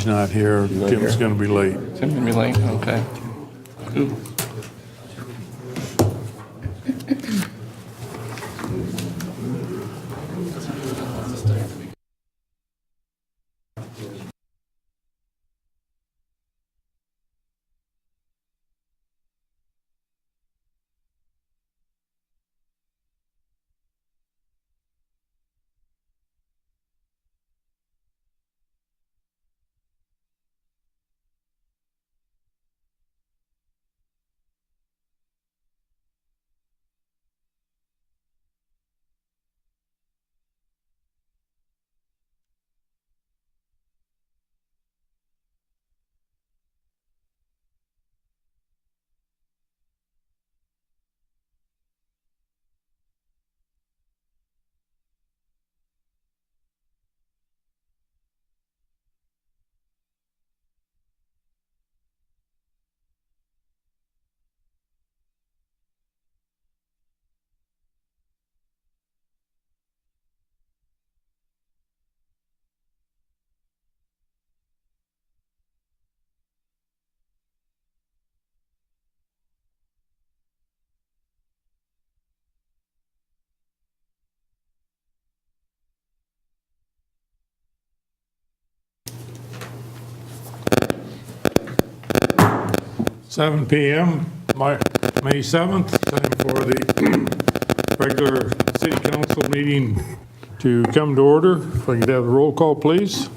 She's not here. Tim's going to be late. It's going to be late, okay. Ooh. Seven p.m., May 7th, time for the regular city council meeting to come to order. If I could have a roll call, please.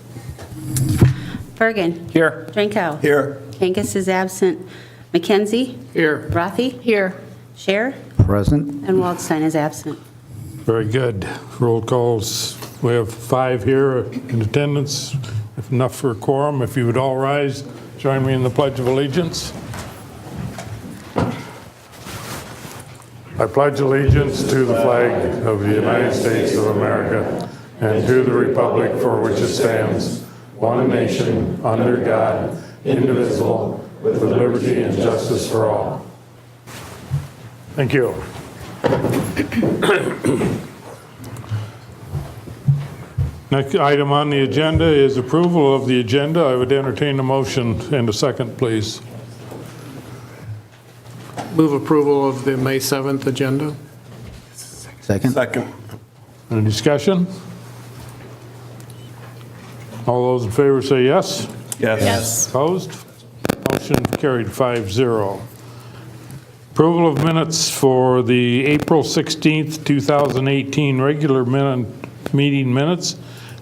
Bergen. Here. Drinkow. Here. Angus is absent. McKenzie. Here. Rothy. Here. Scher. Present. And Waldstein is absent. Very good. Roll calls. We have 5 here in attendance, if enough for a quorum. If you would all rise, join me in the Pledge of Allegiance. I pledge allegiance to the flag of the United States of America and to the republic for which it stands, one nation, under God, indivisible, with liberty and justice for all. Thank you. Next item on the agenda is approval of the agenda. I would entertain a motion and a second, please. Move approval of the May 7th agenda. Second. Second. Any discussion? All those in favor say yes. Yes. Opposed? Motion carried 5-0. Approval of minutes for the April 16th, 2018 regular meeting minutes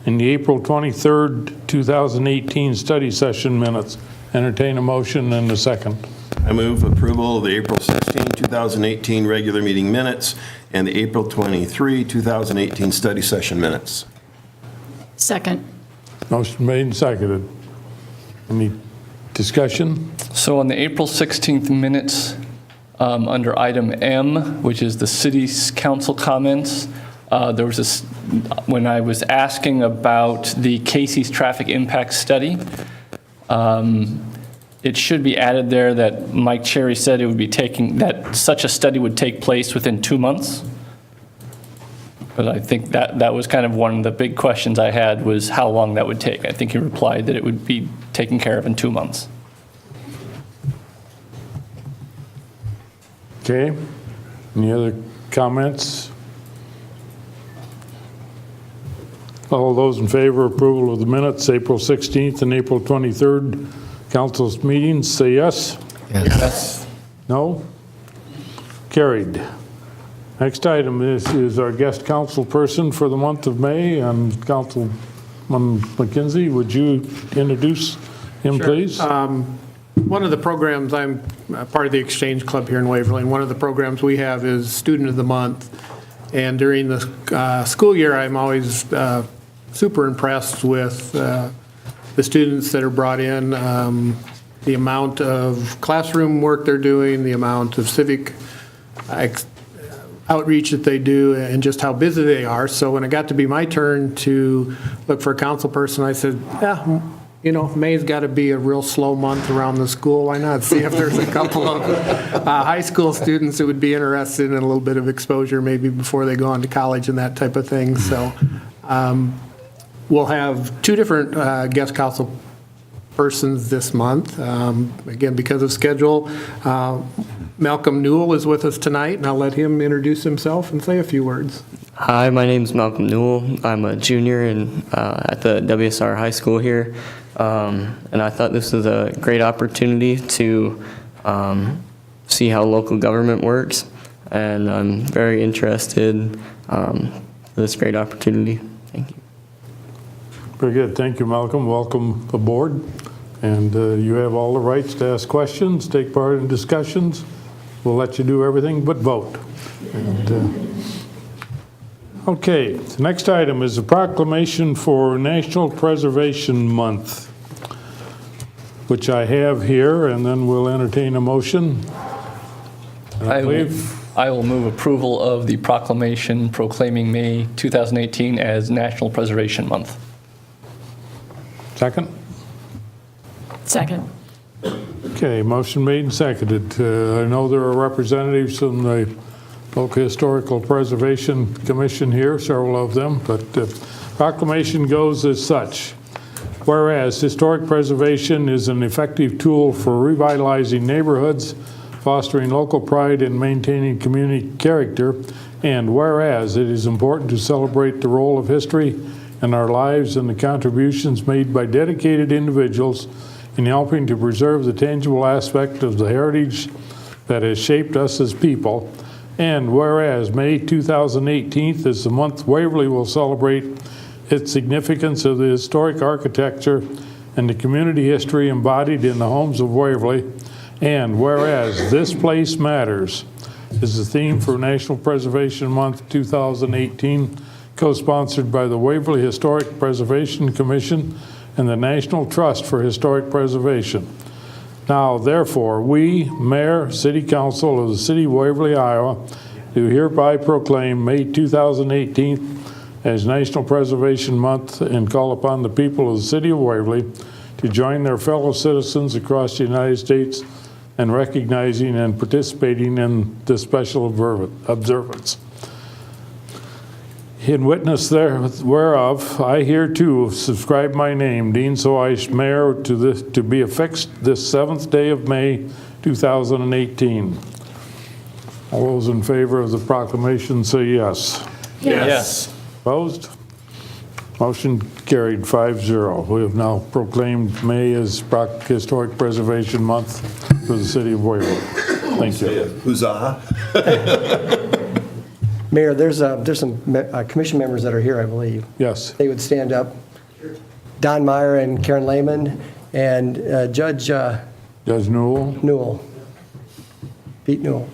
and the April 23rd, 2018 study session minutes. Entertain a motion and a second. I move approval of the April 16, 2018 regular meeting minutes and the April 23, 2018 study session minutes. Second. Motion made and seconded. Any discussion? So on the April 16th minutes, under item M, which is the city's council comments, there was this, when I was asking about the Casey's traffic impact study, it should be added there that Mike Cherry said it would be that such a study would take place within 2 months. But I think that was kind of one of the big questions I had, was how long that would take. I think he replied that it would be taken care of in 2 months. Okay. Any other comments? All those in favor of approval of the minutes, April 16th and April 23rd council's meetings, say yes. Yes. No? Carried. Next item is our guest councilperson for the month of May, and Councilman McKenzie. Would you introduce him, please? One of the programs, I'm part of the Exchange Club here in Waverly, and one of the programs we have is Student of the Month. And during the school year, I'm always super impressed with the students that are brought in, the amount of classroom work they're doing, the amount of civic outreach that they do, and just how busy they are. So when it got to be my turn to look for a council person, I said, yeah, you know, May's got to be a real slow month around the school. Why not see if there's a couple of high school students that would be interested in a little bit of exposure maybe before they go on to college and that type of thing. So we'll have 2 different guest council persons this month. Again, because of schedule, Malcolm Newell is with us tonight, and I'll let him introduce himself and say a few words. Hi, my name's Malcolm Newell. I'm a junior at the WSR High School here, and I thought this was a great opportunity to see how local government works, and I'm very interested in this great opportunity. Thank you. Very good. Thank you, Malcolm. Welcome aboard. And you have all the rights to ask questions, take part in discussions. We'll let you do everything but vote. And, okay, the next item is a proclamation for National Preservation Month, which I have here, and then we'll entertain a motion. And I believe I will move approval of the proclamation proclaiming May 2018 as National Preservation Month. second. Second. Okay, motion made and seconded. I know there are representatives from the Local Historical Preservation Commission here, several of them, but proclamation goes as such. Whereas historic preservation is an effective tool for revitalizing neighborhoods, fostering local pride, and maintaining community character, and whereas it is important to celebrate the role of history in our lives and the contributions made by dedicated individuals in helping to preserve the tangible aspect of the heritage that has shaped us as people. And whereas May 2018 is the month Waverly will celebrate its significance of the historic architecture and the community history embodied in the homes of Waverly. And whereas This Place Matters is the theme for National Preservation Month 2018, co-sponsored by the Waverly Historic Preservation Commission and the National Trust for Historic Preservation. Now, therefore, we, Mayor, City Council of the City of Waverly, Iowa, do hereby proclaim May 2018 as National Preservation Month and call upon the people of the City of Waverly to join their fellow citizens across the United States in recognizing and participating in this special observance. In witness whereof, I hereto subscribe my name, Dean Soish, Mayor, to be affixed this 7th day of May, 2018. All those in favor of the proclamation say yes. Yes. Opposed? Motion carried 5-0. We have now proclaimed May as Historic Preservation Month for the City of Waverly. Thank you. Huzzah. Mayor, there's some commission members that are here, I believe. Yes. They would stand up. Don Meyer and Karen Lehman and Judge Judge Newell, Newell, Pete Newell.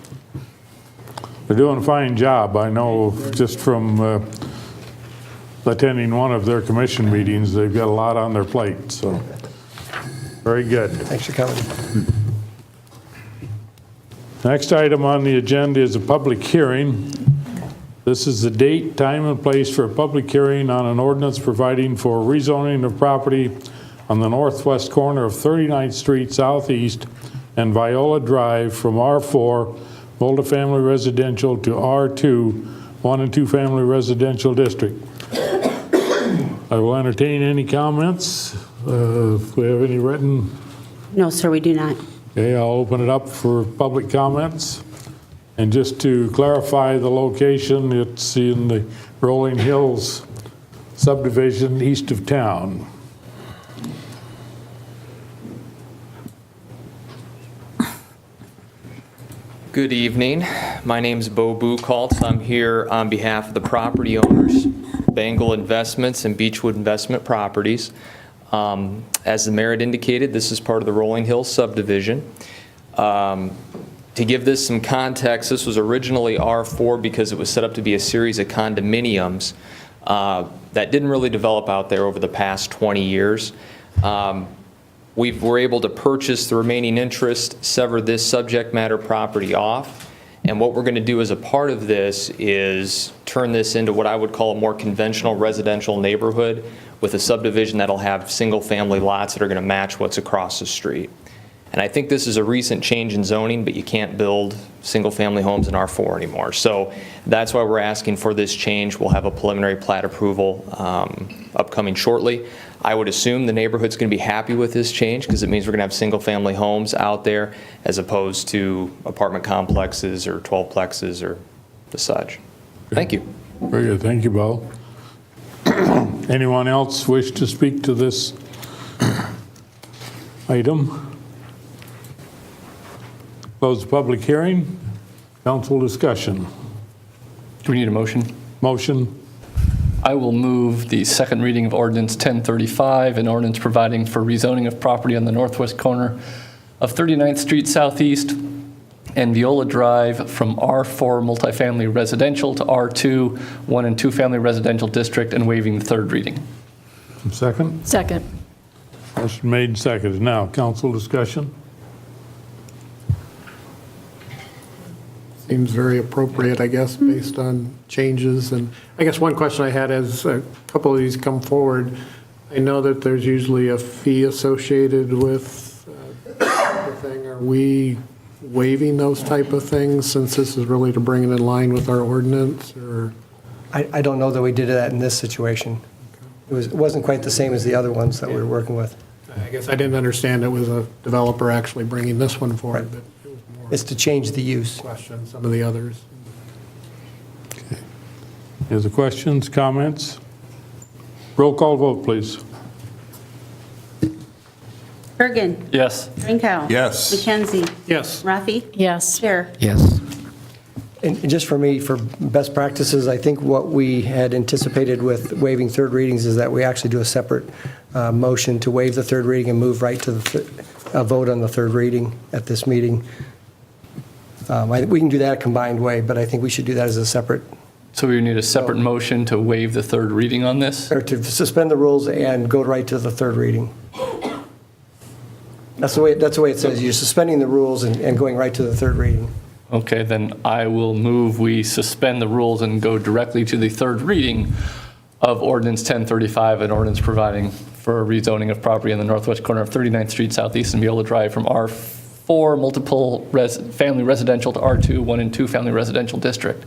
they're doing a fine job. I know just from attending one of their commission meetings, they've got a lot on their plate, so very good. Thanks for coming. Next item on the agenda is a public hearing. This is the date, time, and place for a public hearing on an ordinance providing for rezoning of property on the northwest corner of 39th Street Southeast and Viola Drive from R4 multifamily residential to R2 1 and 2 family residential district. I will entertain any comments. If we have any written. No, sir, we do not. Okay, I'll open it up for public comments. And just to clarify the location, it's in the Rolling Hills subdivision east of town. Good evening. My name's Bo Buchholz. I'm here on behalf of the property owners, Bengal Investments and Beechwood Investment Properties. As the mayor had indicated, this is part of the Rolling Hills subdivision. To give this some context, this was originally R4 because it was set up to be a series of condominiums that didn't really develop out there over the past 20 years. We were able to purchase the remaining interest, sever this subject matter property off, and what we're going to do as a part of this is turn this into what I would call a more conventional residential neighborhood with a subdivision that'll have single-family lots that are going to match what's across the street. And I think this is a recent change in zoning, but you can't build single-family homes in R4 anymore. So that's why we're asking for this change. We'll have a preliminary plat approval upcoming shortly. I would assume the neighborhood's going to be happy with this change because it means we're going to have single-family homes out there as opposed to apartment complexes or 12plexes or the such. Thank you. Very good, thank you, Bo. Anyone else wish to speak to this item? Close the public hearing. Council discussion. Do we need a motion? Motion. I will move the second reading of ordinance 1035, an ordinance providing for rezoning of property on the northwest corner of 39th Street Southeast and Viola Drive from R4 multifamily residential to R2 1 and 2 family residential district and waiving the third reading. Second. Second. Motion made and seconded. Now, council discussion. Seems very appropriate, I guess, based on changes. And I guess one question I had as a couple of these come forward, I know that there's usually a fee associated with the thing. Are we waiving those type of things since this is really to bring it in line with our ordinance, or? I don't know that we did that in this situation. It wasn't quite the same as the other ones that we were working with. I guess I didn't understand it was a developer actually bringing this one forward, but it was more It's to change the use. question, some of the others. Any other questions, comments? Roll call vote, please. Bergen. Yes. Drinkow. Yes. McKenzie. Yes. Rafi. Yes. Scher. Yes. And just for me, for best practices, I think what we had anticipated with waiving third readings is that we actually do a separate motion to waive the third reading and move right to a vote on the third reading at this meeting. We can do that a combined way, but I think we should do that as a separate, So we need a separate motion to waive the third reading on this? or to suspend the rules and go right to the third reading. That's the way it says. You're suspending the rules and going right to the third reading. Okay, then I will move we suspend the rules and go directly to the third reading of ordinance 1035, an ordinance providing for a rezoning of property in the northwest corner of 39th Street Southeast and Viola Drive from R4 multiple family residential to R2 1 and 2 family residential district.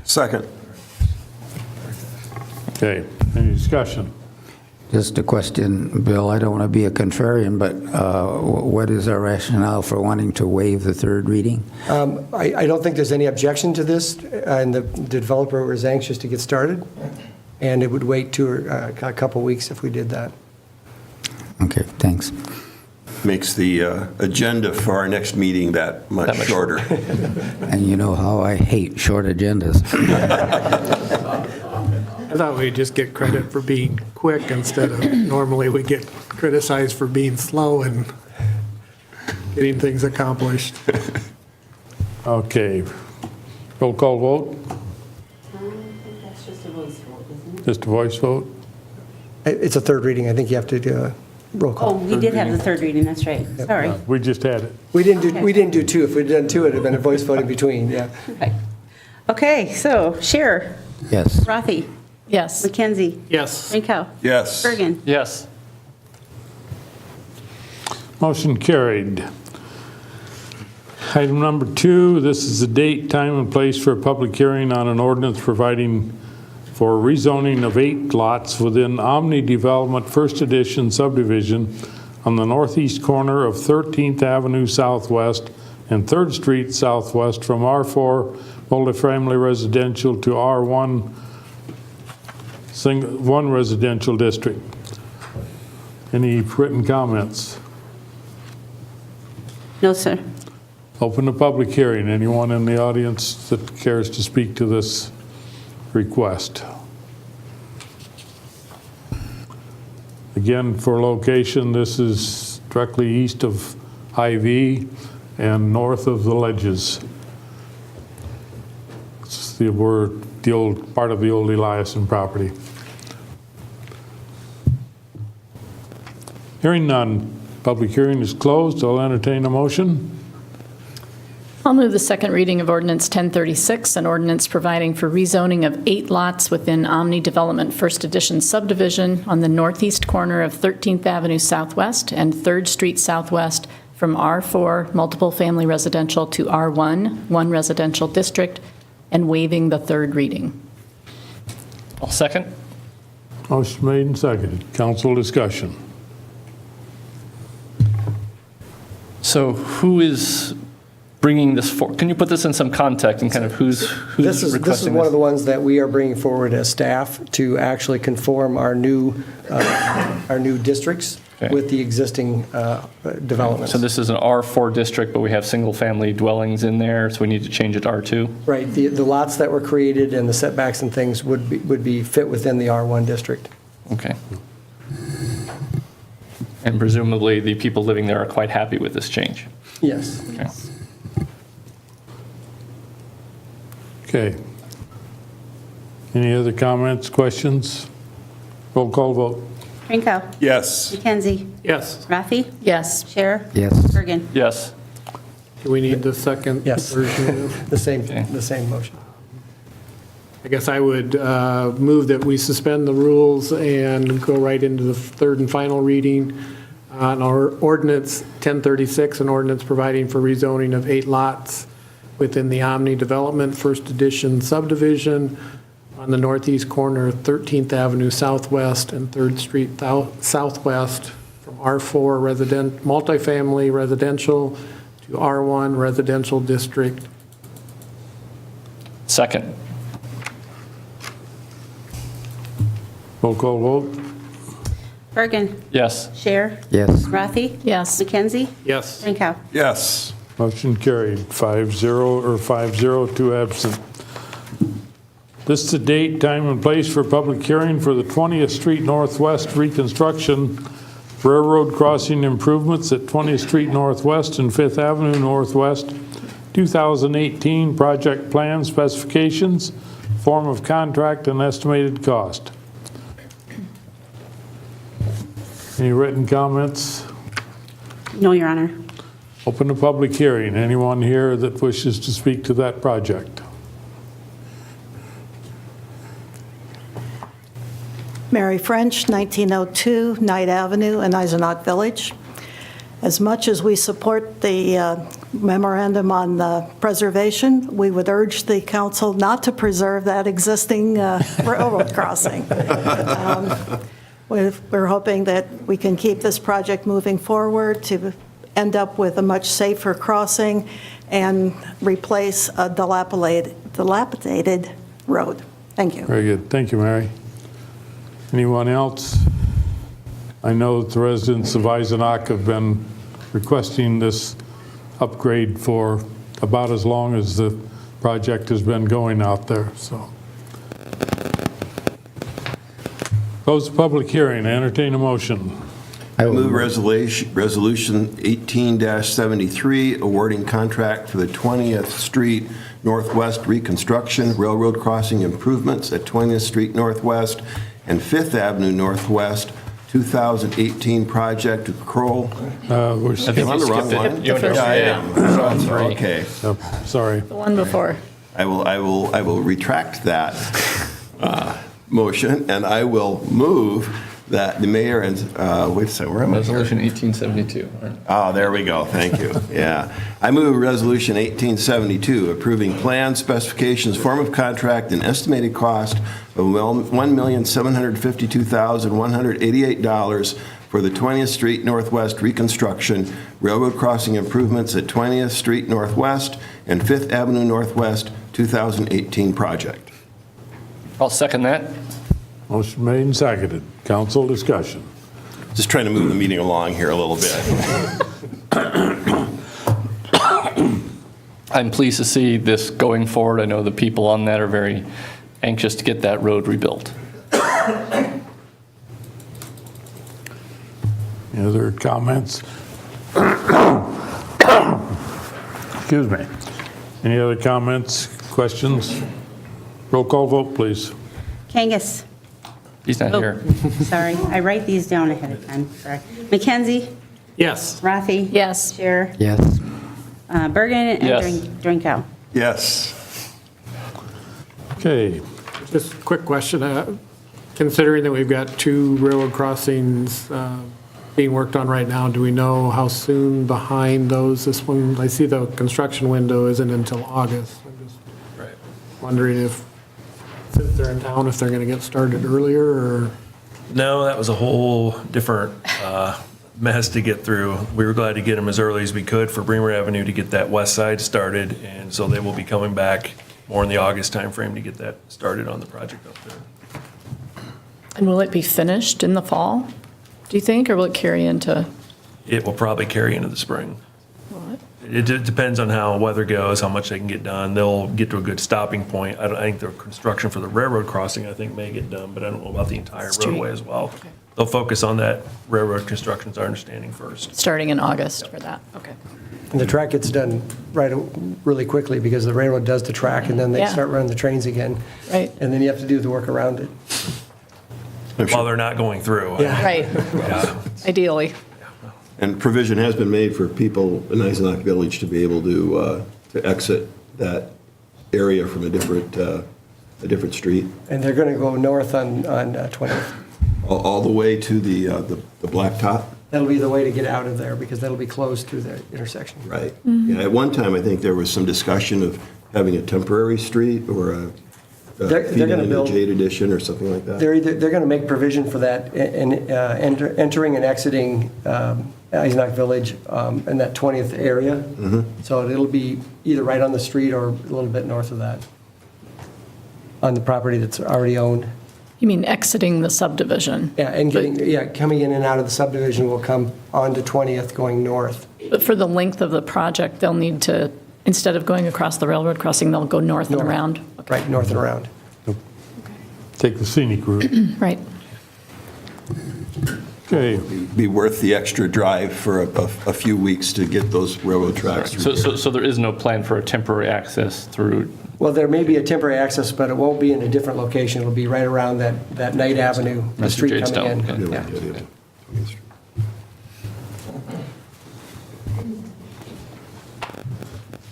Second. Okay, any discussion? Just a question, Bill, I don't want to be a contrarian, but what is our rationale for wanting to waive the third reading? I don't think there's any objection to this, and the developer was anxious to get started, and it would wait a couple weeks if we did that. Okay, thanks. Makes the agenda for our next meeting that much shorter. And you know how I hate short agendas. I thought we'd just get credit for being quick instead of normally we get criticized for being slow and getting things accomplished. Okay. Roll call vote? I think that's just a voice vote, isn't it? Just a voice vote? It's a third reading. I think you have to do a roll Oh, call. we did have the third reading, that's right. Sorry. We just had it. We didn't do two. If we'd done two, it'd have been a voice vote in between, yeah. Okay, so Scher. Yes. Rafi. Yes. McKenzie. Yes. Drinkow. Yes. Bergen. Yes. Motion carried. Item number 2, this is the date, time, and place for a public hearing on an ordinance providing for rezoning of 8 lots within Omni Development First Edition subdivision on the northeast corner of 13th Avenue Southwest and 3rd Street Southwest from R4 multifamily residential to R1 one residential district. Any written comments? No, sir. Open the public hearing. Anyone in the audience that cares to speak to this request? Again, for location, this is directly east of IV and north of the ledges. We're the old part of the old Eliason property. Hearing none, public hearing is closed. I'll entertain a motion. I'll move the second reading of ordinance 1036, an ordinance providing for rezoning of 8 lots within Omni Development First Edition subdivision on the northeast corner of 13th Avenue Southwest and 3rd Street Southwest from R4 multiple family residential to R1 one residential district and waiving the third reading. I'll second. Motion made and seconded. Council discussion. So who is bringing this for? Can you put this in some context and kind of who's This is requesting one of this? the ones that we are bringing forward as staff to actually conform our new districts Okay. with the existing developments. So this is an R4 district, but we have single-family dwellings in there, so we need to change it to R2? Right, the lots that were created and the setbacks and things would be fit within the R1 district. Okay. And presumably, the people living there are quite happy with this change? Yes. Okay. Okay. Any other comments, questions? Roll call vote. Rinko. Yes. McKenzie. Yes. Rafi. Yes. Share. Yes. Bergen. Yes. Do we need the second Yes. version of The same, Okay. the same motion. I guess I would move that we suspend the rules and go right into the third and final reading on our ordinance 1036, an ordinance providing for rezoning of 8 lots within the Omni Development First Edition subdivision on the northeast corner of 13th Avenue Southwest and 3rd Street Southwest from R4 multifamily residential to R1 residential district. Second. Roll call vote. Bergen. Yes. Share. Yes. Rafi. Yes. McKenzie. Yes. Rinko. Yes. Motion carried, 5-0, 2 absent. This is the date, time, and place for public hearing for the 20th Street Northwest reconstruction, railroad crossing improvements at 20th Street Northwest and 5th Avenue Northwest, 2018 project plan specifications, form of contract, and estimated cost. Any written comments? No, Your Honor. Open the public hearing. Anyone here that wishes to speak to that project? Mary French, 1902 Knight Avenue in Eisenach Village. As much as we support the memorandum on the preservation, we would urge the council not to preserve that existing railroad crossing. We're hoping that we can keep this project moving forward to end up with a much safer crossing and replace a dilapidated road. Thank you. Very good. Thank you, Mary. Anyone else? I know that the residents of Eisenach have been requesting this upgrade for about as long as the project has been going out there, so. Close the public hearing. Entertain a motion. I move resolution 18-73, awarding contract for the 20th Street Northwest reconstruction, railroad crossing improvements at 20th Street Northwest and 5th Avenue Northwest, 2018 project to Kroll. We're Am I on the wrong line? You Yeah, I am. Okay. sorry. The one before. I will retract that motion, and I will move that the mayor and, wait a second, where am I? Resolution 1872. There we go, thank you, yeah. I move Resolution 1872, approving plans, specifications, form of contract, and estimated cost of $1,752,188 for the 20th Street Northwest reconstruction, railroad crossing improvements at 20th Street Northwest and 5th Avenue Northwest, 2018 project. I'll second that. Motion made and seconded. Council discussion. Just trying to move the meeting along here a little bit. I'm pleased to see this going forward. I know the people on that are very anxious to get that road rebuilt. Any other comments? Excuse me. Any other comments, questions? Roll call vote, please. Kangas. He's not here. Sorry, I write these down ahead of time. Sorry. McKenzie. Yes. Rafi. Yes. Share. Yes. Bergen. Yes. And Drinkow. Yes. Okay. Just a quick question. Considering that we've got 2 railroad crossings being worked on right now, do we know how soon behind those? This one, I see the construction window isn't until August. I'm just wondering if, since they're in town, if they're going to get started earlier, or? No, that was a whole different mess to get through. We were glad to get them as early as we could for Bremer Avenue to get that west side started, and so they will be coming back more in the August timeframe to get that started on the project up there. And will it be finished in the fall, do you think, or will it carry into? It will probably carry into the spring. What? It depends on how weather goes, how much they can get done. They'll get to a good stopping point. I think the construction for the railroad crossing, I think, may get done, but I don't know about the entire Street. roadway as well. They'll focus on that railroad construction, is our understanding, first. Starting in August for that, okay. And the track gets done really quickly because the railroad does the track and then they Yeah. start running the trains again. Right. And then you have to do the work around it. While they're not going through. Yeah. Right, Yeah. ideally. And provision has been made for people in Eisenach Village to be able to exit that area from a different street, And they're going to go north on 20th. all the way to the blacktop. That'll be the way to get out of there because that'll be closed to the intersection. Right. Yeah, at one time, I think there was some discussion of having a temporary street or a They're feeding gonna in a build- jade addition or something like that. They're going to make provision for that and entering and exiting Eisenach Village in that 20th area. So it'll be either right on the street or a little bit north of that on the property that's already owned. You mean exiting the subdivision? Yeah, and coming in and out of the subdivision will come onto 20th going north. But for the length of the project, they'll need to, instead of going across the railroad crossing, they'll go north and North. around? Okay. Right, north and around. Take the scenic route. Right. Okay, Be worth the extra drive for a few weeks to get those railroad tracks through. So there is no plan for a temporary access through, Well, there may be a temporary access, but it won't be in a different location. It'll be right around that Knight Avenue, the Mr. street coming Jadestone, in. okay. Yeah.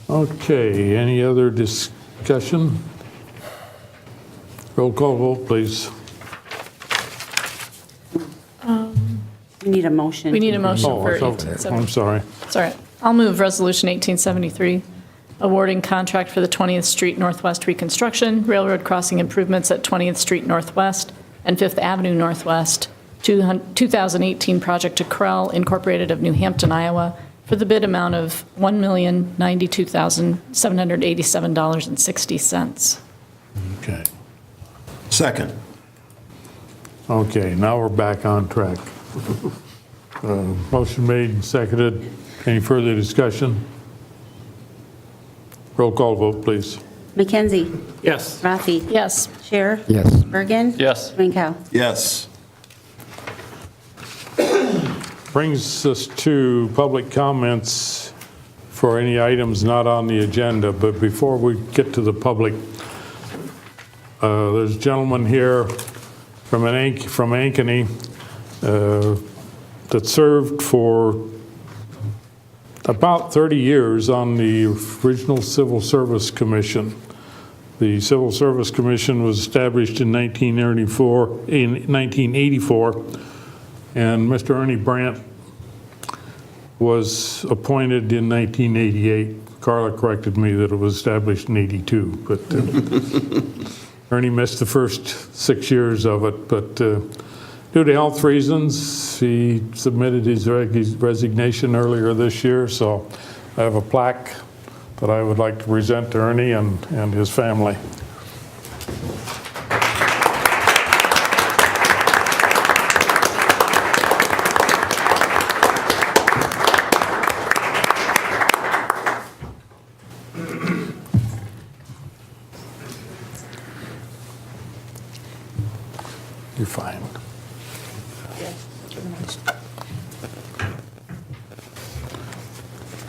okay, any other discussion? Roll call vote, please. We need a motion. We need a motion Oh, for I thought- 1873. I'm sorry. It's all right. I'll move Resolution 1873, awarding contract for the 20th Street Northwest reconstruction, railroad crossing improvements at 20th Street Northwest and 5th Avenue Northwest, 2018 project to Krell Incorporated of New Hampton, Iowa, for the bid amount of $1,092,787.60. Okay. Second. Okay, now we're back on track. Motion made and seconded. Any further discussion? Roll call vote, please. Mackenzie. Yes. Rafi. Yes. Scher. Yes. Bergen. yes. Drinkow. Yes. Brings us to public comments for any items not on the agenda. But before we get to the public, there's a gentleman here from Ankeny that served for about 30 years on the original Civil Service Commission. The Civil Service Commission was established in 1984, and Mr. Ernie Brandt was appointed in 1988. Carla corrected me that it was established in 82, but Ernie missed the first 6 years of it, but due to health reasons, he submitted his resignation earlier this year, so I have a plaque that I would like to present to Ernie and his family. You're fine.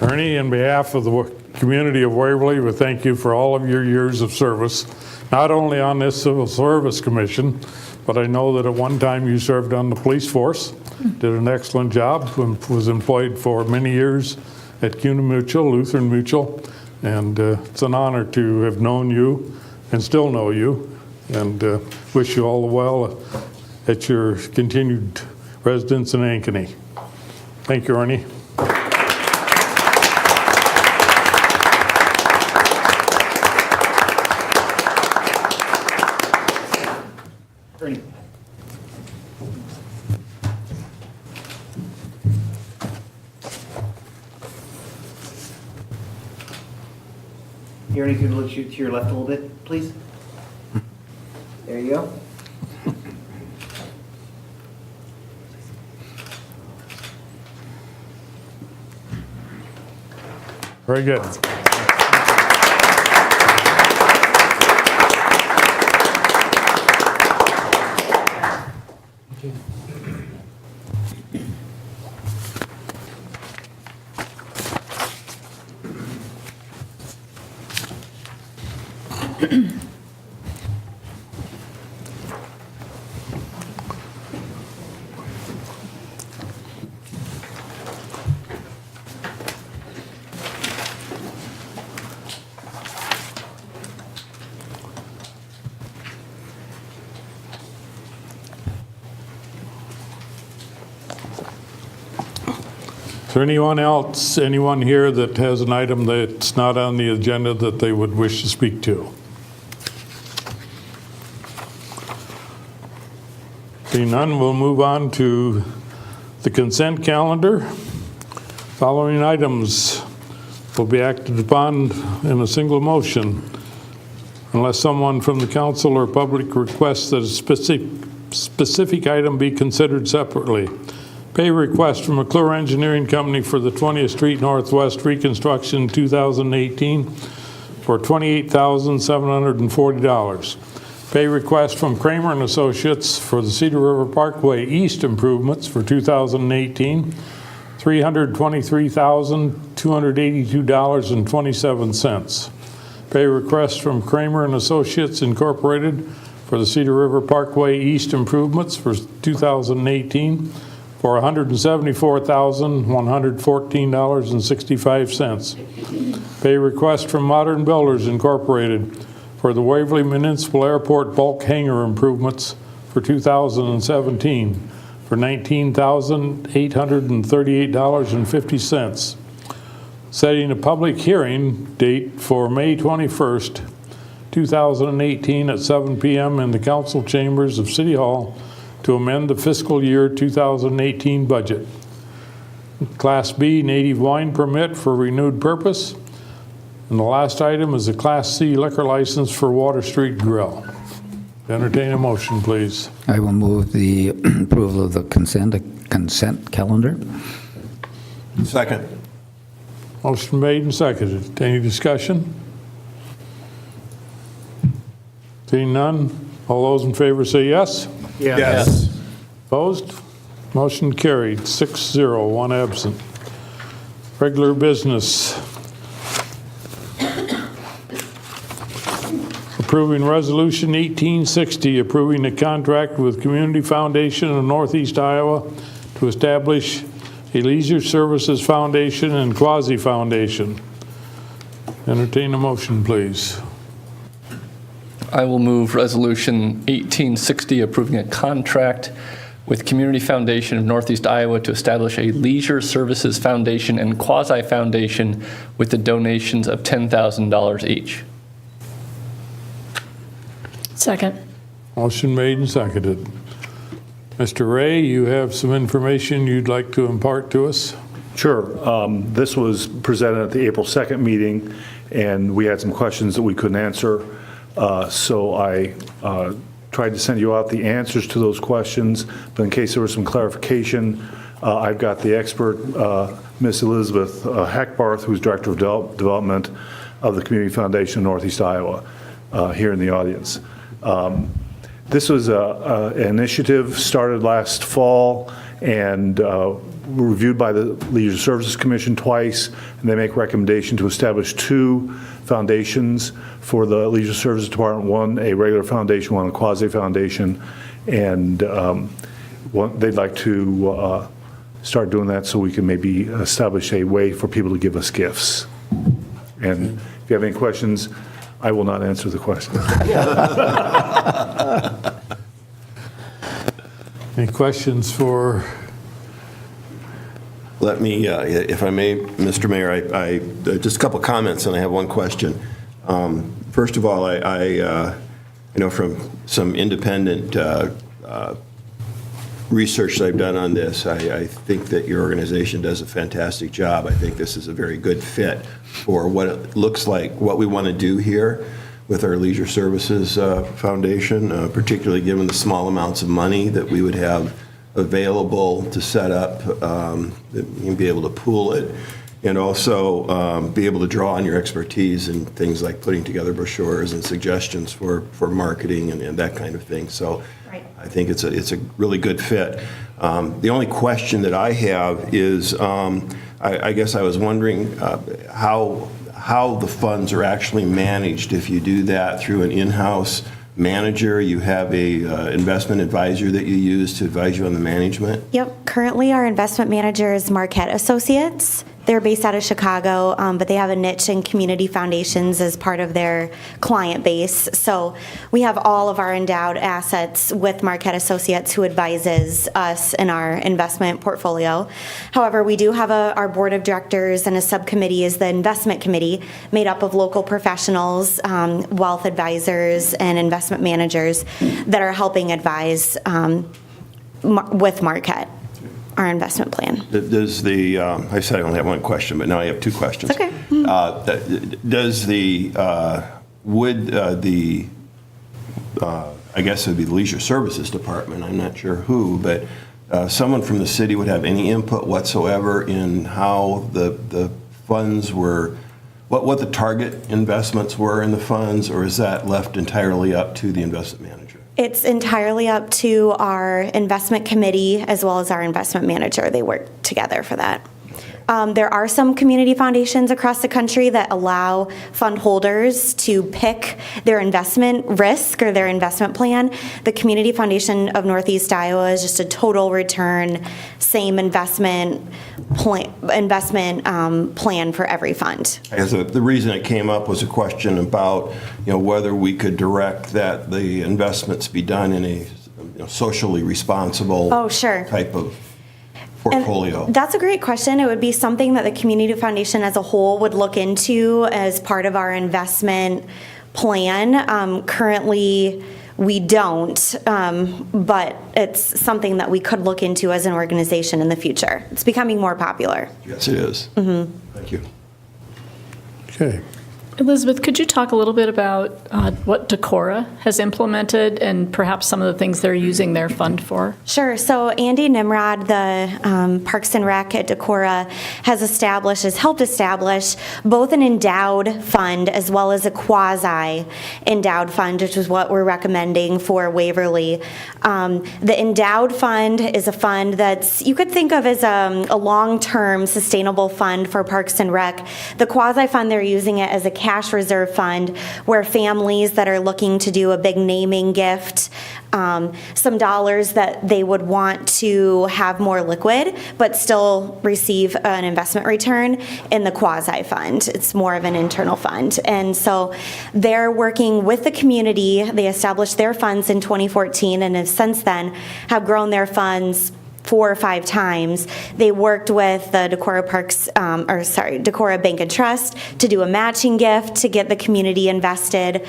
Ernie, on behalf of the community of Waverly, we thank you for all of your years of service, not only on this Civil Service Commission, but I know that at one time you served on the police force, did an excellent job, and was employed for many years at CUNA Mutual, Lutheran Mutual, and it's an honor to have known you and still know you, and wish you all the well at your continued residence in Ankeny. Thank you, Ernie. Aaron, you can look to your left a little bit, please. There you go. Very good. Is there anyone here that has an item that's not on the agenda that they would wish to speak to? Seeing none, we'll move on to the consent calendar. Following items will be acted upon in a single motion unless someone from the council or public requests that a specific item be considered separately. Pay request from McClure Engineering Company for the 20th Street Northwest reconstruction 2018 for $28,740. Pay request from Kramer and Associates for the Cedar River Parkway East improvements for 2018, $323,282.27. Pay request from Kramer and Associates Incorporated for the Cedar River Parkway East improvements for 2018 for $174,114.65. Pay request from Modern Builders Incorporated for the Waverly Municipal Airport bulk hangar improvements for 2017 for $19,838.50. Setting a public hearing date for May 21st, 2018 at 7 p.m. in the council chambers of City Hall to amend the fiscal year 2018 budget. Class B native wine permit for renewed purpose. And the last item is a Class C liquor license for Water Street Grill. Entertain a motion, please. I will move the approval of the consent calendar. Second. Motion made and seconded. Any discussion? Seeing none, all those in favor say yes. Yes. Opposed? Motion carried, 6-0, one absent. Regular business. Approving Resolution 1860, approving a contract with Community Foundation of Northeast Iowa to establish a Leisure Services Foundation and quasi-foundation. Entertain a motion, please. I will move Resolution 1860, approving a contract with Community Foundation of Northeast Iowa to establish a Leisure Services Foundation and quasi-foundation with the donations of $10,000 each. Second. Motion made and seconded. Mr. Ray, you have some information you'd like to impart to us? Sure. This was presented at the April 2nd meeting, and we had some questions that we couldn't answer. So I tried to send you out the answers to those questions, but in case there was some clarification, I've got the expert, Ms. Elizabeth Hackbarth, who's Director of Development of the Community Foundation of Northeast Iowa, here in the audience. This was an initiative started last fall and reviewed by the Leisure Services Commission twice, and they make recommendation to establish two foundations for the Leisure Services Department, one a regular foundation, one a quasi-foundation, and they'd like to start doing that so we can maybe establish a way for people to give us gifts. And if you have any questions, I will not answer the question. Any questions for? Let me, if I may, Mr. Mayor, I just a couple of comments, and I have one question. First of all, I know from some independent research that I've done on this, I think that your organization does a fantastic job. I think this is a very good fit for what it looks like, what we want to do here with our Leisure Services Foundation, particularly given the small amounts of money that we would have available to set up, and be able to pool it, and also be able to draw on your expertise in things like putting together brochures and suggestions for marketing and that kind of thing. So I think it's a really good fit. The only question that I have is, I guess I was wondering how the funds are actually managed. If you do that through an in-house manager, you have a investment advisor that you use to advise you on the management? Yep. Currently, our investment manager is Marquette Associates. They're based out of Chicago, but they have a niche in community foundations as part of their client base. So we have all of our endowed assets with Marquette Associates, who advises us in our investment portfolio. However, we do have our board of directors, and a subcommittee is the investment committee, made up of local professionals, wealth advisors, and investment managers that are helping advise with Marquette, our investment plan. Does the, I said I only have one question, but now I have two questions. It's okay. Does I guess it would be the Leisure Services Department, I'm not sure who, but someone from the city would have any input whatsoever in how the funds were, what the target investments were in the funds, or is that left entirely up to the investment manager? It's entirely up to our investment committee as well as our investment manager. They work together for that. There are some community foundations across the country that allow fund holders to pick their investment risk or their investment plan. The Community Foundation of Northeast Iowa is just a total return, same investment plan for every fund. The reason it came up was a question about, whether we could direct that the investments be done in a socially responsible type of portfolio. And that's a great question. It would be something that the Community Foundation as a whole would look into as part of our investment plan. Currently, we don't, but it's something that we could look into as an organization in the future. It's becoming more popular. Yes, it is. Mm-hmm. Thank you. Okay. Elizabeth, could you talk a little bit about what Decorah has implemented and perhaps some of the things they're using their fund for? Sure. So Andy Nimrod, the Parks and Rec at Decorah, has helped establish both an endowed fund as well as a quasi-endowed fund, which is what we're recommending for Waverly. The endowed fund is a fund you could think of as a long-term sustainable fund for Parks and Rec. The quasi-fund, they're using it as a cash reserve fund where families that are looking to do a big naming gift, some dollars that they would want to have more liquid but still receive an investment return in the quasi fund. It's more of an internal fund. And so they're working with the community. They established their funds in 2014 and have since then have grown their funds 4 or 5 times. They worked with the Decorah Bank and Trust to do a matching gift to get the community invested.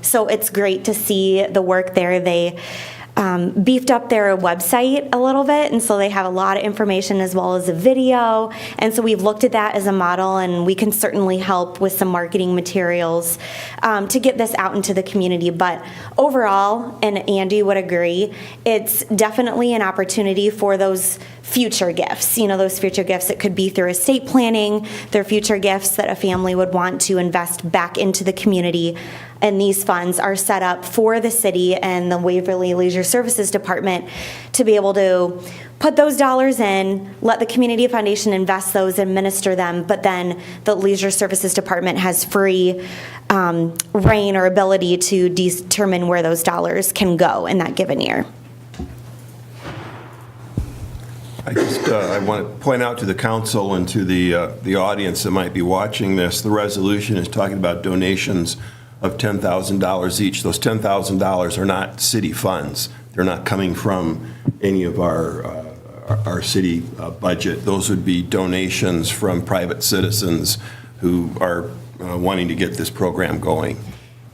So it's great to see the work there. They beefed up their website a little bit, and so they have a lot of information as well as a video. And so we've looked at that as a model, and we can certainly help with some marketing materials to get this out into the community. But overall, and Andy would agree, it's definitely an opportunity for those future gifts. Those future gifts that could be through estate planning, they're future gifts that a family would want to invest back into the community. And these funds are set up for the city and the Waverly Leisure Services Department to be able to put those dollars in, let the Community Foundation invest those, administer them, but then the Leisure Services Department has free reign or ability to determine where those dollars can go in that given year. I want to point out to the council and to the audience that might be watching this, the resolution is talking about donations of $10,000 each. Those $10,000 are not city funds. They're not coming from any of our city budget. Those would be donations from private citizens who are wanting to get this program going.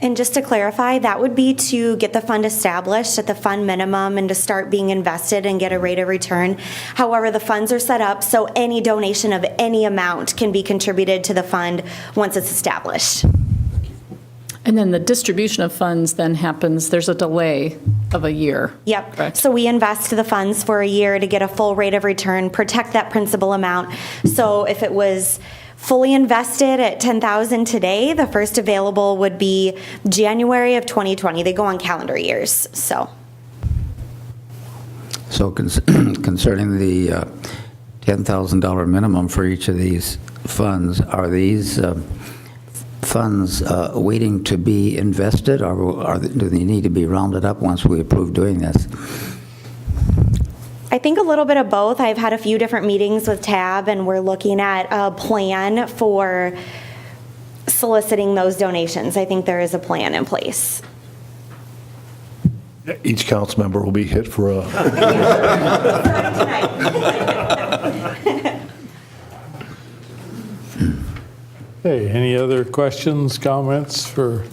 And just to clarify, that would be to get the fund established at the fund minimum and to start being invested and get a rate of return. However, the funds are set up so any donation of any amount can be contributed to the fund once it's established. And then the distribution of funds then happens, there's a delay of a year. Yep. Correct. So we invest the funds for a year to get a full rate of return, protect that principal amount. So if it was fully invested at $10,000 today, the first available would be January of 2020. They go on calendar years, so. So concerning the $10,000 minimum for each of these funds, are these funds waiting to be invested, or do they need to be rounded up once we approve doing this? I think a little bit of both. I've had a few different meetings with TAB, and we're looking at a plan for soliciting those donations. I think there is a plan in place. Each council member will be hit for a... Hey, any other questions, comments for?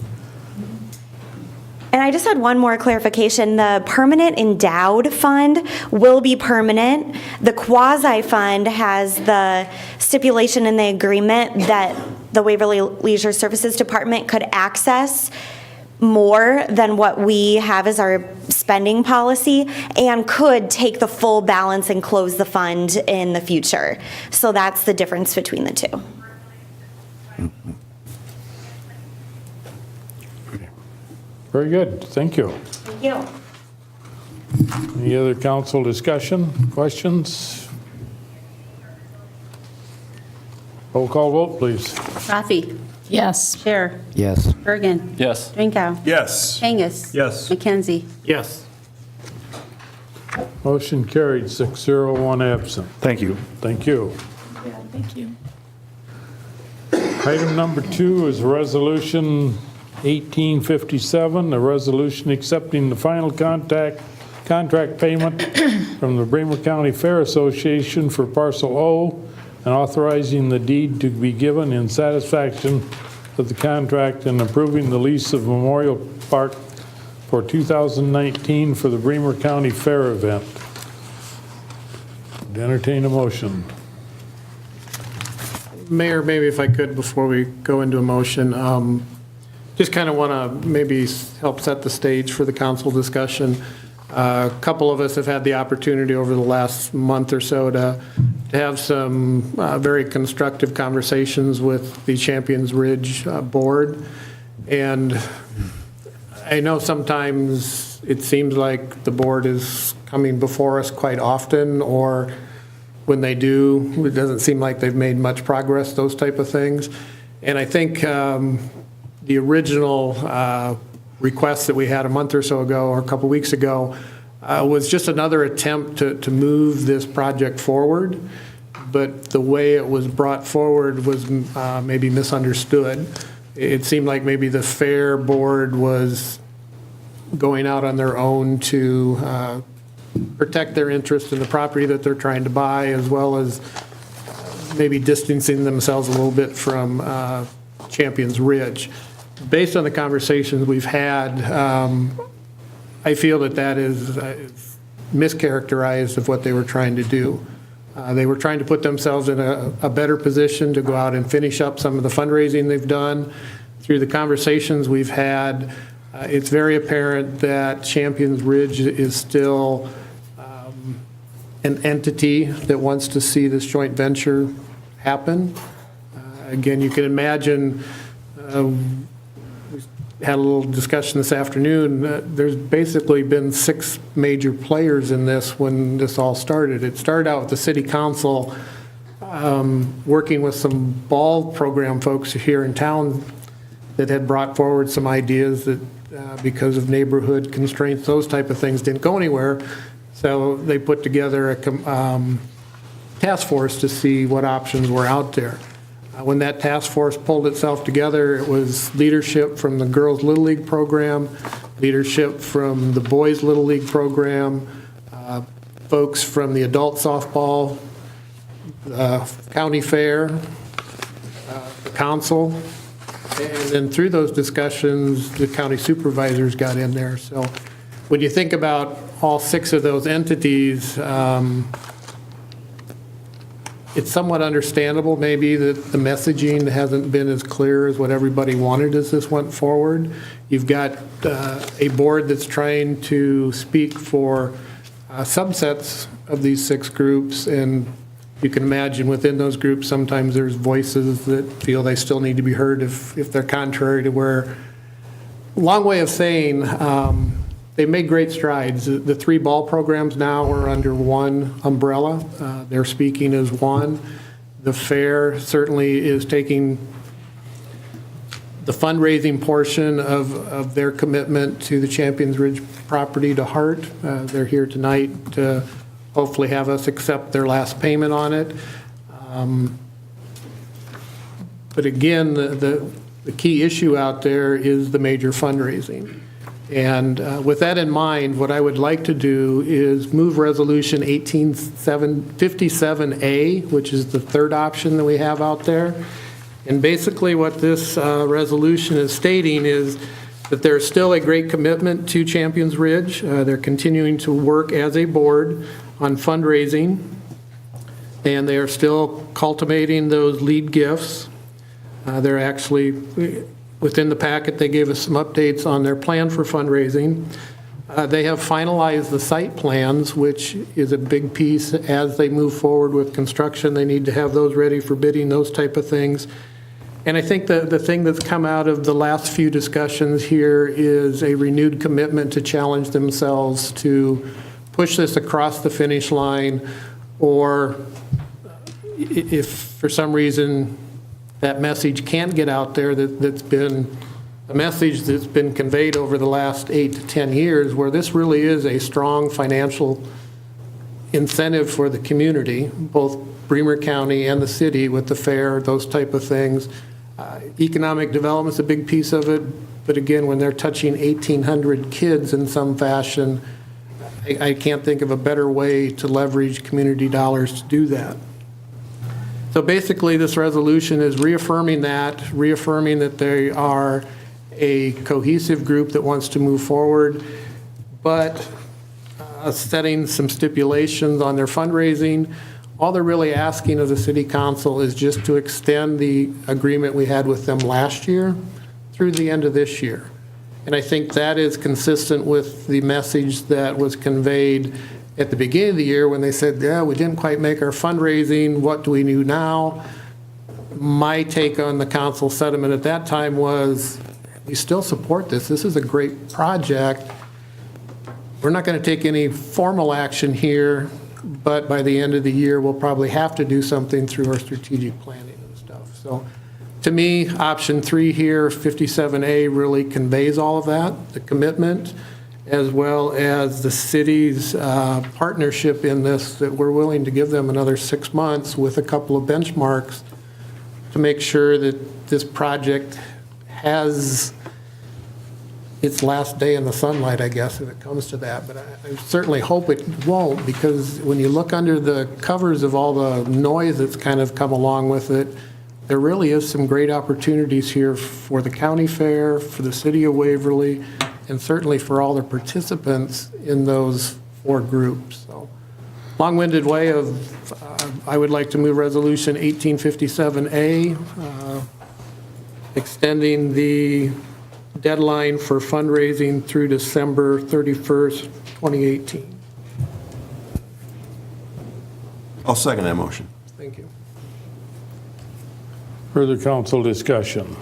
And I just had one more clarification. The permanent endowed fund will be permanent. The quasi fund has the stipulation in the agreement that the Waverly Leisure Services Department could access more than what we have as our spending policy and could take the full balance and close the fund in the future. So that's the difference between the two. Very good, thank you. Thank you. Any other council discussion, questions? Roll call vote, please. Rafi? Yes. Scher? Yes. Bergen? Yes. Drinkow? Yes. Kangas? Yes. McKenzie? Yes. Motion carried, 6-0, 1 absent. Thank you. Thank you. Thank you. Item number 2 is Resolution 1857, a resolution accepting the final contract payment from the Bremer County Fair Association for Parcel O and authorizing the deed to be given in satisfaction of the contract and approving the lease of Memorial Park for 2019 for the Bremer County Fair event. Entertain a motion. Mayor, maybe if I could, before we go into a motion, just kind of want to maybe help set the stage for the council discussion. A couple of us have had the opportunity over the last month or so to have some very constructive conversations with the Champions Ridge board. And I know sometimes it seems like the board is coming before us quite often, or when they do, it doesn't seem like they've made much progress, those type of things. And I think the original request that we had a month or so ago, or a couple weeks ago, was just another attempt to move this project forward. But the way it was brought forward was maybe misunderstood. It seemed like maybe the fair board was going out on their own to protect their interest in the property that they're trying to buy, as well as maybe distancing themselves a little bit from Champions Ridge. Based on the conversations we've had, I feel that is mischaracterized of what they were trying to do. They were trying to put themselves in a better position to go out and finish up some of the fundraising they've done. Through the conversations we've had, it's very apparent that Champions Ridge is still an entity that wants to see this joint venture happen. Again, you can imagine, we had a little discussion this afternoon, there's basically been 6 major players in this when this all started. It started out with the city council working with some ball program folks here in town that had brought forward some ideas that because of neighborhood constraints, those type of things didn't go anywhere. So they put together a task force to see what options were out there. When that task force pulled itself together, it was leadership from the Girls Little League program, leadership from the Boys Little League program, folks from the adult softball, county fair, the council, And then through those discussions, the county supervisors got in there. So when you think about all 6 of those entities, it's somewhat understandable maybe that the messaging hasn't been as clear as what everybody wanted as this went forward. You've got a board that's trying to speak for subsets of these 6 groups, and you can imagine within those groups, sometimes there's voices that feel they still need to be heard if they're contrary to where, long way of saying, they made great strides. The 3 ball programs now are under one umbrella. They're speaking as one. The fair certainly is taking the fundraising portion of their commitment to the Champions Ridge property to heart. They're here tonight to hopefully have us accept their last payment on it. But again, the key issue out there is the major fundraising. And with that in mind, what I would like to do is move Resolution 1857A, which is the third option that we have out there. And basically what this resolution is stating is that there's still a great commitment to Champions Ridge. They're continuing to work as a board on fundraising, and they are still cultivating those lead gifts. They're actually, within the packet, they gave us some updates on their plan for fundraising. They have finalized the site plans, which is a big piece as they move forward with construction. They need to have those ready for bidding, those type of things. And I think the thing that's come out of the last few discussions here is a renewed commitment to challenge themselves to push this across the finish line, or if for some reason that message can't get out there, that's been a message that's been conveyed over the last 8 to 10 years, where this really is a strong financial incentive for the community, both Bremer County and the city with the fair, those type of things. Economic development's a big piece of it, but again, when they're touching 1,800 kids in some fashion, I can't think of a better way to leverage community dollars to do that. So basically, this resolution is reaffirming that they are a cohesive group that wants to move forward, but setting some stipulations on their fundraising. All they're really asking of the city council is just to extend the agreement we had with them last year through the end of this year. And I think that is consistent with the message that was conveyed at the beginning of the year when they said, yeah, we didn't quite make our fundraising, what do we do now? My take on the council sentiment at that time was, we still support this. This is a great project. We're not going to take any formal action here, but by the end of the year, we'll probably have to do something through our strategic planning and stuff. So to me, option 3 here, 57A, really conveys all of that, the commitment, as well as the city's partnership in this, that we're willing to give them another 6 months with a couple of benchmarks to make sure that this project has its last day in the sunlight, I guess, if it comes to that. But I certainly hope it won't, because when you look under the covers of all the noise that's kind of come along with it, there really is some great opportunities here for the county fair, for the city of Waverly, and certainly for all the participants in those 4 groups. So, long-winded way of, I would like to move Resolution 1857A, extending the deadline for fundraising through December 31st, 2018. I'll second that motion. Thank you. Further council discussion.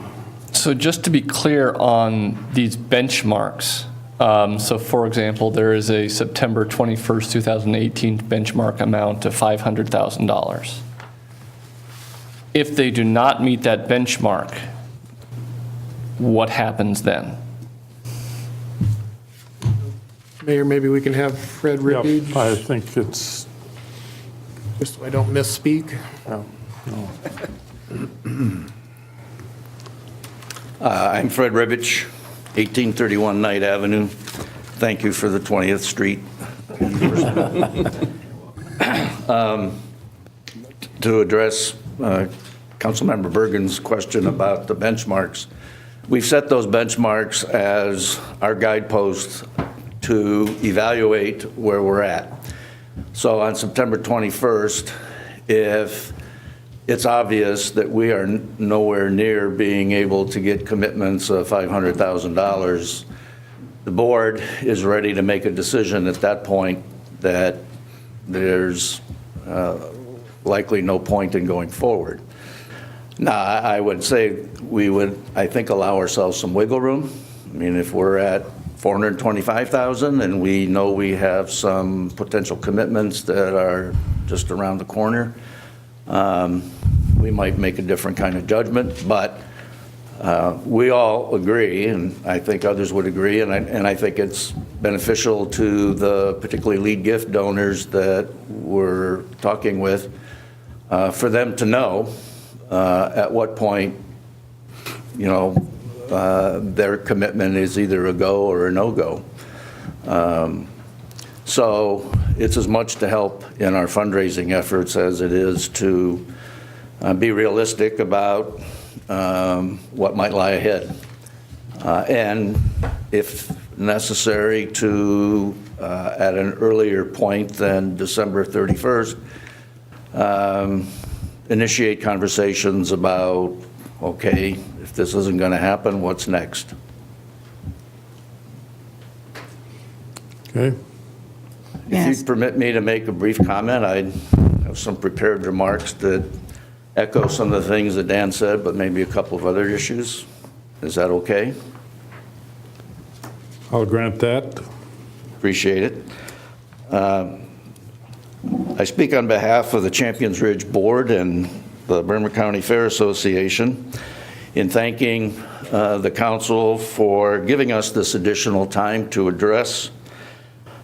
So just to be clear on these benchmarks, so for example, there is a September 21st, 2018 benchmark amount of $500,000. If they do not meet that benchmark, what happens then? Mayor, maybe we can have Fred Yep, Rippage, I think it's, just so I don't misspeak. no. I'm Fred Ribbich, 1831 Knight Avenue. Thank you for the 20th Street. To address Councilmember Bergen's question about the benchmarks. We've set those benchmarks as our guideposts to evaluate where we're at. So on September 21st, if it's obvious that we are nowhere near being able to get commitments of $500,000, the board is ready to make a decision at that point that there's likely no point in going forward. Now, I would say we would, I think, allow ourselves some wiggle room. I mean, if we're at 425,000 and we know we have some potential commitments that are just around the corner, we might make a different kind of judgment, but we all agree, and I think others would agree, and I think it's beneficial to the particularly lead gift donors that we're talking with, for them to know at what point, their commitment is either a go or a no-go. So it's as much to help in our fundraising efforts as it is to be realistic about what might lie ahead. And if necessary, to, at an earlier point than December 31st, initiate conversations about, okay, if this isn't going to happen, what's next? Okay. If you'd permit me to make a brief comment, I have some prepared remarks that echo some of the things that Dan said, but maybe a couple of other issues. Is that okay? I'll grant that. Appreciate it. I speak on behalf of the Champions Ridge Board and the Bremer County Fair Association in thanking the council for giving us this additional time to address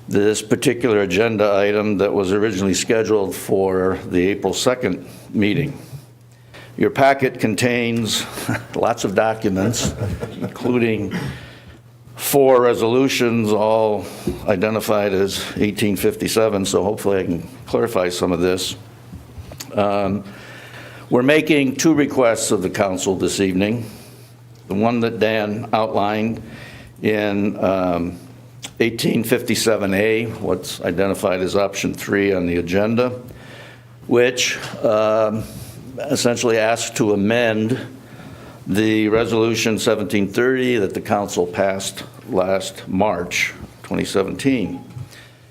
this particular agenda item that was originally scheduled for the April 2nd meeting. Your packet contains lots of documents, including 4 resolutions, all identified as 1857, so hopefully I can clarify some of this. We're making 2 requests of the council this evening. The one that Dan outlined in 1857A, what's identified as option 3 on the agenda, which essentially asks to amend the resolution 1730 that the council passed last March 2017.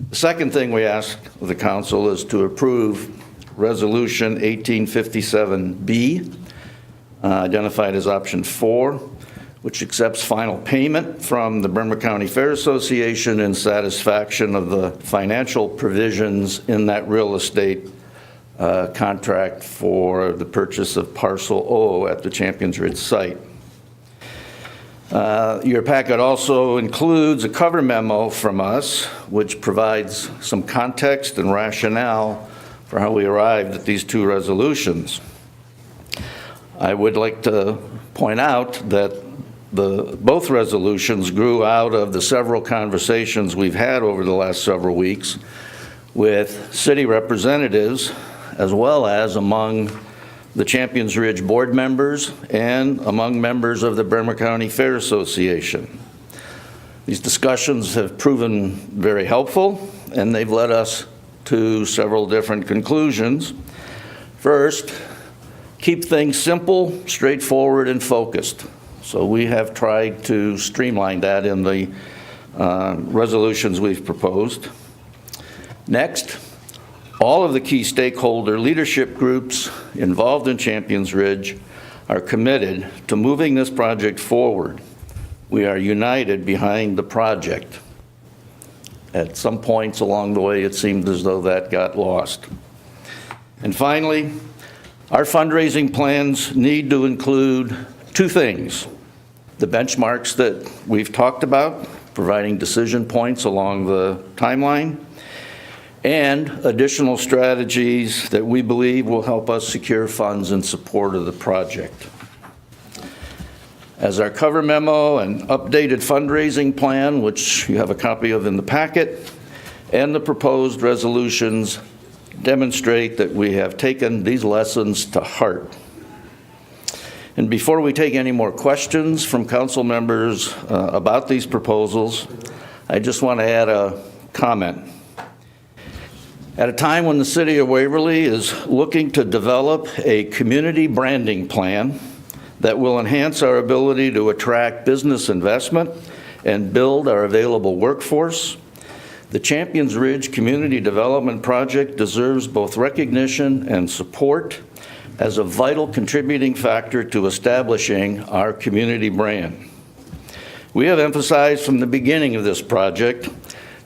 The second thing we ask of the council is to approve resolution 1857B, identified as option 4, which accepts final payment from the Bremer County Fair Association in satisfaction of the financial provisions in that real estate contract for the purchase of parcel O at the Champions Ridge site. Your packet also includes a cover memo from us, which provides some context and rationale for how we arrived at these 2 resolutions. I would like to point out that both resolutions grew out of the several conversations we've had over the last several weeks with city representatives, as well as among the Champions Ridge board members and among members of the Bremer County Fair Association. These discussions have proven very helpful, and they've led us to several different conclusions. First, keep things simple, straightforward, and focused. So we have tried to streamline that in the resolutions we've proposed. Next, all of the key stakeholder leadership groups involved in Champions Ridge are committed to moving this project forward. We are united behind the project. At some points along the way, it seemed as though that got lost. And finally, our fundraising plans need to include 2 things: the benchmarks that we've talked about, providing decision points along the timeline, and additional strategies that we believe will help us secure funds in support of the project. As our cover memo and updated fundraising plan, which you have a copy of in the packet, and the proposed resolutions demonstrate that we have taken these lessons to heart And before we take any more questions from council members about these proposals, I just want to add a comment. At a time when the city of Waverly is looking to develop a community branding plan that will enhance our ability to attract business investment and build our available workforce, the Champions Ridge Community Development Project deserves both recognition and support as a vital contributing factor to establishing our community brand. We have emphasized from the beginning of this project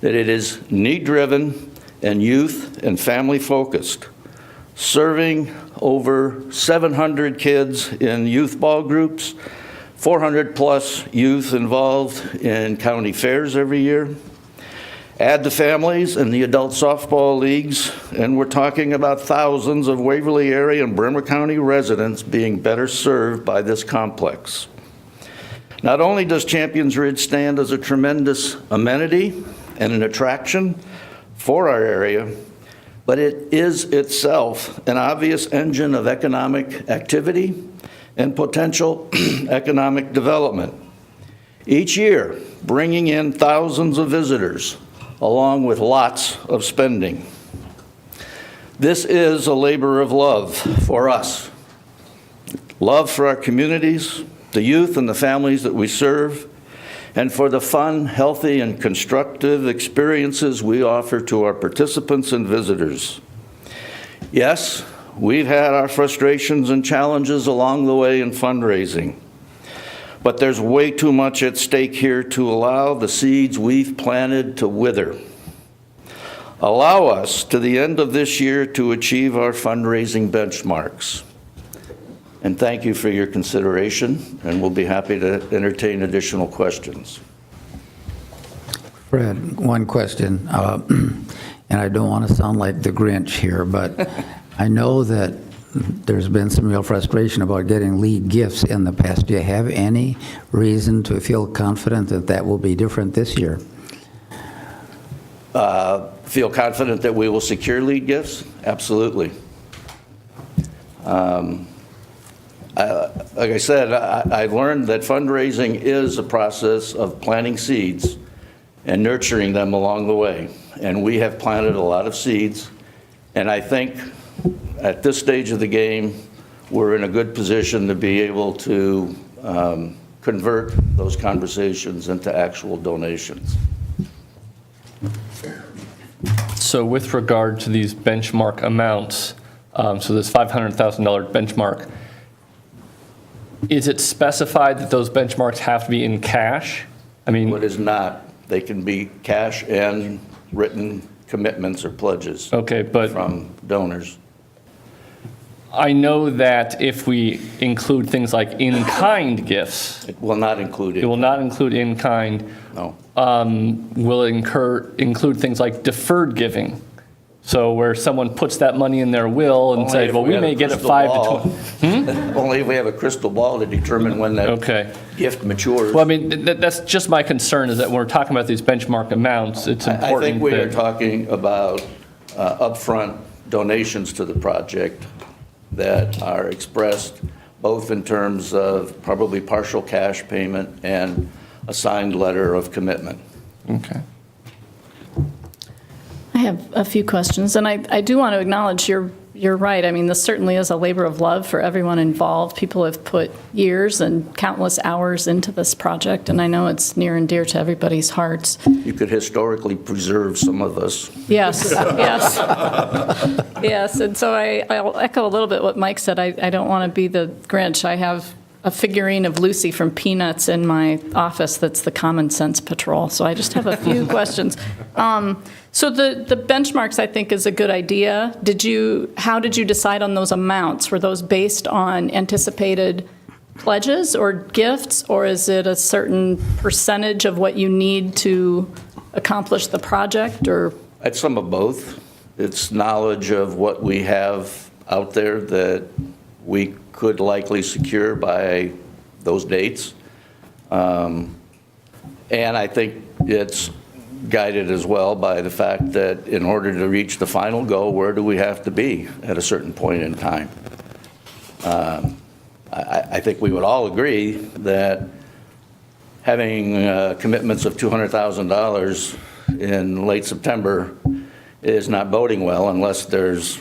that it is need-driven and youth and family-focused, serving over 700 kids in youth ball groups, 400-plus youth involved in county fairs every year. Add the families and the adult softball leagues, and we're talking about thousands of Waverly area and Bremer County residents being better served by this complex. Not only does Champions Ridge stand as a tremendous amenity and an attraction for our area, but it is itself an obvious engine of economic activity and potential economic development. Each year, bringing in thousands of visitors, along with lots of spending. This is a labor of love for us. Love for our communities, the youth and the families that we serve, and for the fun, healthy, and constructive experiences we offer to our participants and visitors. Yes, we've had our frustrations and challenges along the way in fundraising, but there's way too much at stake here to allow the seeds we've planted to wither. Allow us to the end of this year to achieve our fundraising benchmarks. And thank you for your consideration, and we'll be happy to entertain additional questions. Fred, one question, and I don't want to sound like the Grinch here, but I know that there's been some real frustration about getting lead gifts in the past. Do you have any reason to feel confident that that will be different this year? Feel confident that we will secure lead gifts? Absolutely. Like I said, I learned that fundraising is a process of planting seeds and nurturing them along the way. And we have planted a lot of seeds. And I think at this stage of the game, we're in a good position to be able to convert those conversations into actual donations. So with regard to these benchmark amounts, so this $500,000 benchmark, is it specified that those benchmarks have to be in cash? I mean, What is not, they can be cash and written commitments or pledges. Okay, but from donors. I know that if we include things like in-kind gifts, It will not include it. it will not include in-kind. No. Will include things like deferred giving. So where someone puts that money in their will and Only says, if well, we had may a get it crystal 5 ball. to 20. Only if we have a crystal ball to determine when that Okay. gift matures. Well, I mean, that's just my concern is that when we're talking about these benchmark amounts, it's important I think we are that- talking about upfront donations to the project that are expressed both in terms of probably partial cash payment and a signed letter of commitment. Okay. I have a few questions, and I do want to acknowledge you're right. I mean, this certainly is a labor of love for everyone involved. People have put years and countless hours into this project, and I know it's near and dear to everybody's hearts. You could historically preserve some of us. Yes, yes. Yes, and so I'll echo a little bit what Mike said. I don't want to be the Grinch. I have a figurine of Lucy from Peanuts in my office that's the Common Sense Patrol, so I just have a few questions. So the benchmarks, I think, is a good idea. How did you decide on those amounts? Were those based on anticipated pledges or gifts, or is it a certain percentage of what you need to accomplish the project, or? It's some of both. It's knowledge of what we have out there that we could likely secure by those dates. And I think it's guided as well by the fact that in order to reach the final goal, where do we have to be at a certain point in time? I think we would all agree that having commitments of $200,000 in late September is not boding well unless there's,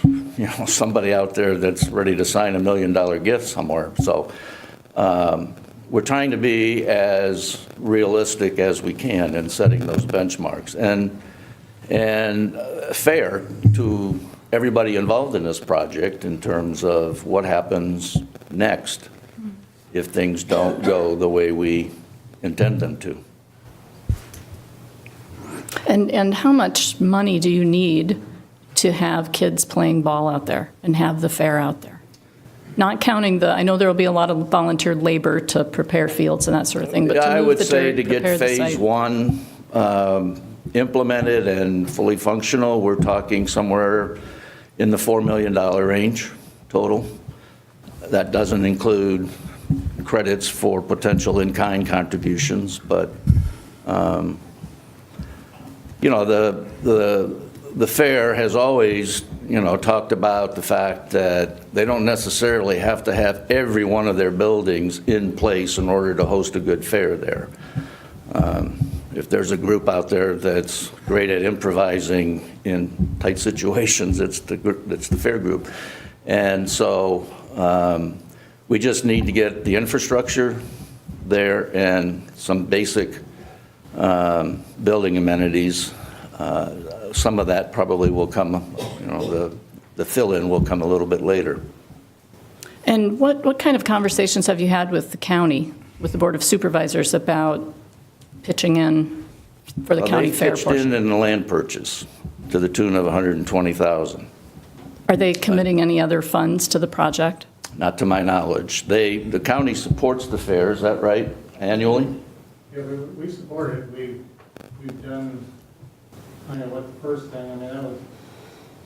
somebody out there that's ready to sign $1 million gift somewhere. So we're trying to be as realistic as we can in setting those benchmarks and fair to everybody involved in this project in terms of what happens next if things don't go the way we intend them to. And how much money do you need to have kids playing ball out there and have the fair out there? Not counting I know there will be a lot of volunteer labor to prepare fields and that sort of thing, but to I move would the say dirt, to get prepare the phase site. one implemented and fully functional, we're talking somewhere in the $4 million range total. That doesn't include credits for potential in-kind contributions, but the fair has always, talked about the fact that they don't necessarily have to have every one of their buildings in place in order to host a good fair there. If there's a group out there that's great at improvising in tight situations, it's the fair group. And so we just need to get the infrastructure there and some basic building amenities. Some of that probably will come, the fill-in will come a little bit later. And what kind of conversations have you had with the county, with the Board of Supervisors about pitching in for the county fair They pitched portion? in the land purchase to the tune of $120,000. Are they committing any other funds to the project? Not to my knowledge. The county supports the fair, is that right, annually? Yeah, we support it. We've done kind of what the first thing, I mean, that was,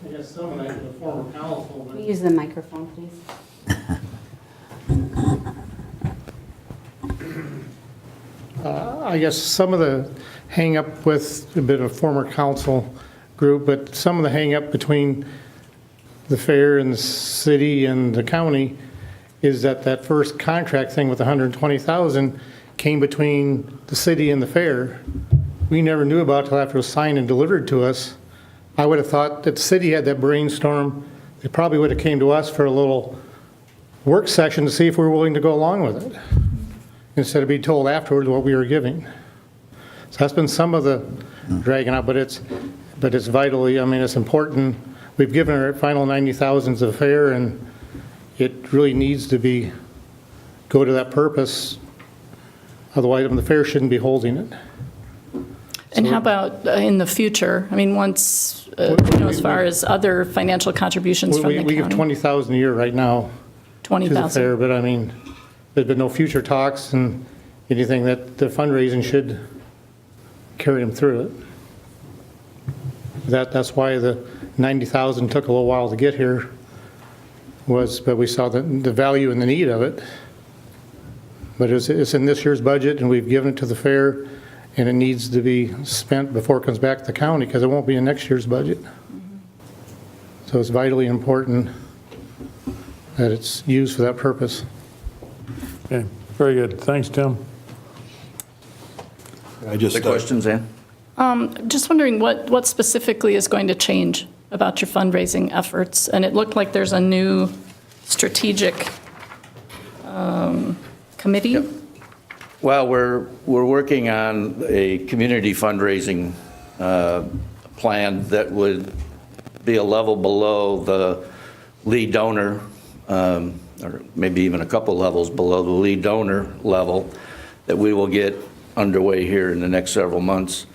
I guess some of that, the former council, but. Use the microphone, please. I guess some of the hang-up with a bit of former council group, but some of the hang-up between the fair and the city and the county is that first contract thing with 120,000 came between the city and the fair. We never knew about it till after it was signed and delivered to us. I would have thought that the city had that brainstorm. They probably would have came to us for a little work session to see if we were willing to go along with it, instead of being told afterwards what we were giving. So that's been some of the dragging out, but it's vitally, I mean, it's important. We've given our final 90,000 to the fair, and it really needs to go to that purpose. Otherwise, the fair shouldn't be holding it. And how about in the future? I mean, once, as far as other financial contributions from the county? We give 20,000 a year right now to the 20,000. fair, but I mean, there's been no future talks and anything that the fundraising should carry them through it. That's why the 90,000 took a little while to get here, but we saw the value and the need of it. But it's in this year's budget, and we've given it to the fair, and it needs to be spent before it comes back to the county, because it won't be in next year's budget. So it's vitally important that it's used for that purpose. Okay, very good. Thanks, Tim. The questions, Ann? Just wondering what specifically is going to change about your fundraising efforts? And it looked like there's a new strategic committee? Yep. Well, we're working on a community fundraising plan that would be a level below the lead donor, or maybe even a couple levels below the lead donor level, that we will get underway here in the next several months.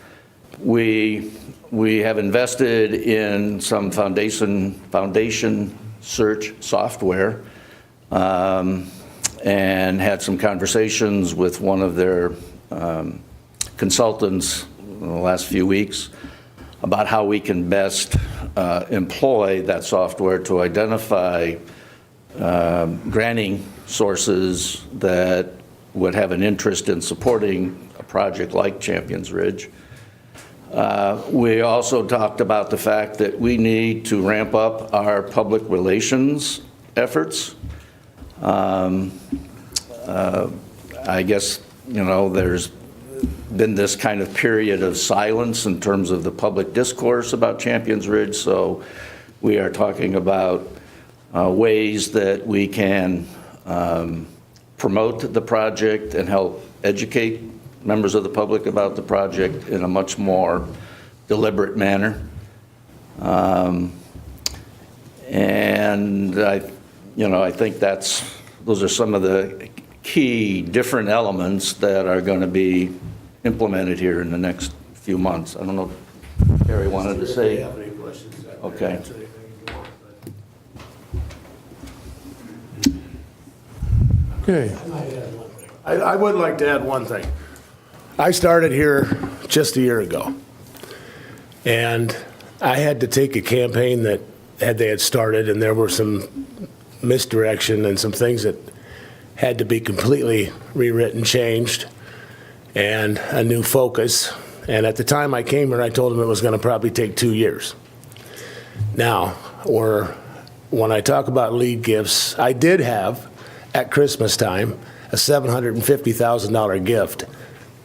We have invested in some foundation search software, and had some conversations with one of their consultants in the last few weeks about how we can best employ that software to identify granting sources that would have an interest in supporting a project like Champions Ridge. We also talked about the fact that we need to ramp up our public relations efforts. I guess, there's been this kind of period of silence in terms of the public discourse about Champions Ridge, so we are talking about ways that we can promote the project and help educate members of the public about the project in a much more deliberate manner. And I think those are some of the key different elements that are going to be implemented here in the next few months. I don't know if Gary wanted to say. Okay. Okay. I would like to add one thing. I started here just a year ago, and I had to take a campaign that they had started, and there were some misdirection and some things that had to be completely rewritten, changed, and a new focus. And at the time I came here, I told them it was going to probably take 2 years. Now, when I talk about lead gifts, I did have, at Christmas time, a $750,000 gift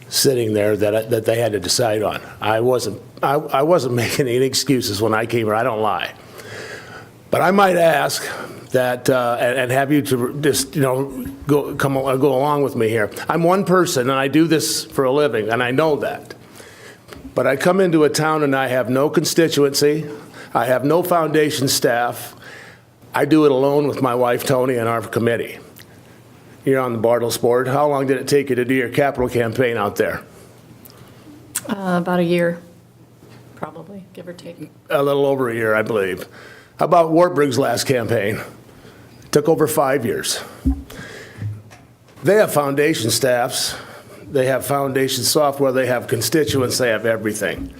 sitting there that they had to decide on. I wasn't making any excuses when I came here. I don't lie. But I might ask that and have you to just go along with me here. I'm one person and I do this for a living, and I know that. But I come into a town and I have no constituency. I have no foundation staff. I do it alone with my wife Tony and our committee. You're on the Bartles board. How long did it take you to do your capital campaign out there? About a year, probably, give or take. A little over a year, I believe. How about Wartburg's last campaign? It took over 5 years. They have foundation staffs. They have foundation software. They have constituents. They have everything.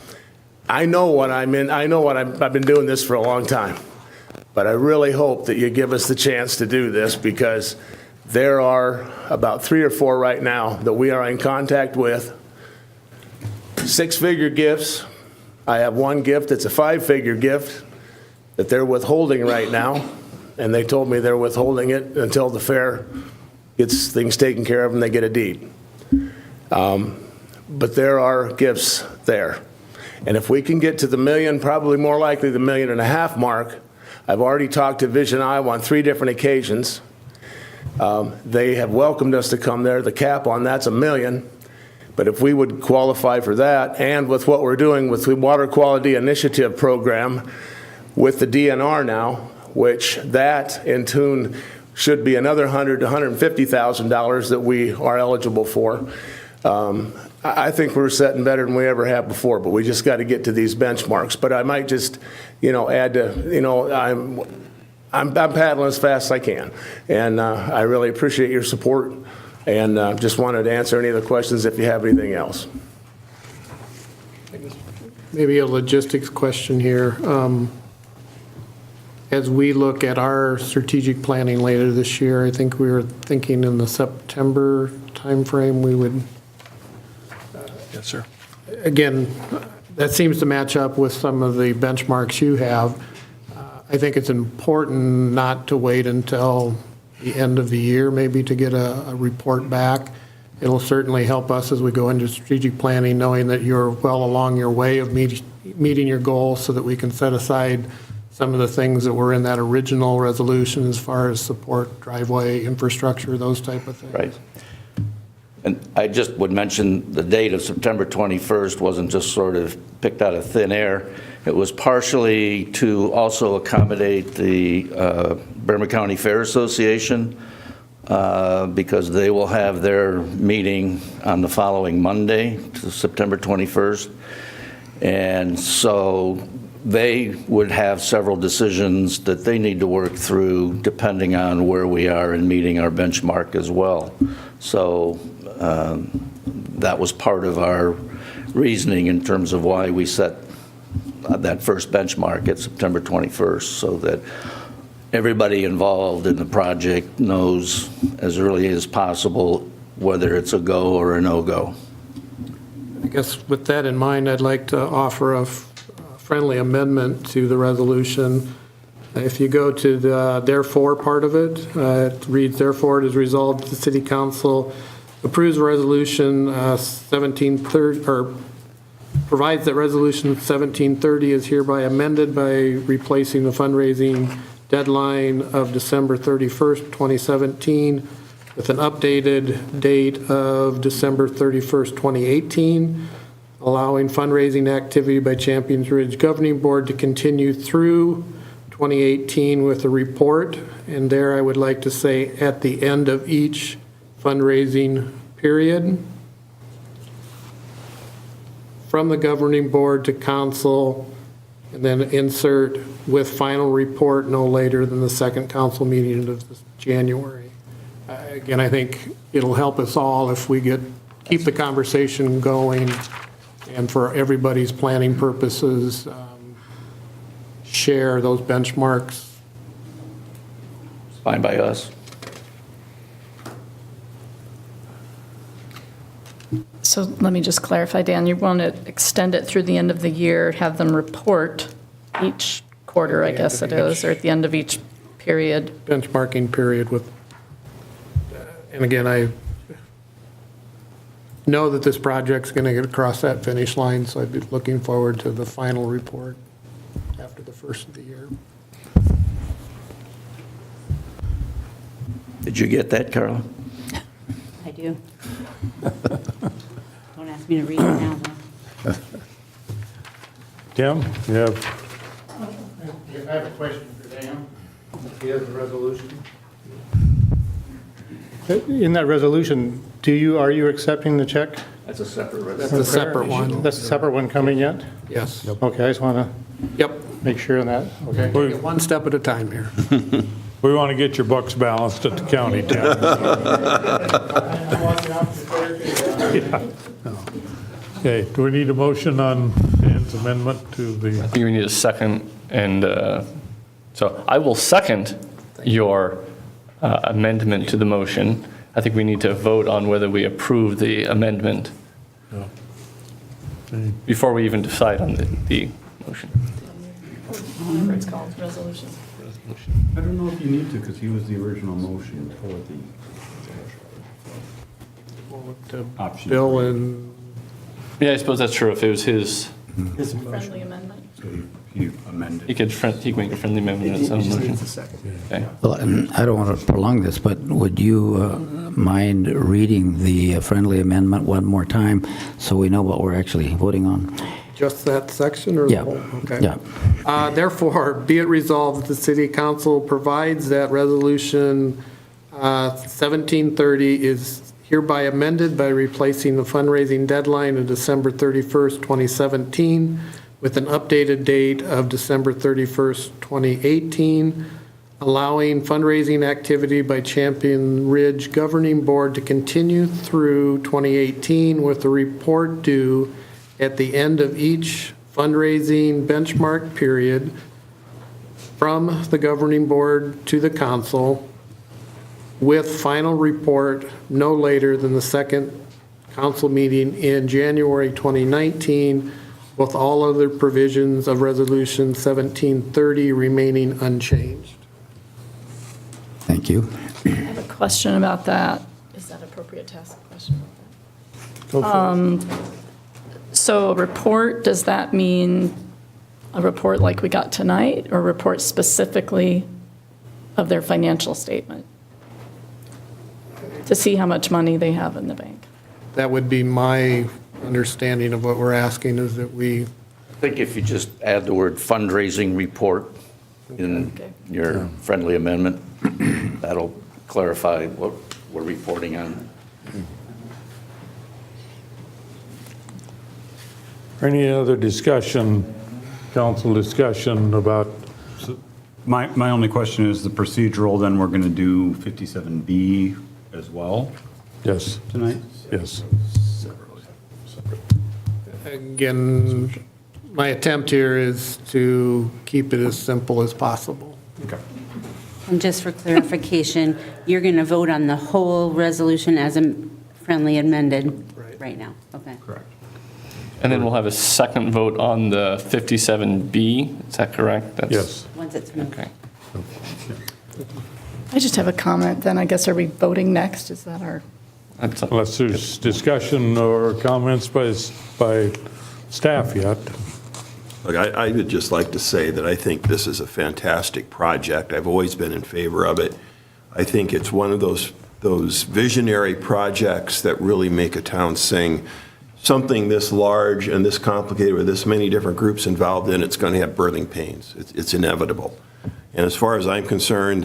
I know what I'm in. I know what I've been doing this for a long time. But I really hope that you give us the chance to do this, because there are about 3 or 4 right now that we are in contact with. 6-figure gifts. I have one gift that's a 5-figure gift that they're withholding right now. And they told me they're withholding it until the fair gets things taken care of and they get a deed. But there are gifts there. And if we can get to the million, probably more likely the $1.5 million mark, I've already talked to Vision Iowa on 3 different occasions. They have welcomed us to come there. The cap on that's $1 million. But if we would qualify for that, and with what we're doing with the Water Quality Initiative program, with the DNR now, which that in tune should be another $100,000 to $150,000 that we are eligible for. I think we're setting better than we ever have before, but we just got to get to these benchmarks. But I might just, add to, I'm paddling as fast as I can, and I really appreciate your support, and just wanted to answer any of the questions if you have anything else. Maybe a logistics question here. As we look at our strategic planning later this year, I think we were thinking in the September timeframe we would. Yes, sir. Again, that seems to match up with some of the benchmarks you have. I think it's important not to wait until the end of the year, maybe, to get a report back. It'll certainly help us as we go into strategic planning, knowing that you're well along your way of meeting your goals, so that we can set aside some of the things that were in that original resolution as far as support, driveway, infrastructure, those type of things. Right. And I just would mention the date of September 21st wasn't just sort of picked out of thin air. It was partially to also accommodate the Bremer County Fair Association, because they will have their meeting on the following Monday, September 21st. And so they would have several decisions that they need to work through depending on where we are in meeting our benchmark as well. So that was part of our reasoning in terms of why we set that first benchmark at September 21st, so that everybody involved in the project knows as early as possible whether it's a go or a no-go. I guess with that in mind, I'd like to offer a friendly amendment to the resolution If you go to the therefore part of it, it reads, therefore it is resolved that the city council approves resolution 1730, or provides that resolution 1730 is hereby amended by replacing the fundraising deadline of December 31st, 2017 with an updated date of December 31st, 2018, allowing fundraising activity by Champions Ridge Governing Board to continue through 2018 with a report, and there I would like to say at the end of each fundraising period, from the governing board to council, and then insert with final report no later than the second council meeting of January. Again, I think it'll help us all if we keep the conversation going, and for everybody's planning purposes, share those benchmarks. It's fine by us. So let me just clarify, Dan, you want to extend it through the end of the year, have them report each quarter, I guess it is, or at the end of each period? Benchmarking period with, and again, I know that this project's going to get across that finish line, so I'd be looking forward to the final report after the first of the year. Did you get that, Carla? I do. Don't ask me to read it now, though. Tim, you have, I have a question for Dan. He has a resolution. In that resolution, are you accepting the check? That's a separate That's a separate one. That's a separate one coming yet? Yes. Okay, I just want Yep. to make sure on that. Okay. Take it one step at a time here. we want to get your books balanced at the county, Tim. Okay, do we need a motion on Dan's amendment to I the, think we need a second, and so I will second your amendment to the motion. I think we need to vote on whether we approve the amendment before we even decide on the motion. Whatever it's called, resolution. I don't know if you need to, because he was the original motion for the option. Bill and Yeah, I suppose that's true. If it was his, Friendly amendment? So he amended. he could make a friendly amendment to his own motion. Okay. Well, and I don't want to prolong this, but would you mind reading the friendly amendment one more time so we know what we're actually voting on? just that section or the Yeah. whole? Okay. Yeah. Therefore, be it resolved that the city council provides that resolution 1730 is hereby amended by replacing the fundraising deadline of December 31st, 2017 with an updated date of December 31st, 2018, allowing fundraising activity by Champion Ridge Governing Board to continue through 2018 with a report due at the end of each fundraising benchmark period from the governing board to the council, with final report no later than the second council meeting in January 2019, with all other provisions of Resolution 1730 remaining unchanged. Thank you. I have a question about that. Is that appropriate to ask a question about Go for that? So a report, does that mean a report like we got tonight, or a report specifically of their financial statement? To see how much money they have in the bank? That would be my understanding of what we're asking, is that we, I think if you just add the word fundraising report in your friendly amendment, that'll clarify what we're reporting on. any other discussion, council discussion about, My only question is the procedural, then we're going to do 57B as well yes, tonight? yes. again, my attempt here is to keep it as simple as possible. Okay. And just for clarification, you're going to vote on the whole resolution as a friendly amended right now? Okay. Correct. And then we'll have a second vote on the 57B, is that correct? Yes. Once it's moved. Okay. I just have a comment, then I guess are we voting next? Is that our? Unless there's discussion or comments by staff yet. Look, I would just like to say that I think this is a fantastic project. I've always been in favor of it. I think it's one of those visionary projects that really make a town sing. Something this large and this complicated with this many different groups involved in, it's going to have birthing pains. It's inevitable. And as far as I'm concerned,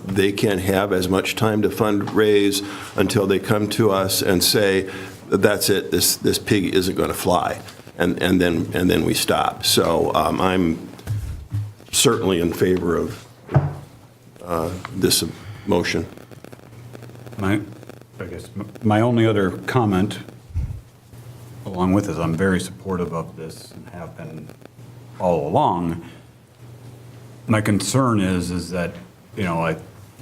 they can have as much time to fundraise until they come to us and say, that's it, this pig isn't going to fly. And then we stop. So I'm certainly in favor of this motion. I guess my only other comment along with is I'm very supportive of this and have been all along. My concern is that,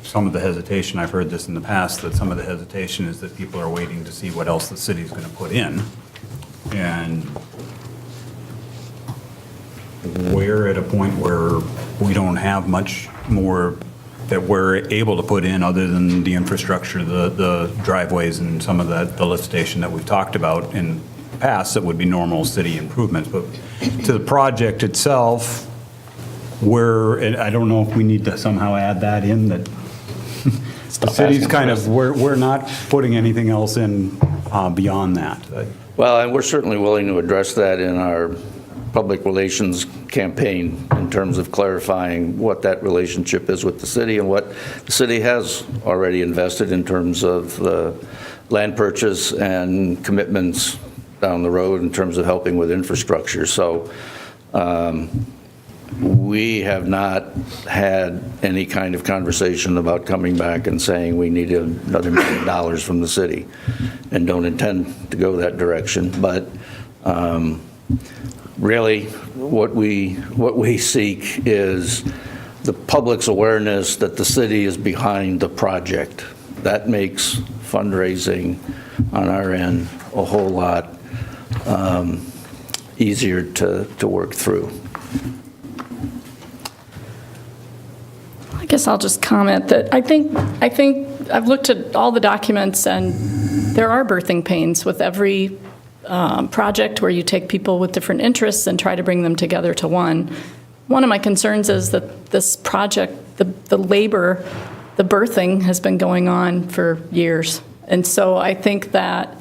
some of the hesitation, I've heard this in the past, that some of the hesitation is that people are waiting to see what else the city's going to put in. And we're at a point where we don't have much more that we're able to put in other than the infrastructure, the driveways and some of the lift station that we've talked about in the past that would be normal city improvements. But to the project itself, and I don't know if we need to somehow add that in, that the city's kind of, we're not putting anything else in beyond that. Well, and we're certainly willing to address that in our public relations campaign in terms of clarifying what that relationship is with the city and what the city has already invested in terms of the land purchase and commitments down the road in terms of helping with infrastructure. So we have not had any kind of conversation about coming back and saying we need another $1 million from the city and don't intend to go that direction. But really, what we seek is the public's awareness that the city is behind the project. That makes fundraising on our end a whole lot easier to work through. I guess I'll just comment that I think I've looked at all the documents, and there are birthing pains with every project where you take people with different interests and try to bring them together to one. One of my concerns is that this project, the labor, the birthing has been going on for years. And so I think that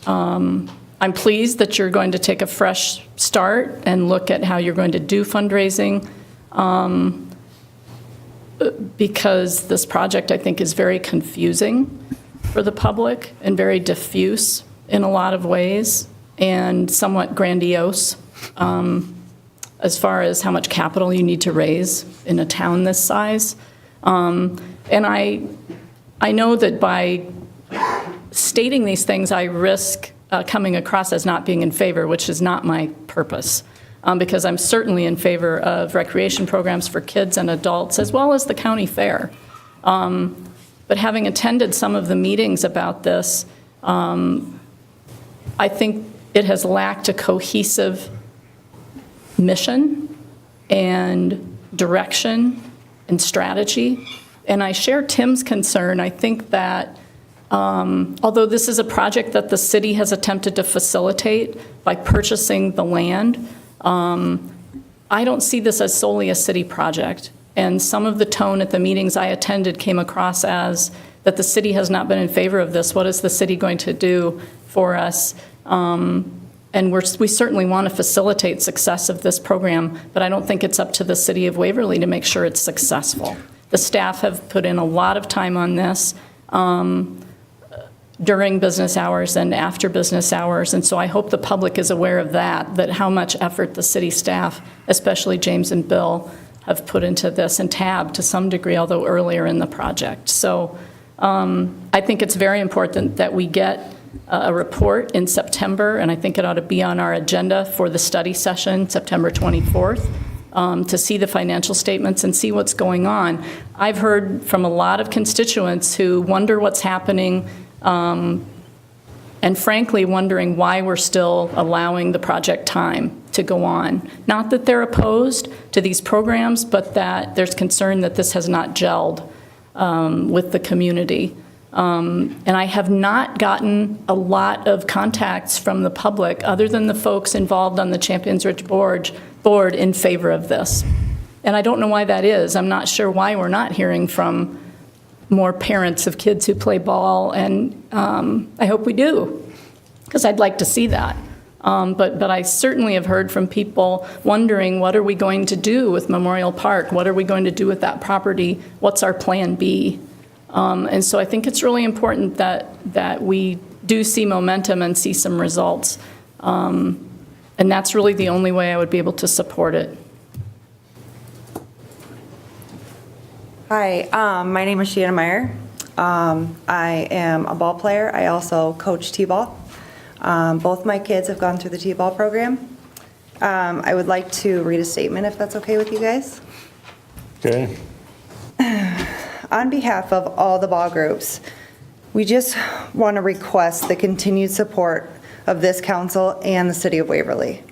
I'm pleased that you're going to take a fresh start and look at how you're going to do fundraising. Because this project, I think, is very confusing for the public and very diffuse in a lot of ways and somewhat grandiose as far as how much capital you need to raise in a town this size. And I know that by stating these things, I risk coming across as not being in favor, which is not my purpose. Because I'm certainly in favor of recreation programs for kids and adults, as well as the county fair. But having attended some of the meetings about this, I think it has lacked a cohesive mission and direction and strategy. And I share Tim's concern. I think that although this is a project that the city has attempted to facilitate by purchasing the land, I don't see this as solely a city project. And some of the tone at the meetings I attended came across as that the city has not been in favor of this. What is the city going to do for us? And we certainly want to facilitate success of this program, but I don't think it's up to the city of Waverly to make sure it's successful. The staff have put in a lot of time on this during business hours and after business hours, and so I hope the public is aware of that how much effort the city staff, especially James and Bill, have put into this, and Tab to some degree, although earlier in the project. So I think it's very important that we get a report in September, and I think it ought to be on our agenda for the study session, September 24th, to see the financial statements and see what's going on. I've heard from a lot of constituents who wonder what's happening, and frankly wondering why we're still allowing the project time to go on. Not that they're opposed to these programs, but that there's concern that this has not gelled with the community. And I have not gotten a lot of contacts from the public, other than the folks involved on the Champions Ridge board in favor of this. And I don't know why that is. I'm not sure why we're not hearing from more parents of kids who play ball, and I hope we do, because I'd like to see that. But I certainly have heard from people wondering, what are we going to do with Memorial Park? What are we going to do with that property? What's our plan B? And so I think it's really important that we do see momentum and see some results. And that's really the only way I would be able to support it. Hi, my name is Shannon Meyer. I am a ball player. I also coach t-ball. Both my kids have gone through the t-ball program. I would like to read a statement, if that's okay with you guys. Okay. On behalf of all the ball groups, we just want to request the continued support of this council and the city of Waverly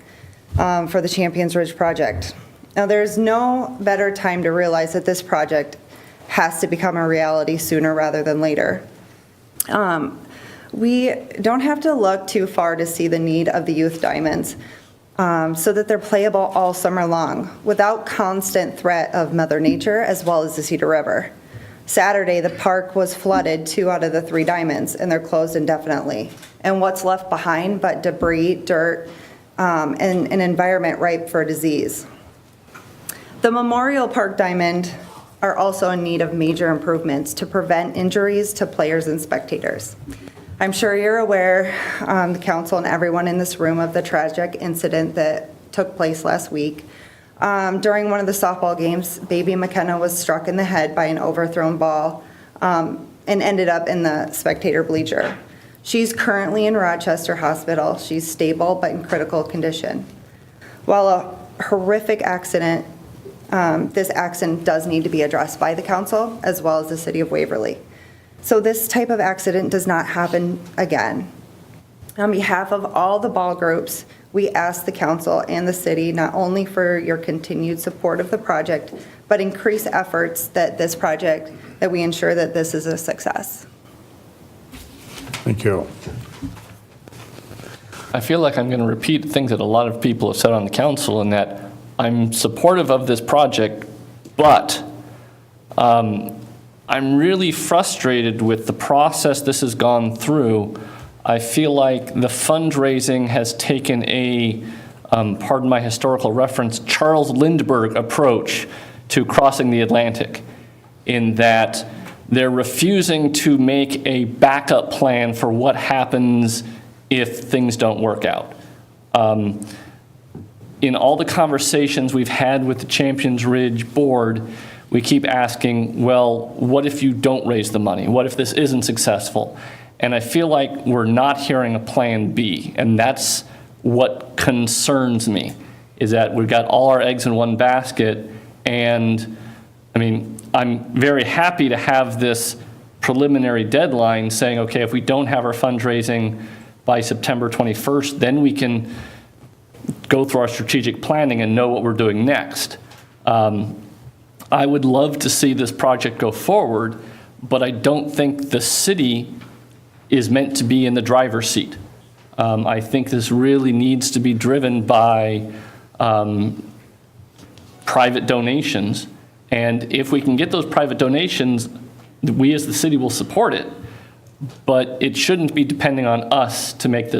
for the Champions Ridge project. Now, there's no better time to realize that this project has to become a reality sooner rather than later. We don't have to look too far to see the need of the youth diamonds so that they're playable all summer long without constant threat of Mother Nature as well as the Cedar River. Saturday, the park was flooded 2 out of the 3 diamonds, and they're closed indefinitely. And what's left behind but debris, dirt, and an environment ripe for disease. The Memorial Park diamond are also in need of major improvements to prevent injuries to players and spectators. I'm sure you're aware, the council and everyone in this room, of the tragic incident that took place last week. During one of the softball games, baby McKenna was struck in the head by an overthrown ball and ended up in the spectator bleacher. She's currently in Rochester Hospital. She's stable but in critical condition. While a horrific accident, this accident does need to be addressed by the council as well as the city of Waverly. So this type of accident does not happen again. On behalf of all the ball groups, we ask the council and the city not only for your continued support of the project, but increase efforts that we ensure that this is a success. Thank you. I feel like I'm going to repeat things that a lot of people have said on the council, in that I'm supportive of this project, but I'm really frustrated with the process this has gone through. I feel like the fundraising has taken a, pardon my historical reference, Charles Lindbergh approach to crossing the Atlantic, in that they're refusing to make a backup plan for what happens if things don't work out. In all the conversations we've had with the Champions Ridge board, we keep asking, well, what if you don't raise the money? What if this isn't successful? And I feel like we're not hearing a plan B, and that's what concerns me, is that we've got all our eggs in one basket. And I mean, I'm very happy to have this preliminary deadline saying, okay, if we don't have our fundraising by September 21st, then we can go through our strategic planning and know what we're doing next. I would love to see this project go forward, but I don't think the city is meant to be in the driver's seat. I think this really needs to be driven by private donations. And if we can get those private donations, we as the city will support it, but it shouldn't be depending on us to make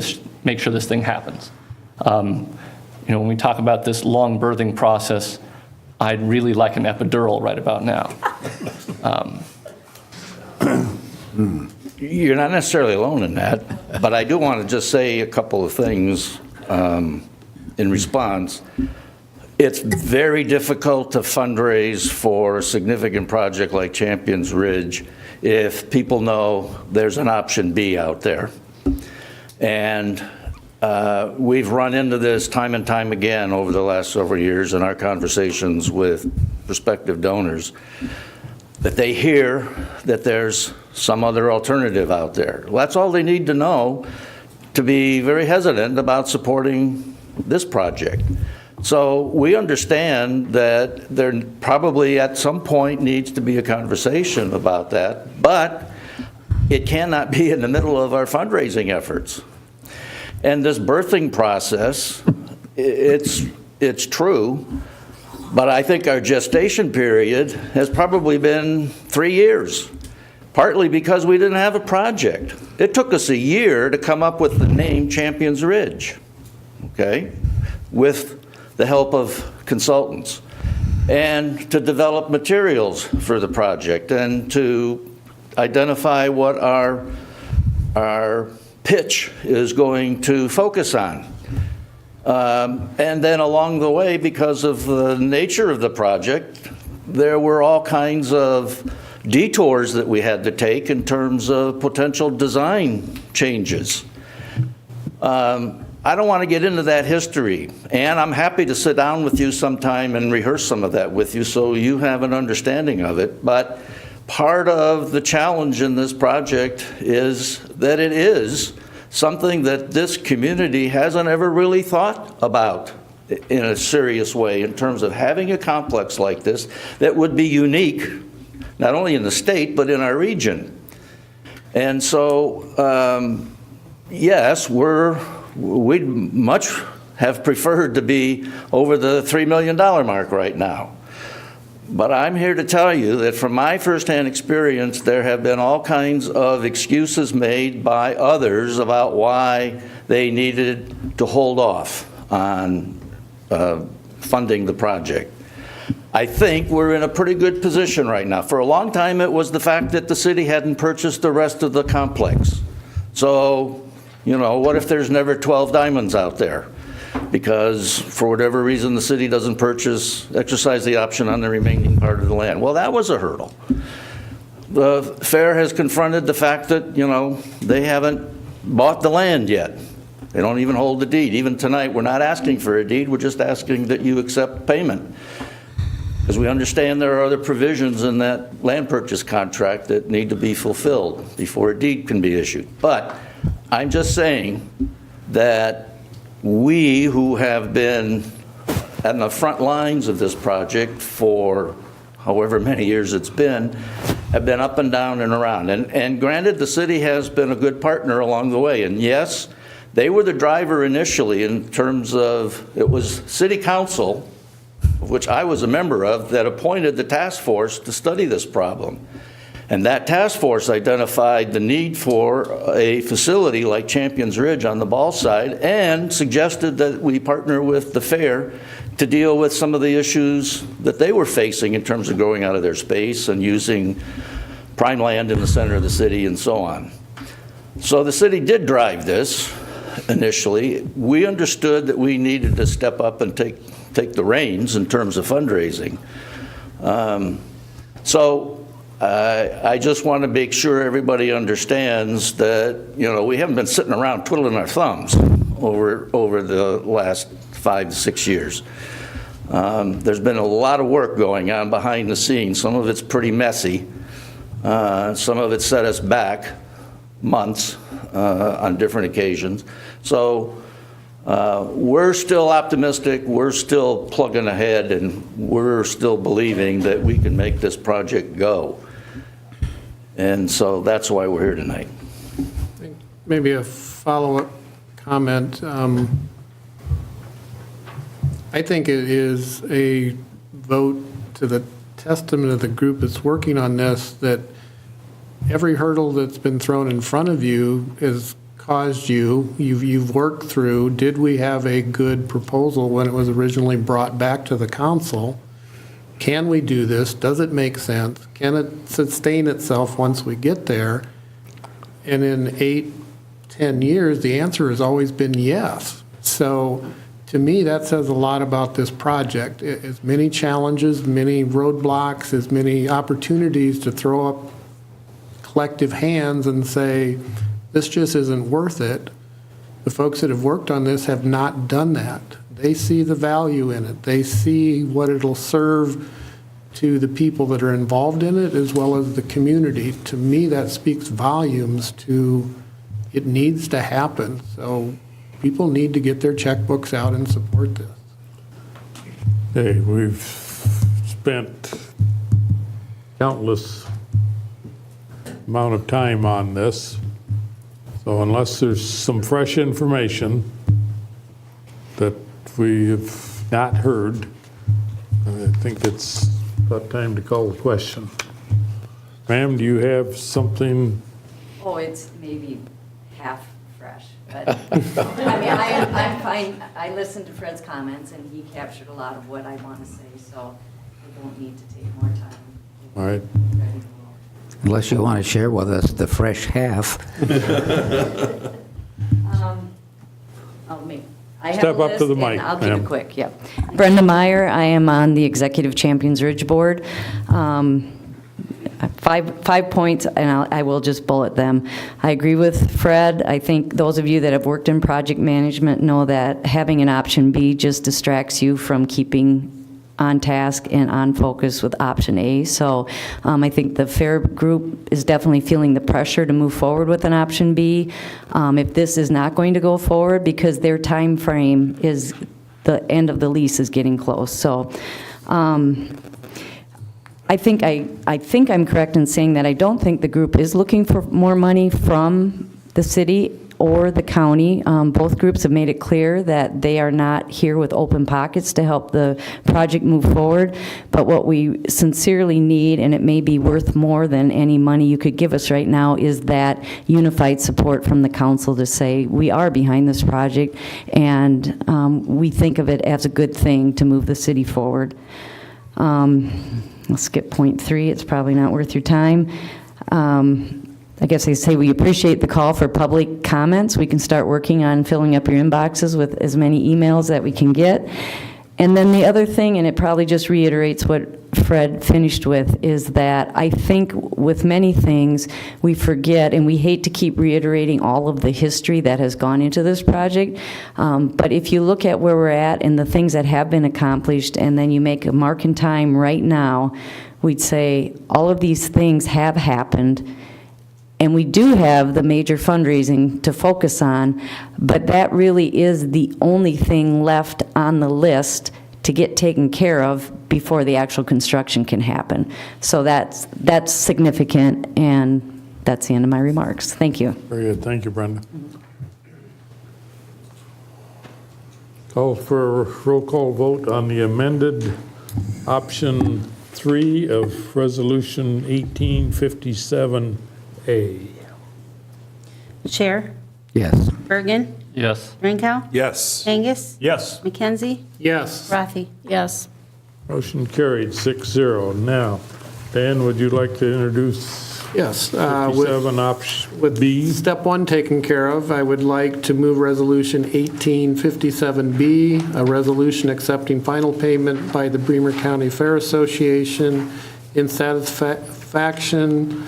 sure this thing happens. When we talk about this long birthing process, I'd really like an epidural right about now. You're not necessarily alone in that, but I do want to just say a couple of things in response. It's very difficult to fundraise for a significant project like Champions Ridge if people know there's an option B out there. And we've run into this time and time again over the last several years in our conversations with prospective donors, that they hear that there's some other alternative out there. Well, that's all they need to know to be very hesitant about supporting this project. So we understand that there probably at some point needs to be a conversation about that, but it cannot be in the middle of our fundraising efforts. And this birthing process, it's true, but I think our gestation period has probably been 3 years, partly because we didn't have a project. It took us a year to come up with the name Champions Ridge, okay, with the help of consultants, and to develop materials for the project, and to identify what our pitch is going to focus on. And then along the way, because of the nature of the project, there were all kinds of detours that we had to take in terms of potential design changes. I don't want to get into that history, and I'm happy to sit down with you sometime and rehearse some of that with you so you have an understanding of it. But part of the challenge in this project is that it is something that this community hasn't ever really thought about in a serious way in terms of having a complex like this that would be unique, not only in the state, but in our region. And so, yes, we'd much have preferred to be over the $3 million mark right now. But I'm here to tell you that from my firsthand experience, there have been all kinds of excuses made by others about why they needed to hold off on funding the project. I think we're in a pretty good position right now. For a long time, it was the fact that the city hadn't purchased the rest of the complex. So, you know, what if there's never 12 diamonds out there? Because for whatever reason, the city doesn't exercise the option on the remaining part of the land. Well, that was a hurdle. The fair has confronted the fact that, you know, they haven't bought the land yet. They don't even hold the deed. Even tonight, we're not asking for a deed, we're just asking that you accept payment. Because we understand there are other provisions in that land purchase contract that need to be fulfilled before a deed can be issued. But I'm just saying that we who have been on the front lines of this project for however many years it's been, have been up and down and around. And granted, the city has been a good partner along the way. And yes, they were the driver initially in terms of, it was city council, which I was a member of, that appointed the task force to study this problem. And that task force identified the need for a facility like Champions Ridge on the ball side and suggested that we partner with the fair to deal with some of the issues that they were facing in terms of going out of their space and using prime land in the center of the city and so on. So the city did drive this initially. We understood that we needed to step up and take the reins in terms of fundraising. I just want to make sure everybody understands that, you know, we haven't been sitting around twiddling our thumbs over the last 5 to 6 years. There's been a lot of work going on behind the scenes. Some of it's pretty messy. Some of it set us back months on different occasions. So we're still optimistic, we're still plugging ahead, and we're still believing that we can make this project go. And so that's why we're here tonight. Maybe a follow-up comment. I think it is a vote to the testament of the group that's working on this, that every hurdle that's been thrown in front of you has caused you've worked through, did we have a good proposal when it was originally brought back to the council? Can we do this? Does it make sense? Can it sustain itself once we get there? And in 8-10 years, the answer has always been yes. So to me, that says a lot about this project. As many challenges, many roadblocks, as many opportunities to throw up collective hands and say, this just isn't worth it. The folks that have worked on this have not done that. They see the value in it. They see what it'll serve to the people that are involved in it as well as the community. To me, that speaks volumes to it needs to happen. So people need to get their checkbooks out and support this. Hey, we've spent countless amount of time on this, so unless there's some fresh information that we have not heard, I think it's about time to call the question. Ma'am, do you have something? Oh, it's maybe half fresh, but, I mean, I'm fine. I listened to Fred's comments, and he captured a lot of what I want to say, so I don't need to take more time. All right. Unless you want to share with us the fresh half. I'll make, I have Step a up to list, the and mic, I'll keep ma'am. it quick, yep. Brenda Meyer, I am on the Executive Champions Ridge Board. 5 points, and I will just bullet them. I agree with Fred. I think those of you that have worked in project management know that having an option B just distracts you from keeping on task and on focus with option A. So I think the fair group is definitely feeling the pressure to move forward with an option B. If this is not going to go forward, because their time frame is, the end of the lease is getting close. So I think I'm correct in saying that I don't think the group is looking for more money from the city or the county. Both groups have made it clear that they are not here with open pockets to help the project move forward. But what we sincerely need, and it may be worth more than any money you could give us right now, is that unified support from the council to say, we are behind this project, and we think of it as a good thing to move the city forward. I'll skip point 3. It's probably not worth your time. I guess I say we appreciate the call for public comments. We can start working on filling up your inboxes with as many emails that we can get. And then the other thing, and it probably just reiterates what Fred finished with, is that I think with many things we forget, and we hate to keep reiterating all of the history that has gone into this project, but if you look at where we're at and the things that have been accomplished, and then you make a mark in time right now, we'd say all of these things have happened. And we do have the major fundraising to focus on, but that really is the only thing left on the list to get taken care of before the actual construction can happen. So that's significant, and that's the end of my remarks. Thank you. Very good. Thank you, Brenda. Call for a roll call vote on the amended option 3 of Resolution 1857A. Chair? Yes. Bergen? Yes. Rinkow? Yes. Angus? Yes. McKenzie? Yes. Rafi? Yes. Motion carried 6-0. Now, Dan, would you like to introduce Yes. 57 option With B? step 1 taken care of, I would like to move Resolution 1857B, a resolution accepting final payment by the Bremer County Fair Association in satisfaction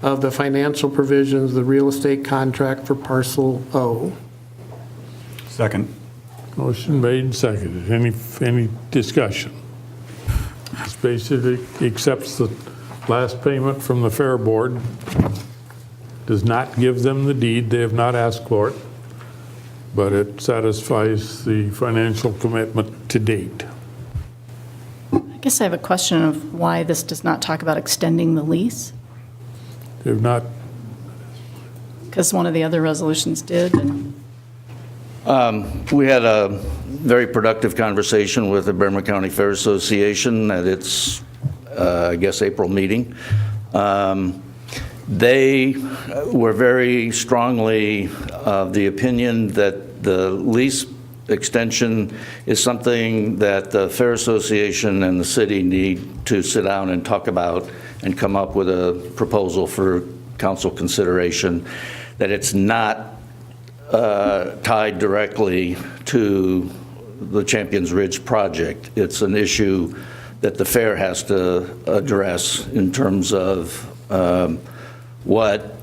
of the financial provisions of the real estate contract for parcel O. Second. Motion made and seconded. Any discussion? This basically accepts the last payment from the Fair Board, does not give them the deed, they have not asked for it, but it satisfies the financial commitment to date. I guess I have a question of why this does not talk about extending the lease, They have not, because one of the other resolutions did. And We had a very productive conversation with the Bremer County Fair Association at its, I guess, April meeting. They were very strongly of the opinion that the lease extension is something that the Fair Association and the city need to sit down and talk about and come up with a proposal for council consideration, that it's not tied directly to the Champions Ridge project. It's an issue that the fair has to address in terms of what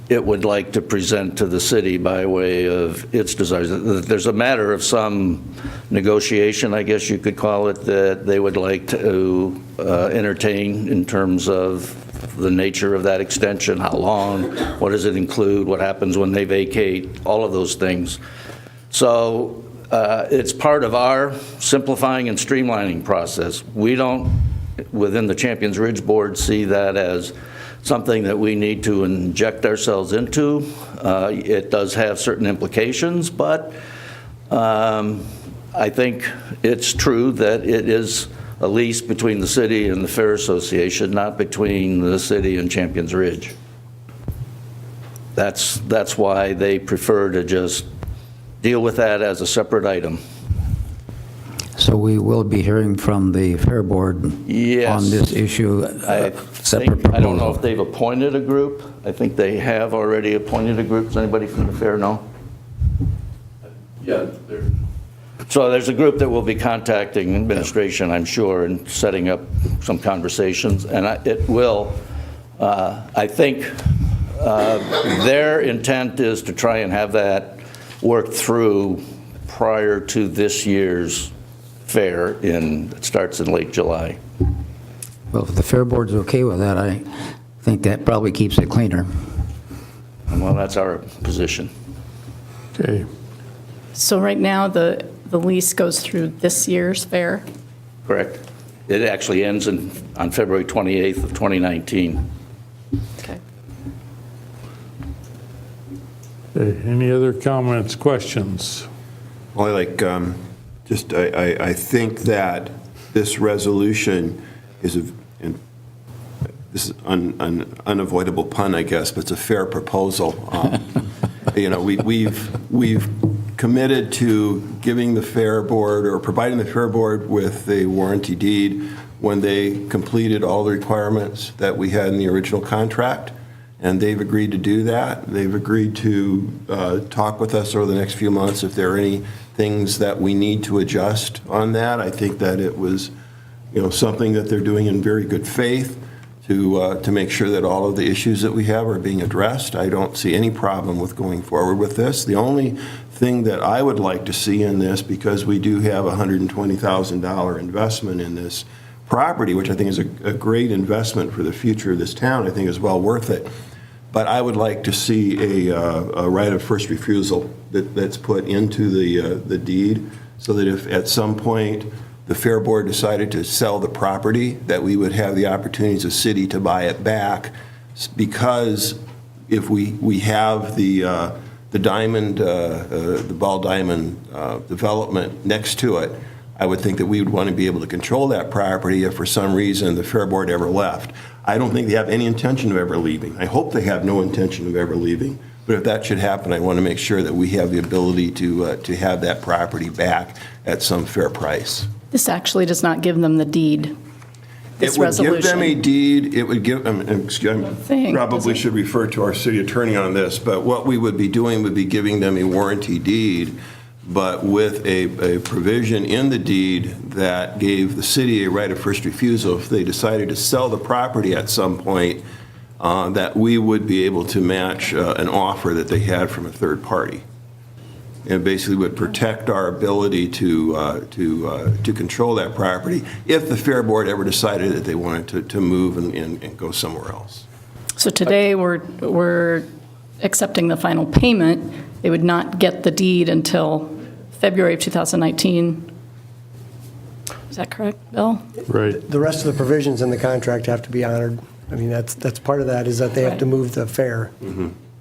it would like to present to the city by way of its desires. There's a matter of some negotiation, I guess you could call it, that they would like to entertain in terms of the nature of that extension, how long, what does it include, what happens when they vacate, all of those things. So it's part of our simplifying and streamlining process. We don't, within the Champions Ridge Board, see that as something that we need to inject ourselves into. It does have certain implications, but I think it's true that it is a lease between the city and the Fair Association, not between the city and Champions Ridge. That's why they prefer to just deal with that as a separate item. So we will be hearing from the Fair Board Yes. on this issue, separate I don't know proposal. if they've appointed a group. I think they have already appointed a group. Does anybody from the Fair know? Yeah, So there's a group that will be contacting administration, I'm sure, and setting up some conversations. And it will, I think, their intent is to try and have that worked through prior to this year's fair it starts in late July. Well, if the Fair Board's okay with that, I think that probably keeps it cleaner. Well, that's our position. Okay. So right now, the lease goes through this year's fair? Correct. It actually ends on February 28th of 2019. Okay. Okay, any other comments, questions? Well, I think that this resolution is this is an unavoidable pun, I guess, but it's a fair proposal. We've committed to giving the Fair Board or providing the Fair Board with a warranty deed when they completed all the requirements that we had in the original contract. And they've agreed to do that. They've agreed to talk with us over the next few months if there are any things that we need to adjust on that. I think that it was, something that they're doing in very good faith to make sure that all of the issues that we have are being addressed. I don't see any problem with going forward with this. The only thing that I would like to see in this, because we do have a $120,000 investment in this property, which I think is a great investment for the future of this town, I think is well worth it. But I would like to see a right of first refusal that's put into the deed, so that if at some point the Fair Board decided to sell the property, that we would have the opportunity as a city to buy it back, because if we have the diamond, the ball diamond development next to it, I would think that we would want to be able to control that property if for some reason the Fair Board ever left. I don't think they have any intention of ever leaving. I hope they have no intention of ever leaving. But if that should happen, I want to make sure that we have the ability to have that property back at some fair price. This actually does not give them the deed, this It would resolution. give them a deed, it would give, Thing, probably does it? should refer to our city attorney on this, but what we would be doing would be giving them a warranty deed, but with a provision in the deed that gave the city a right of first refusal if they decided to sell the property at some point, that we would be able to match an offer that they had from a third party. And basically would protect our ability to control that property if the Fair Board ever decided that they wanted to move and go somewhere else. So today, we're accepting the final payment. They would not get the deed until February of 2019. Is that correct, Bill? Right. The rest of the provisions in the contract have to be honored. I mean, that's part of that, is that they have to move the fair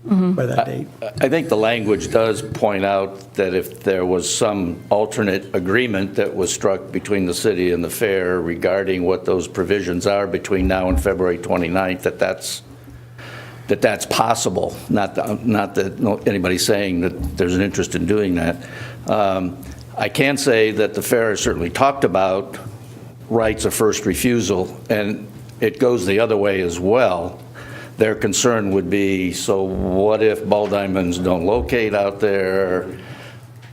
by that date. I think the language does point out that if there was some alternate agreement that was struck between the city and the fair regarding what those provisions are between now and February 29th, that's possible. Not that anybody's saying that there's an interest in doing that. I can say that the fair has certainly talked about rights of first refusal, and it goes the other way as well. Their concern would be, so what if ball diamonds don't locate out there?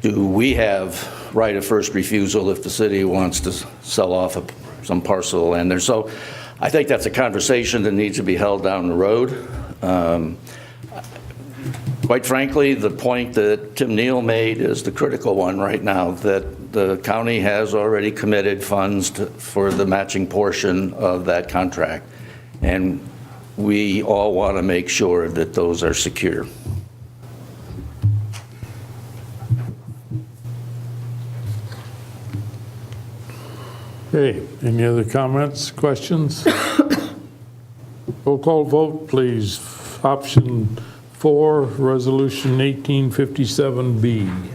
Do we have right of first refusal if the city wants to sell off some parcel of land there? So I think that's a conversation that needs to be held down the road. Quite frankly, the point that Tim Neal made is the critical one right now, that the county has already committed funds for the matching portion of that contract. And we all want to make sure that those are secure. Okay, any other comments, questions? Roll call vote, please. Option 4, Resolution 1857B.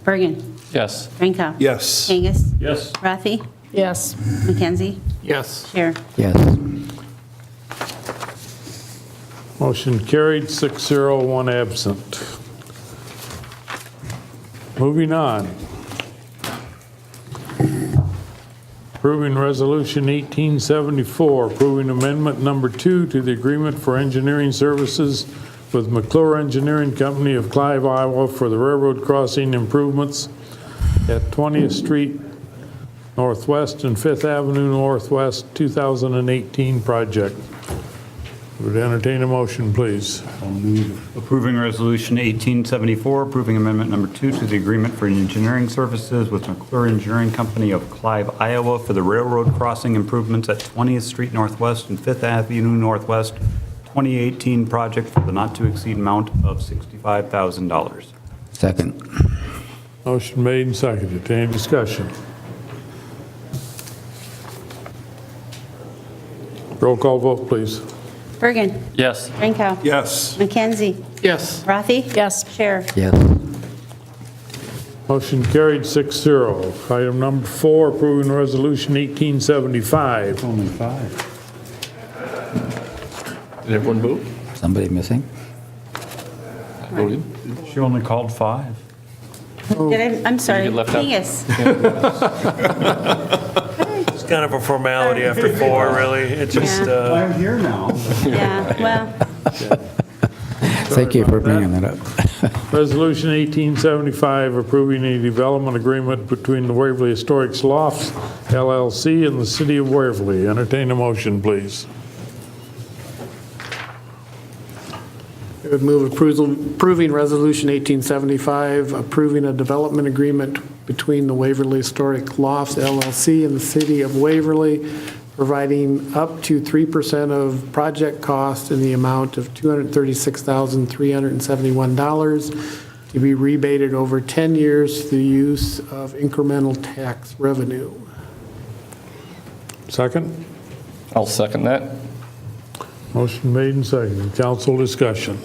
Bergen. Yes. Drinkow. Yes. Angus. Yes. Rafi. Yes. McKenzie. Yes. Chair. Yes. Motion carried, 6-0, 1 absent. Moving on. Approving Resolution 1874, approving Amendment Number 2 to the Agreement for Engineering Services with McClure Engineering Company of Clive, Iowa for the railroad crossing improvements at 20th Street Northwest and 5th Avenue Northwest 2018 project. Would entertain a motion, please. I'll move approving Resolution 1874, approving Amendment Number 2 to the Agreement for Engineering Services with McClure Engineering Company of Clive, Iowa for the railroad crossing improvements at 20th Street Northwest and 5th Avenue Northwest 2018 project for the not-to-exceed amount of $65,000. Second. Motion made and seconded. Any discussion? Roll call vote, please. Bergen. Yes. Drinkow. Yes. McKenzie. Yes. Rafi. Yes. Chair. Yes. Motion carried, 6-0. Item number 4, approving Resolution 1875. Only 5. Did everyone vote? Somebody missing? I voted. She only called 5. Did I'm sorry. get left out? Angus. It's kind of a formality after 4, really. It just, I'm here now. Yeah, well, Thank you for bringing that up. Resolution 1875, approving a development agreement between the Waverly Historic Lofts LLC and the City of Waverly. Entertain a motion, please. I would move approving Resolution 1875, approving a development agreement between the Waverly Historic Lofts LLC and the City of Waverly, providing up to 3% of project cost in the amount of $236,371 to be rebated over 10 years through the use of incremental tax revenue. Second? I'll second that. Motion made and seconded. Council discussion.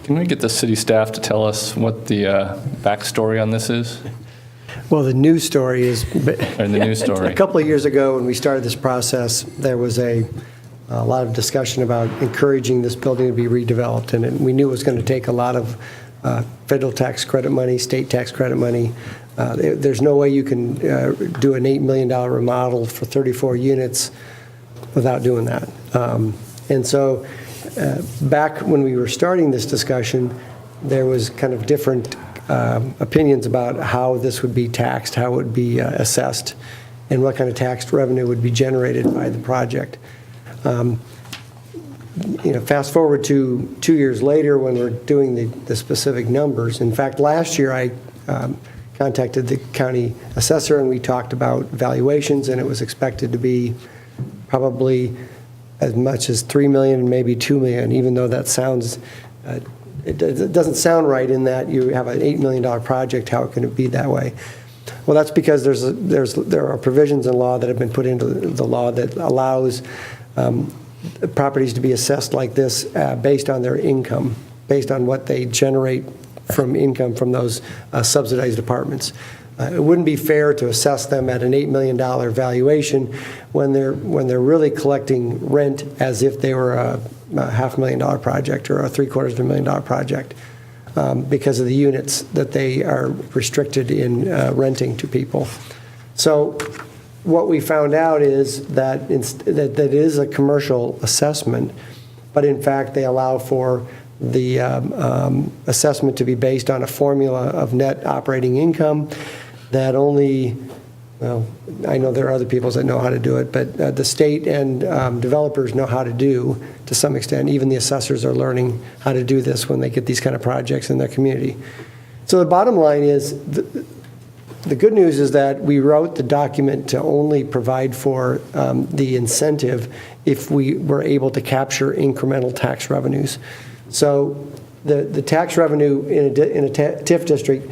Can we get the city staff to tell us what the backstory on this is? Well, the news story is, Or the news story? a couple of years ago, when we started this process, there was a lot of discussion about encouraging this building to be redeveloped, and we knew it was going to take a lot of federal tax credit money, state tax credit money. There's no way you can do an $8 million remodel for 34 units without doing that. And so back when we were starting this discussion, there was kind of different opinions about how this would be taxed, how it would be assessed, and what kind of tax revenue would be generated by the project. Fast forward to 2 years later when we're doing the specific numbers. In fact, last year I contacted the county assessor and we talked about valuations, and it was expected to be probably as much as $3 million and maybe $2 million, even though that sounds, it doesn't sound right in that you have an $8 million project. How can it be that way? Well, that's because there are provisions in law that have been put into the law that allows properties to be assessed like this based on their income, based on what they generate from income from those subsidized apartments. It wouldn't be fair to assess them at an $8 million valuation when they're really collecting rent as if they were a $500,000 project or a $750,000 project because of the units that they are restricted in renting to people. So what we found out is that that is a commercial assessment, but in fact they allow for the assessment to be based on a formula of net operating income that only, well, I know there are other people that know how to do it, but the state and developers know how to do to some extent. Even the assessors are learning how to do this when they get these kind of projects in their community. So the bottom line is, the good news is that we wrote the document to only provide for the incentive if we were able to capture incremental tax revenues. So the tax revenue in a TIF district,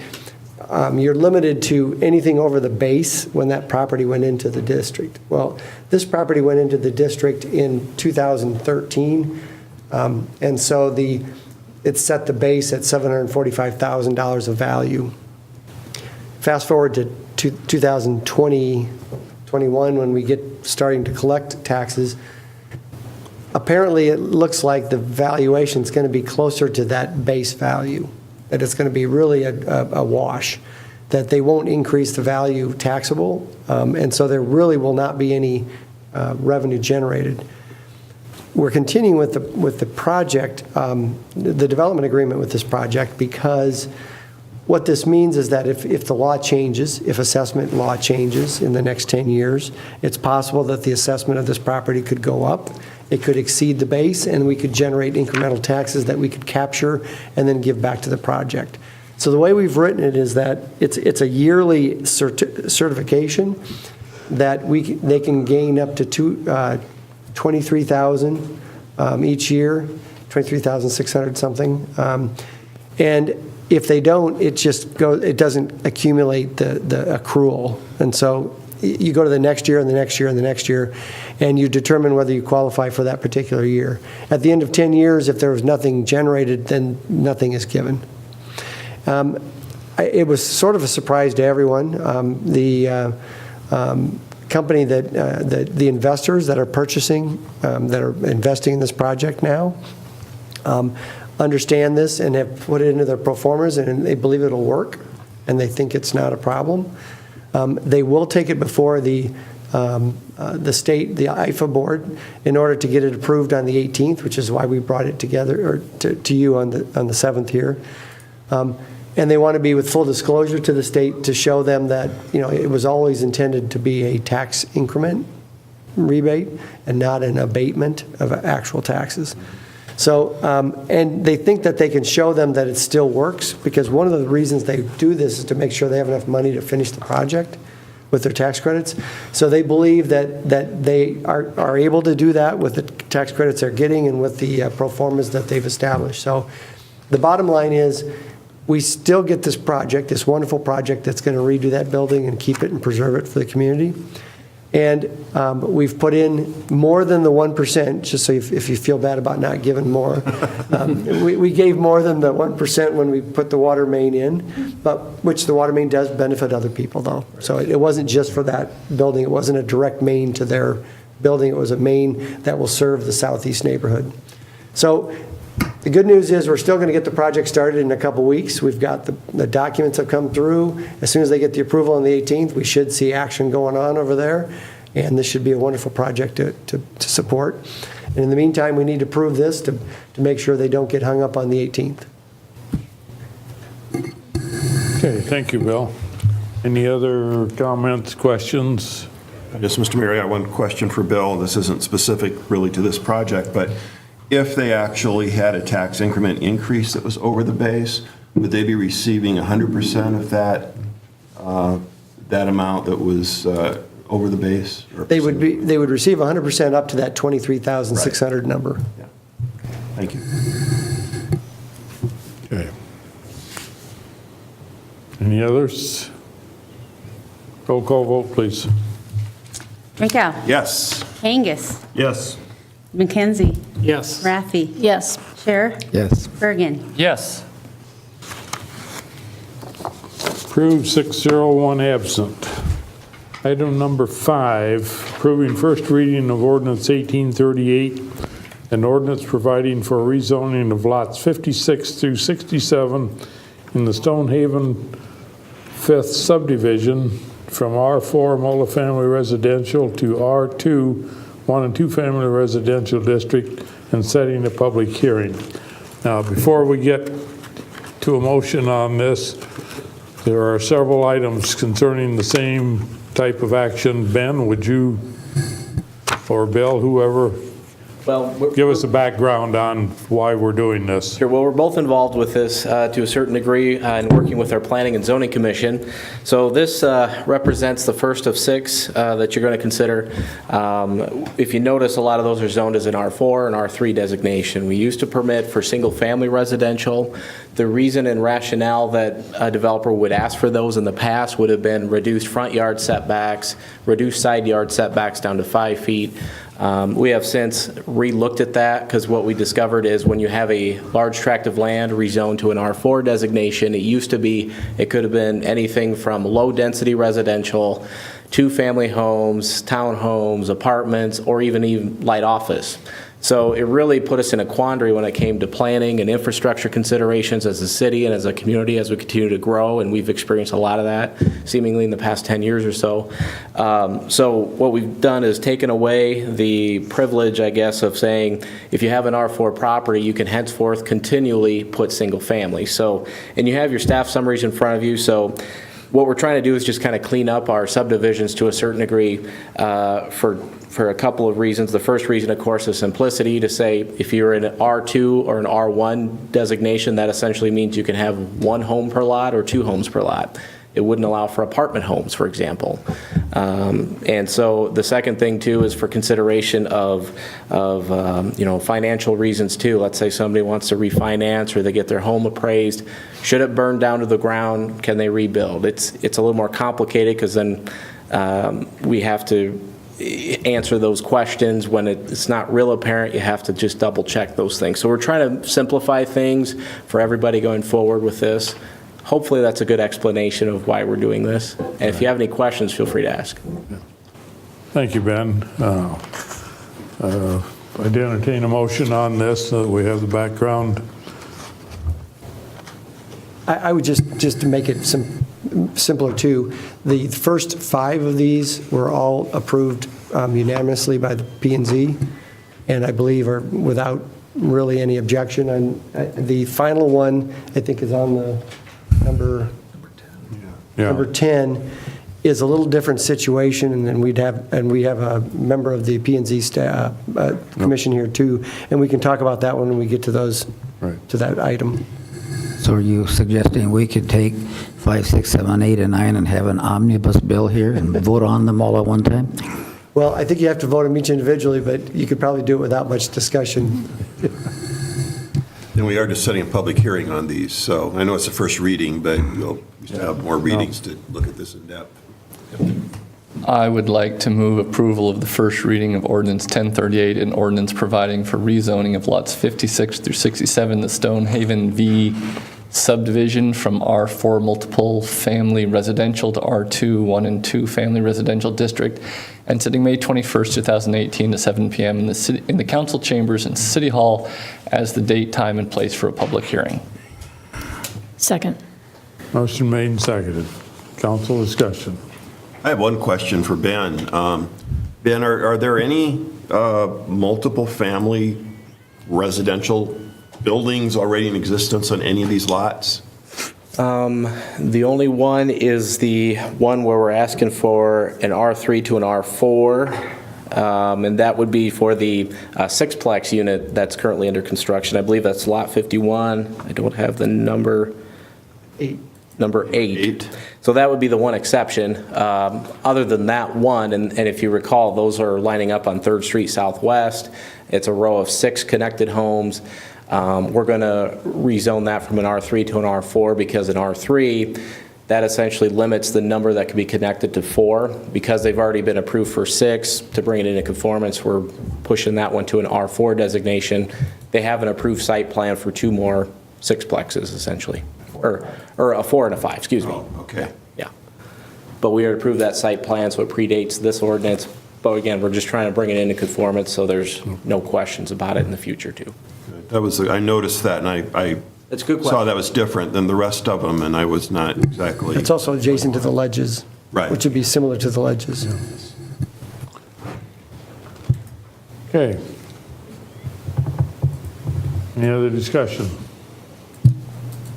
you're limited to anything over the base when that property went into the district. Well, this property went into the district in 2013, and so it set the base at $745,000 of value. Fast forward to 2020, 21, when we get starting to collect taxes, apparently it looks like the valuation is going to be closer to that base value, that it's going to be really a wash, that they won't increase the value taxable, and so there really will not be any revenue generated. We're continuing with the project, the development agreement with this project, because what this means is that if the law changes, if assessment law changes in the next 10 years, it's possible that the assessment of this property could go up. It could exceed the base, and we could generate incremental taxes that we could capture and then give back to the project. So the way we've written it is that it's a yearly certification that they can gain up to $23,000 each year, $23,600 something, and if they don't, it doesn't accumulate the accrual. And so you go to the next year and the next year and the next year, and you determine whether you qualify for that particular year. At the end of 10 years, if there was nothing generated, then nothing is given. It was sort of a surprise to everyone. The company the investors that are purchasing, that are investing in this project now, understand this and have put it into their pro formas, and they believe it'll work, and they think it's not a problem. They will take it before the state, the IFA board, in order to get it approved on the 18th, which is why we brought it together, or to you on the 7th here. And they want to be with full disclosure to the state to show them that, it was always intended to be a tax increment rebate and not an abatement of actual taxes. So, and they think that they can show them that it still works, because one of the reasons they do this is to make sure they have enough money to finish the project with their tax credits. So they believe that they are able to do that with the tax credits they're getting and with the pro formas that they've established. So the bottom line is, we still get this project, this wonderful project that's going to redo that building and keep it and preserve it for the community. And we've put in more than the 1%, just so if you feel bad about not giving more. We gave more than the 1% when we put the water main in, which the water main does benefit other people, though. So it wasn't just for that building. It wasn't a direct main to their building. It was a main that will serve the southeast neighborhood. So the good news is we're still going to get the project started in a couple weeks. We've got the documents have come through. As soon as they get the approval on the 18th, we should see action going on over there. And this should be a wonderful project to support. And in the meantime, we need to prove this to make sure they don't get hung up on the 18th. Okay, thank you, Bill. Any other comments, questions? Yes, Mr. Mayor, I got one question for Bill. This isn't specific really to this project, but if they actually had a tax increment increase that was over the base, would they be receiving 100% of that amount that was over the base? They would receive 100% up to that 23,600 number. Yeah. Thank you. Okay. Any others? Roll call vote, please. Rinkow. Yes. Kangas. Yes. McKenzie. Yes. Raffi. Yes. Chair. Yes. Bergen. Yes. Approved, 601 absent. Item number 5, approving first reading of ordinance 1838, an ordinance providing for rezoning of lots 56 through 67 in the Stonehaven 5th subdivision from R4 multifamily residential to R2 1 and 2 family residential district, and setting a public hearing. Now, before we get to a motion on this, there are several items concerning the same type of action. Ben, would you, or Bill, whoever, Well, Give us a background on why we're doing this. Sure. Well, we're both involved with this to a certain degree in working with our Planning and Zoning Commission. So this represents the first of 6 that you're going to consider. If you notice, a lot of those are zoned as an R4 and R3 designation. We used to permit for single-family residential. The reason and rationale that a developer would ask for those in the past would have been reduced front yard setbacks, reduced side yard setbacks down to 5 feet. We have since re-looked at that because what we discovered is when you have a large tract of land rezoned to an R4 designation, it used to be, it could have been anything from low-density residential, 2-family homes, townhomes, apartments, or even light office. So it really put us in a quandary when it came to planning and infrastructure considerations as a city and as a community as we continue to grow, and we've experienced a lot of that seemingly in the past 10 years or so. So what we've done is taken away the privilege, I guess, of saying if you have an R4 property, you can henceforth continually put single family. So, and you have your staff summaries in front of you, so what we're trying to do is just kind of clean up our subdivisions to a certain degree for a couple of reasons. The first reason, of course, is simplicity, to say if you're in an R2 or an R1 designation, that essentially means you can have 1 home per lot or 2 homes per lot. It wouldn't allow for apartment homes, for example. And so the second thing, too, is for consideration of financial reasons, too. Let's say somebody wants to refinance or they get their home appraised. Should it burn down to the ground? Can they rebuild? It's a little more complicated because then we have to answer those questions. When it's not real apparent, you have to just double check those things. So we're trying to simplify things for everybody going forward with this. Hopefully that's a good explanation of why we're doing this. And if you have any questions, feel free to ask. Thank you, Ben. I'd entertain a motion on this so that we have the background. I would just to make it simpler too, the first 5 of these were all approved unanimously by the P&Z, and I believe are without really any objection. And the final one, I think, is on the number 10, is a little different situation, and then we have a member of the P&Z staff commission here too, and we can talk about that when we get to those to that item. So are you suggesting we could take 5, 6, 7, 8, and 9 and have an omnibus bill here and vote on them all at one time? Well, I think you have to vote on each individually, but you could probably do it without much discussion. And we are just setting a public hearing on these, so I know it's the first reading, but we'll have more readings to look at this in depth. I would like to move approval of the first reading of Ordinance 1038, an ordinance providing for rezoning of lots 56 through 67, the Stonehaven V subdivision from R4 multiple family residential to R2 1 and 2 family residential district, and setting May 21st, 2018 to 7 p.m. in the council chambers in City Hall as the date, time, and place for a public hearing. Second. Motion made and seconded. Council discussion. I have one question for Ben. Ben, are there any multiple family residential buildings already in existence on any of these lots? The only one is the one where we're asking for an R3 to an R4, and that would be for the sixplex unit that's currently under construction. I believe that's lot 51. I don't have the number. 8. Number 8. So that would be the one exception. Other than that one, and if you recall, those are lining up on 3rd Street Southwest. It's a row of 6 connected homes. We're going to rezone that from an R3 to an R4 because an R3, that essentially limits the number that can be connected to 4. Because they've already been approved for 6, to bring it into conformance, we're pushing that one to an R4 designation. They have an approved site plan for 2 more sixplexes, essentially. Or a 4 and a 5, excuse me. Oh, okay. Yeah. But we already approved that site plan, so it predates this ordinance. But again, we're just trying to bring it into conformance so there's no questions about it in the future, too. I noticed that, and I That's a good saw question. that was different than the rest of them, and I was not exactly. It's also adjacent to the ledges, Right. which would be similar to the ledges. Okay. Any other discussion?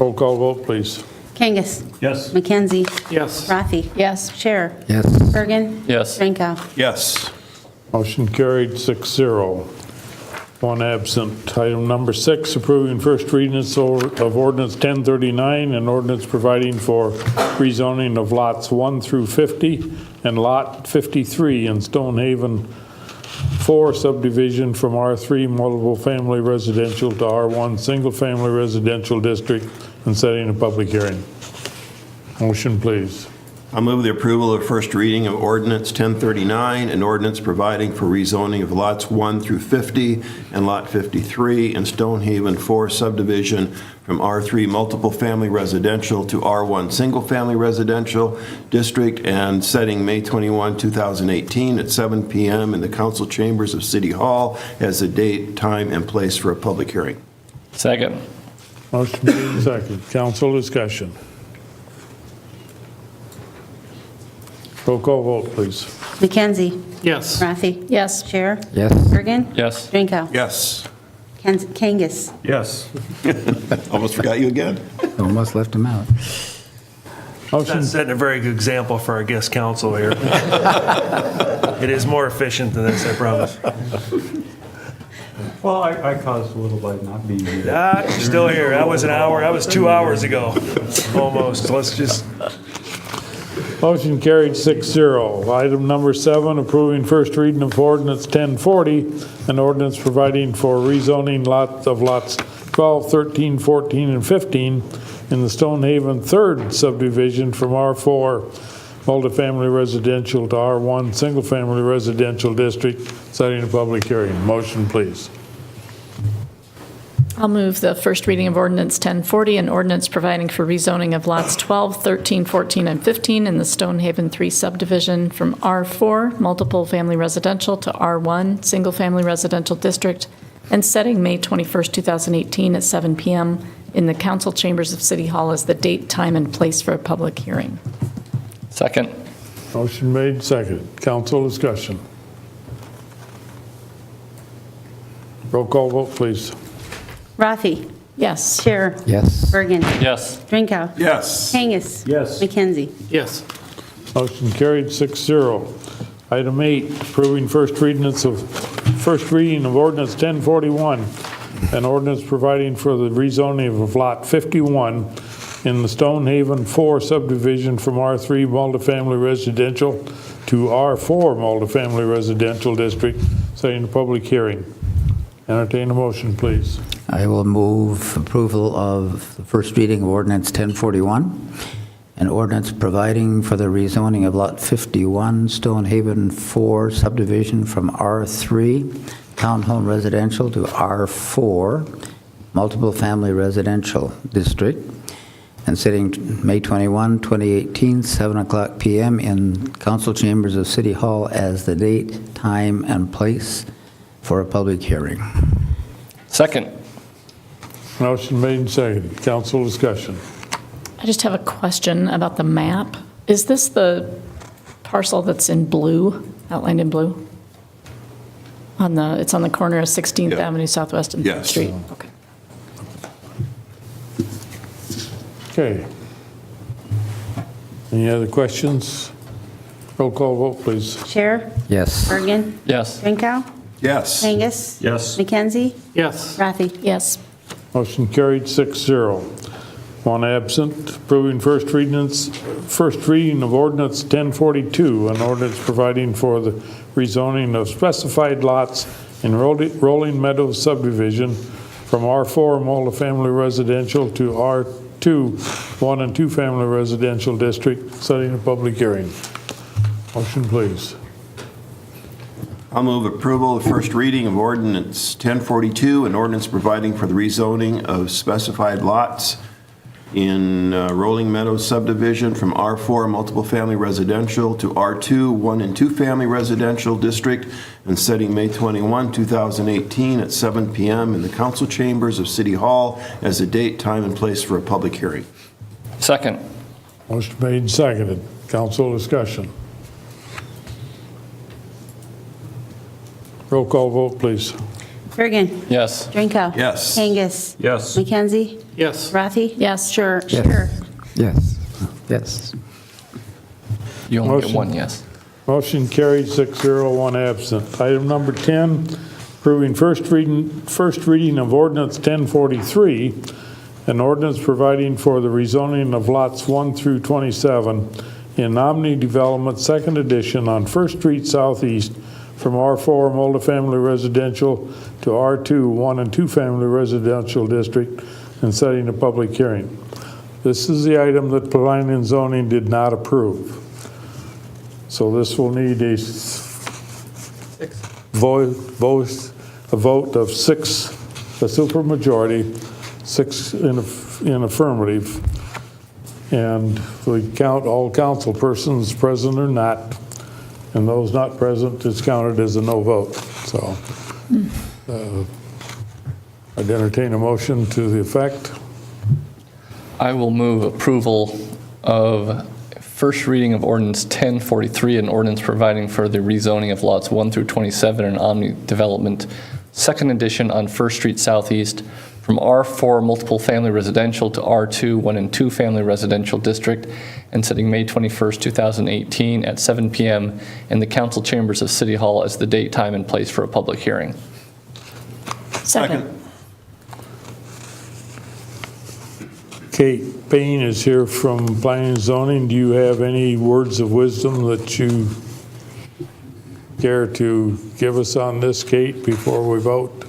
Roll call vote, please. Kangas. Yes. McKenzie. Yes. Rafi. Yes. Scherer. Yes. Bergen. Yes. Drinkow. Yes. Motion carried 6-0. one absent. Item number 6, approving first reading of ordinance 1039, an ordinance providing for rezoning of lots 1 through 50 and lot 53 in Stonehaven 4 subdivision from R3 multiple family residential to R1 single family residential district and setting a public hearing. Motion, please. I move the approval of first reading of ordinance 1039, an ordinance providing for rezoning of lots 1 through 50 and lot 53 in Stonehaven 4 subdivision from R3 multiple family residential to R1 single family residential district and setting May 21, 2018 at 7 p.m. in the council chambers of City Hall as the date, time, and place for a public hearing. Second. Motion made and seconded. Council discussion. Roll call vote, please. McKenzie? Yes. Rafi? Yes. Scherer? Yes. Bergen? Yes. Drinkow? Yes. Kangas? Yes. Almost forgot you again. Almost left him out. Motion, That's setting a very good example for our guest council here. It is more efficient than this, I promise. Well, I caused a little by not being here. You're still here. That was an hour, that was 2 hours ago, almost. Let's just, motion carried 6-0. Item number 7, approving first reading of ordinance 1040, an ordinance providing for rezoning lots 12, 13, 14, and 15 in the Stonehaven 3rd subdivision from R4 multifamily residential to R1 single-family residential district, setting a public hearing. Motion, please. I'll move the first reading of ordinance 1040, an ordinance providing for rezoning of lots 12, 13, 14, and 15 in the Stonehaven 3 subdivision from R4 multiple family residential to R1 single-family residential district and setting May 21st, 2018 at 7 p.m. in the council chambers of City Hall as the date, time, and place for a public hearing. Second. Motion made, seconded. Council discussion. Roll call vote, please. Rafi? Yes. Scherer? Yes. Bergen? Yes. Drinkow? Yes. Kangas? Yes. McKenzie? Yes. Motion carried 6-0. Item 8, approving first reading of ordinance 1041, an ordinance providing for the rezoning of lot 51 in the Stonehaven 4 subdivision from R3 multifamily residential to R4 multifamily residential district, setting a public hearing. Entertain a motion, please. I will move approval of the first reading of ordinance 1041, an ordinance providing for the rezoning of lot 51, Stonehaven 4 subdivision from R3 townhome residential to R4 multiple family residential district, and sitting May 21, 2018, 7 o'clock p.m. in council chambers of City Hall as the date, time, and place for a public hearing. Second. Motion made and seconded. Council discussion. I just have a question about the map. Is this the parcel that's in blue, outlined in blue? It's on the corner of 16th Yeah. Avenue Southwest and Yes. Street? Okay. Okay. Any other questions? Roll call vote, please. Scherer? Yes. Bergen? Yes. Drinkow? Yes. Kangas? yes. McKenzie? Yes. Rafi? Yes. Motion carried 6-0. One absent. Approving first reading of ordinance 1042, an ordinance providing for the rezoning of specified lots in Rolling Meadows subdivision from R4 multifamily residential to R2 1 and 2 family residential district, setting a public hearing. Motion, please. I'll move approval of first reading of ordinance 1042, an ordinance providing for the rezoning of specified lots in Rolling Meadows subdivision from R4 multiple family residential to R2 1 and 2 family residential district and setting May 21, 2018 at 7 p.m. in the council chambers of City Hall as the date, time, and place for a public hearing. Second. Motion made and seconded. Council discussion. Roll call vote, please. Bergen? Yes. Drinkow? Yes. Kangas? Yes. McKenzie? Yes. Rafi? Yes. Scherer? Yes. Scherer? Yes. Yes. You only Motion. get one yes. Motion carried 6-0, one absent. Item number 10, approving first reading of ordinance 1043, an ordinance providing for the rezoning of lots 1 through 27 in Omni Development, second edition on First Street Southeast from R4 multifamily residential to R2 1 and 2 family residential district and setting a public hearing. This is the item that planning and zoning did not approve. So this will need a vote of 6, a supermajority, 6 in affirmative. And we count all council persons present or not, and those not present is counted as a no vote. So I'd entertain a motion to the effect. I will move approval of first reading of ordinance 1043, an ordinance providing for the rezoning of lots 1 through 27 in Omni Development, second edition on First Street Southeast from R4 multiple family residential to R2 1 and 2 family residential district, and setting May 21st, 2018 at 7 p.m. in the council chambers of City Hall as the date, time, and place for a public hearing. Second. Kate Payne is here from Planning and Zoning. Do you have any words of wisdom that you care to give us on this, Kate, before we vote?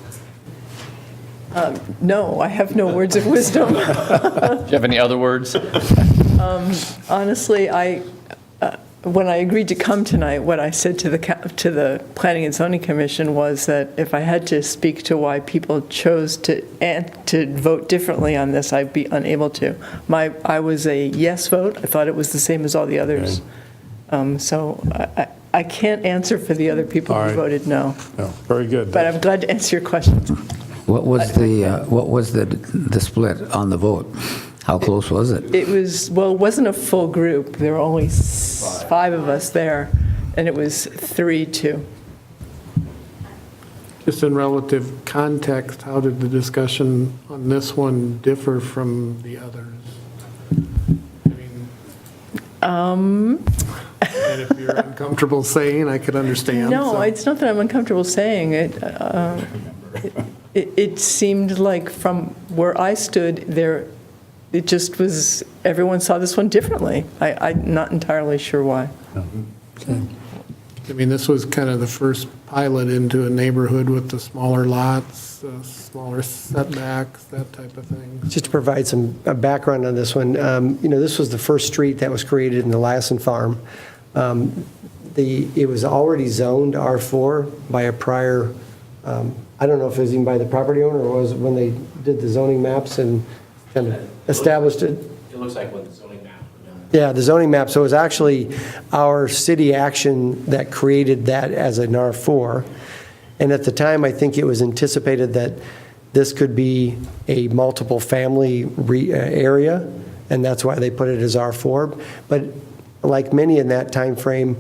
No, I have no words of wisdom. Do you have any other words? Honestly, when I agreed to come tonight, what I said to the Planning and Zoning Commission was that if I had to speak to why people chose to vote differently on this, I'd be unable to. I was a yes vote. I thought it was the same as all the others. So I can't answer for the other people who voted no. No, very good. But I'm glad to answer your questions. What was the split on the vote? How close was it? It wasn't a full group. There were only 5 of us there, and it was 3-2. Just in relative context, how did the discussion on this one differ from the others? And if you're uncomfortable saying, I could understand. No, so. it's not that I'm uncomfortable saying it. It seemed like from where I stood there, it just was, everyone saw this one differently. I'm not entirely sure why. I mean, this was kind of the first pilot into a neighborhood with the smaller lots, smaller setbacks, that type of thing. Just to provide some background on this one, this was the first street that was created in the Lassen Farm. It was already zoned R4 by a prior, I don't know if it was even by the property owner or was it when they did the zoning maps and kind of established it. It looks like when the zoning map. Yeah, the zoning map. So it was actually our city action that created that as an R4. And at the time, I think it was anticipated that this could be a multiple family area, and that's why they put it as R4. But like many in that time frame,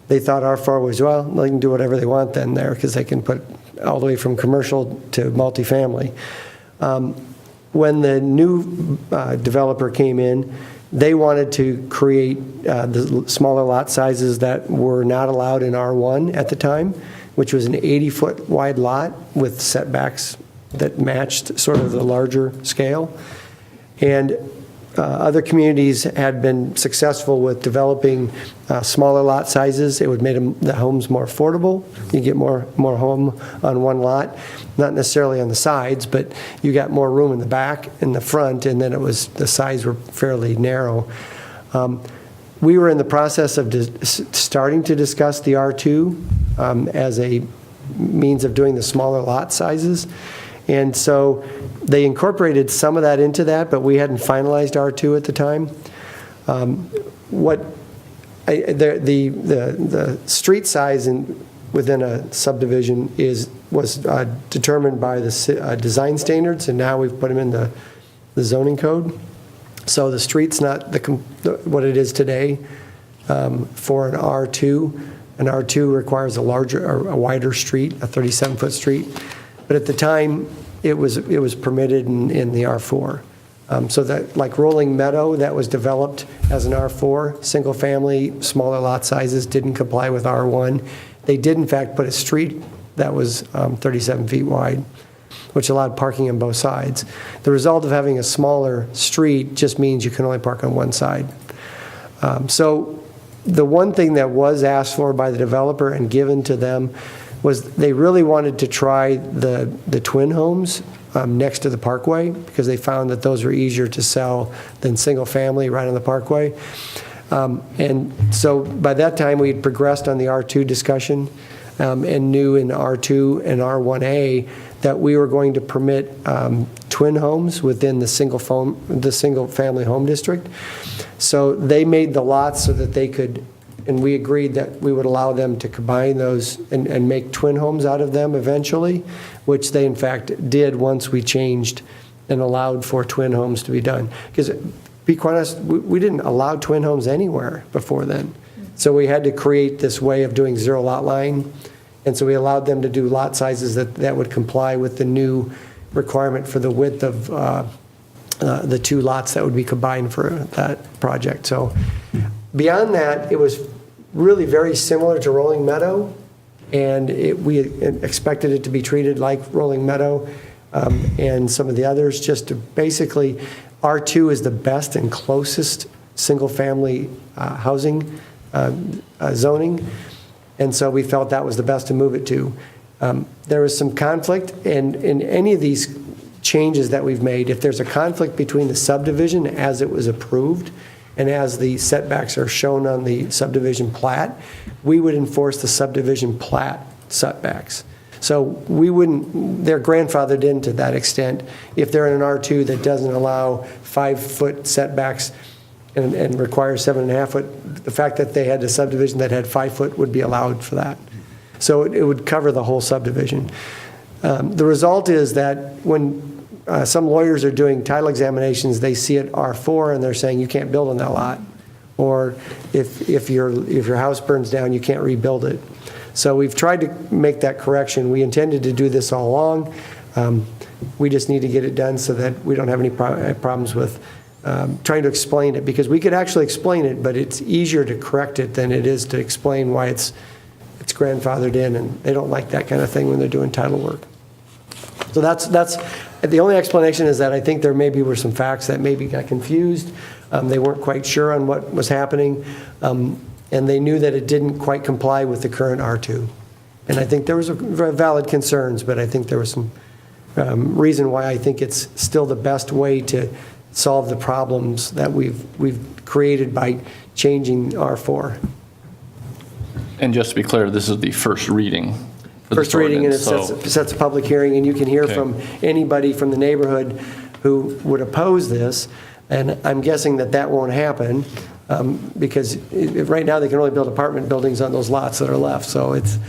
they thought R4 was, well, they can do whatever they want then there because they can put all the way from commercial to multifamily. When the new developer came in, they wanted to create the smaller lot sizes that were not allowed in R1 at the time, which was an 80-foot wide lot with setbacks that matched sort of the larger scale. And other communities had been successful with developing smaller lot sizes. It would make the homes more affordable. You get more home on one lot, not necessarily on the sides, but you got more room in the back and the front, and then the sides were fairly narrow. We were in the process of starting to discuss the R2 as a means of doing the smaller lot sizes. And so they incorporated some of that into that, but we hadn't finalized R2 at the time. The street size within a subdivision was determined by the design standards, and now we've put them in the zoning code. So the street's not what it is today for an R2. An R2 requires a wider street, a 37-foot street. But at the time, it was permitted in the R4. So that, like Rolling Meadow, that was developed as an R4, single-family, smaller lot sizes, didn't comply with R1. They did, in fact, put a street that was 37 feet wide, which allowed parking on both sides. The result of having a smaller street just means you can only park on one side. So the one thing that was asked for by the developer and given to them was they really wanted to try the twin homes next to the parkway, because they found that those were easier to sell than single family right on the parkway. And so by that time, we had progressed on the R2 discussion and knew in R2 and R1A that we were going to permit twin homes within the single family home district. So they made the lots so that they could, and we agreed that we would allow them to combine those and make twin homes out of them eventually, which they in fact did once we changed and allowed for twin homes to be done. Because to be quite honest, we didn't allow twin homes anywhere before then. So we had to create this way of doing zero lot line. And so we allowed them to do lot sizes that would comply with the new requirement for the width of the two lots that would be combined for that project. So beyond that, it was really very similar to Rolling Meadow, and we expected it to be treated like Rolling Meadow and some of the others, just to basically, R2 is the best and closest single-family housing zoning, and so we felt that was the best to move it to. There was some conflict, and in any of these changes that we've made, if there's a conflict between the subdivision as it was approved and as the setbacks are shown on the subdivision plat, we would enforce the subdivision plat setbacks. So we wouldn't, they're grandfathered in to that extent. If they're in an R2 that doesn't allow 5-foot setbacks and requires 7.5 foot, the fact that they had a subdivision that had 5 foot would be allowed for that. So it would cover the whole subdivision. The result is that when some lawyers are doing title examinations, they see it R4 and they're saying you can't build on that lot. Or if your house burns down, you can't rebuild it. So we've tried to make that correction. We intended to do this all along. We just need to get it done so that we don't have any problems with trying to explain it, because we could actually explain it, but it's easier to correct it than it is to explain why it's grandfathered in, and they don't like that kind of thing when they're doing title work. So that's the only explanation, is that I think there maybe were some facts that maybe got confused. They weren't quite sure on what was happening, and they knew that it didn't quite comply with the current R2. And I think there was valid concerns, but I think there was some reason why I think it's still the best way to solve the problems that we've created by changing R4. And just to be clear, this is the first reading. First reading, and it sets a public hearing, and you can hear from anybody from the neighborhood who would oppose this. And I'm guessing that won't happen, because right now they can only build apartment buildings on those lots that are left. So it's,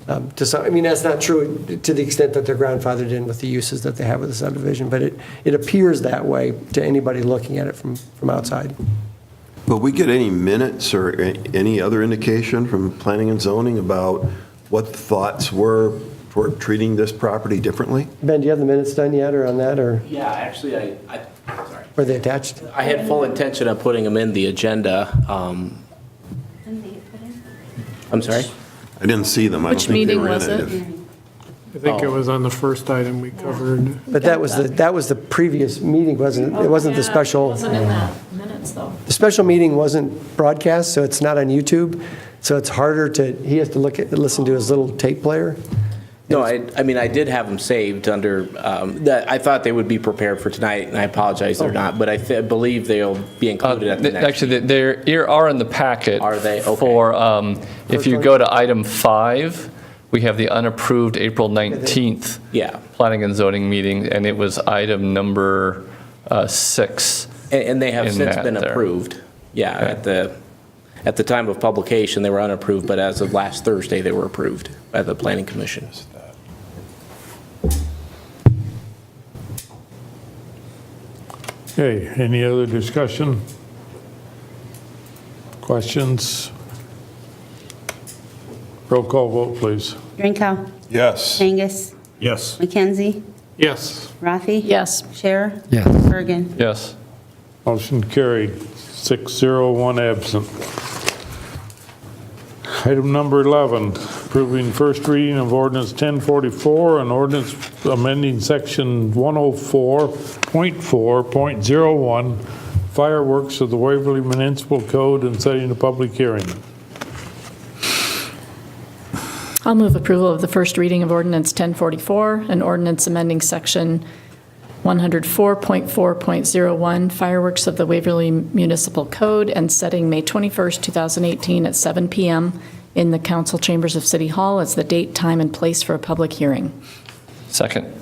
that's not true to the extent that they're grandfathered in with the uses that they have with the subdivision, but it appears that way to anybody looking at it from outside. Will we get any minutes or any other indication from planning and zoning about what the thoughts were for treating this property differently? Ben, do you have the minutes done yet, or on that, or? Yeah, actually, sorry. Were they attached? I had full intention of putting them in the agenda. I'm sorry? I didn't see them. I don't Which think they meeting were in was it? I think it was on the first item we covered. But that was the previous meeting, wasn't it? It wasn't the special. It wasn't in the minutes, though. The special meeting wasn't broadcast, so it's not on YouTube. So it's harder he has to listen to his little tape player. No, I mean, I did have them saved under, that I thought they would be prepared for tonight, and I apologize they're not, but I believe they'll be included at the next. Actually, they are in the packet. Are they? Okay. For, if you go to item 5, we have the unapproved April 19th Planning and Zoning meeting, and it was item number 6. And they have since been there. approved. Yeah, okay. At the time of publication, they were unapproved, but as of last Thursday, they were approved by the Planning Commission. Okay, any other discussion? Questions? Roll call vote, please. Drinkow? Yes. Angus? Yes. McKenzie? Yes. Rafi? Yes. Scherer? Yes. Bergen? Yes. Motion carried, 6-0, 1 absent. Item number 11, approving first reading of ordinance 1044, an ordinance amending section 104.4.01, fireworks of the Waverly Municipal Code and setting a public hearing. I'll move approval of the first reading of ordinance 1044, an ordinance amending section 104.4.01, fireworks of the Waverly Municipal Code, and setting May 21st, 2018 at 7 p.m. in the council chambers of City Hall as the date, time, and place for a public hearing. Second.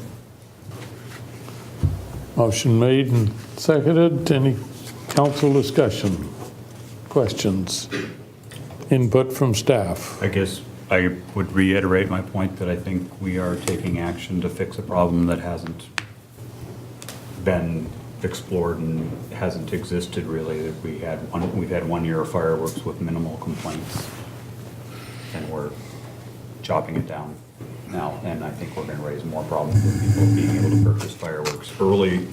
Motion made and seconded. Any council discussion? Questions? Input from staff? I guess I would reiterate my point that I think we are taking action to fix a problem that hasn't been explored and hasn't existed really. We've had 1 year of fireworks with minimal complaints, and we're chopping it down now. And I think we're going to raise more problems with people being able to purchase fireworks early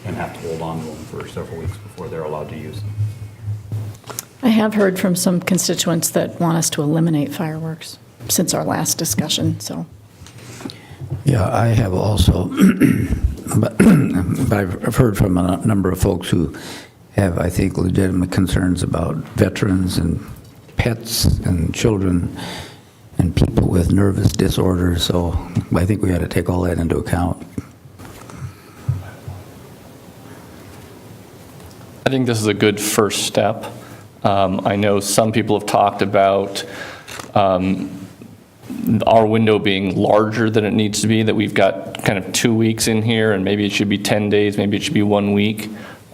and have to hold on to them for several weeks before they're allowed to use them. I have heard from some constituents that want us to eliminate fireworks since our last discussion, so. Yeah, I have also, but I've heard from a number of folks who have, I think, legitimate concerns about veterans and pets and children and people with nervous disorders, so I think we ought to take all that into account. I think this is a good first step. I know some people have talked about our window being larger than it needs to be, that we've got kind of 2 weeks in here, and maybe it should be 10 days, maybe it should be 1 week.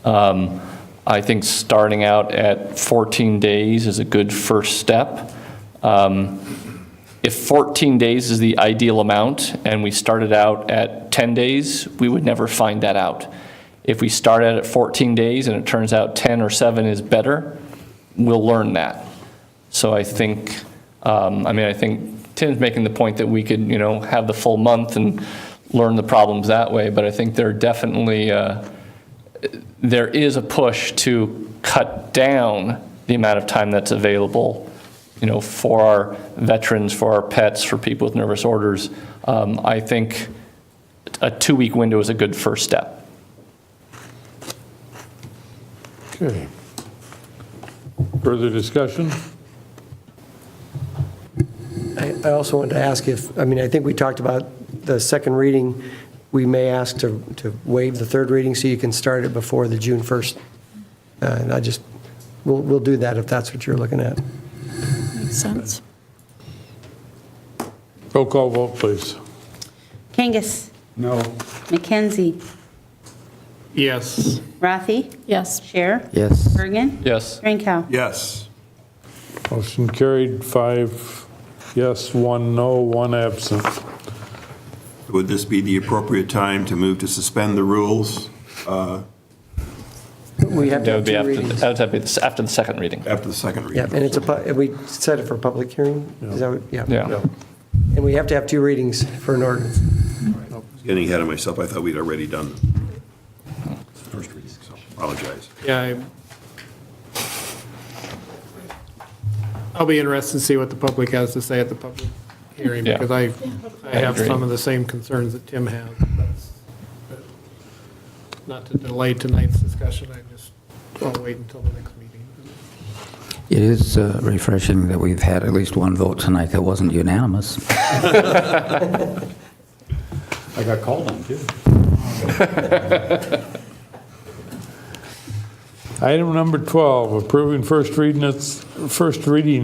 I think starting out at 14 days is a good first step. If 14 days is the ideal amount and we started out at 10 days, we would never find that out. If we start at 14 days and it turns out 10 or 7 is better, we'll learn that. So I think, I think Tim's making the point that we could, have the full month and learn the problems that way, but I think there definitely, there is a push to cut down the amount of time that's available, for our veterans, for our pets, for people with nervous orders. I think a 2-week window is a good first step. Okay. Further discussion? I also wanted to ask if, I think we talked about the second reading, we may ask to waive the third reading so you can start it before the June 1st. And we'll do that if that's what you're looking at. Makes sense. Roll call vote, please. Kangas. No. McKenzie. Yes. Rothy. Yes. Scher. Yes. Bergen. Yes. Drinkow. Yes. Motion carried, 5 yes, 1 no, 1 absent. Would this be the appropriate time to move to suspend the rules? We have to have 2 readings. That would be after the second reading. After the second reading? Yeah, and we set it for public hearing? Is that what, yeah. Yeah. And we have to have 2 readings for an ordinance. Getting ahead of myself, I thought we'd already done first reading, so apologize. Yeah, I'll be interested to see what the public has to say at the public hearing, Yeah. because I have agree. some of the same concerns that Tim has. Not to delay tonight's discussion, I'll wait until the next meeting. It is refreshing that we've had at least 1 vote tonight that wasn't unanimous. I got called on too. Item number 12, approving first reading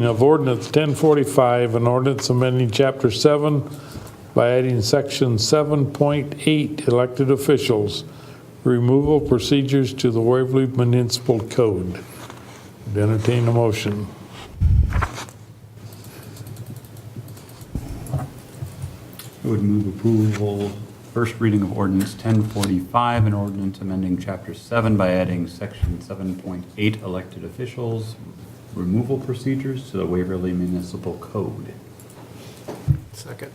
of ordinance 1045, an ordinance amending chapter 7 by adding section 7.8, elected officials, removal procedures to the Waverly Municipal Code. Would entertain a motion. I would move approval, first reading of ordinance 1045, an ordinance amending chapter 7 by adding section 7.8, elected officials, removal procedures to the Waverly Municipal Code. Second.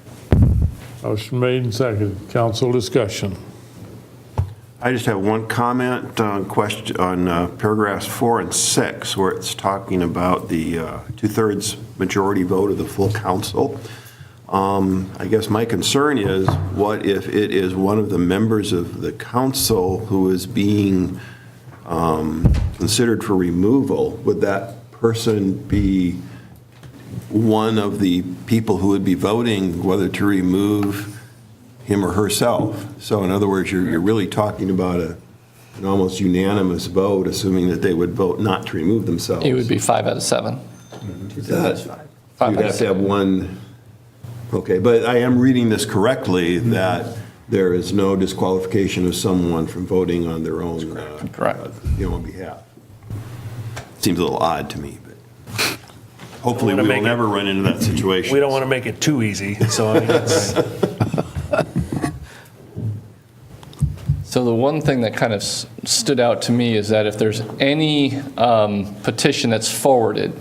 Motion made and seconded. Council discussion. I just have one comment on paragraphs 4 and 6, where it's talking about the 2/3 majority vote of the full council. I guess my concern is, what if it is one of the members of the council who is being considered for removal? Would that person be one of the people who would be voting whether to remove him or herself? So in other words, you're really talking about an almost unanimous vote, assuming that they would vote not to remove themselves. It would be 5 out of 7. That, you'd have to have one. Okay, but I am reading this correctly, that there is no disqualification of someone from voting on their own, own behalf. Seems a little odd to me, but hopefully we will never run into that situation. We don't want to make it too easy, so I mean, it's... So the one thing that kind of stood out to me is that if there's any petition that's forwarded,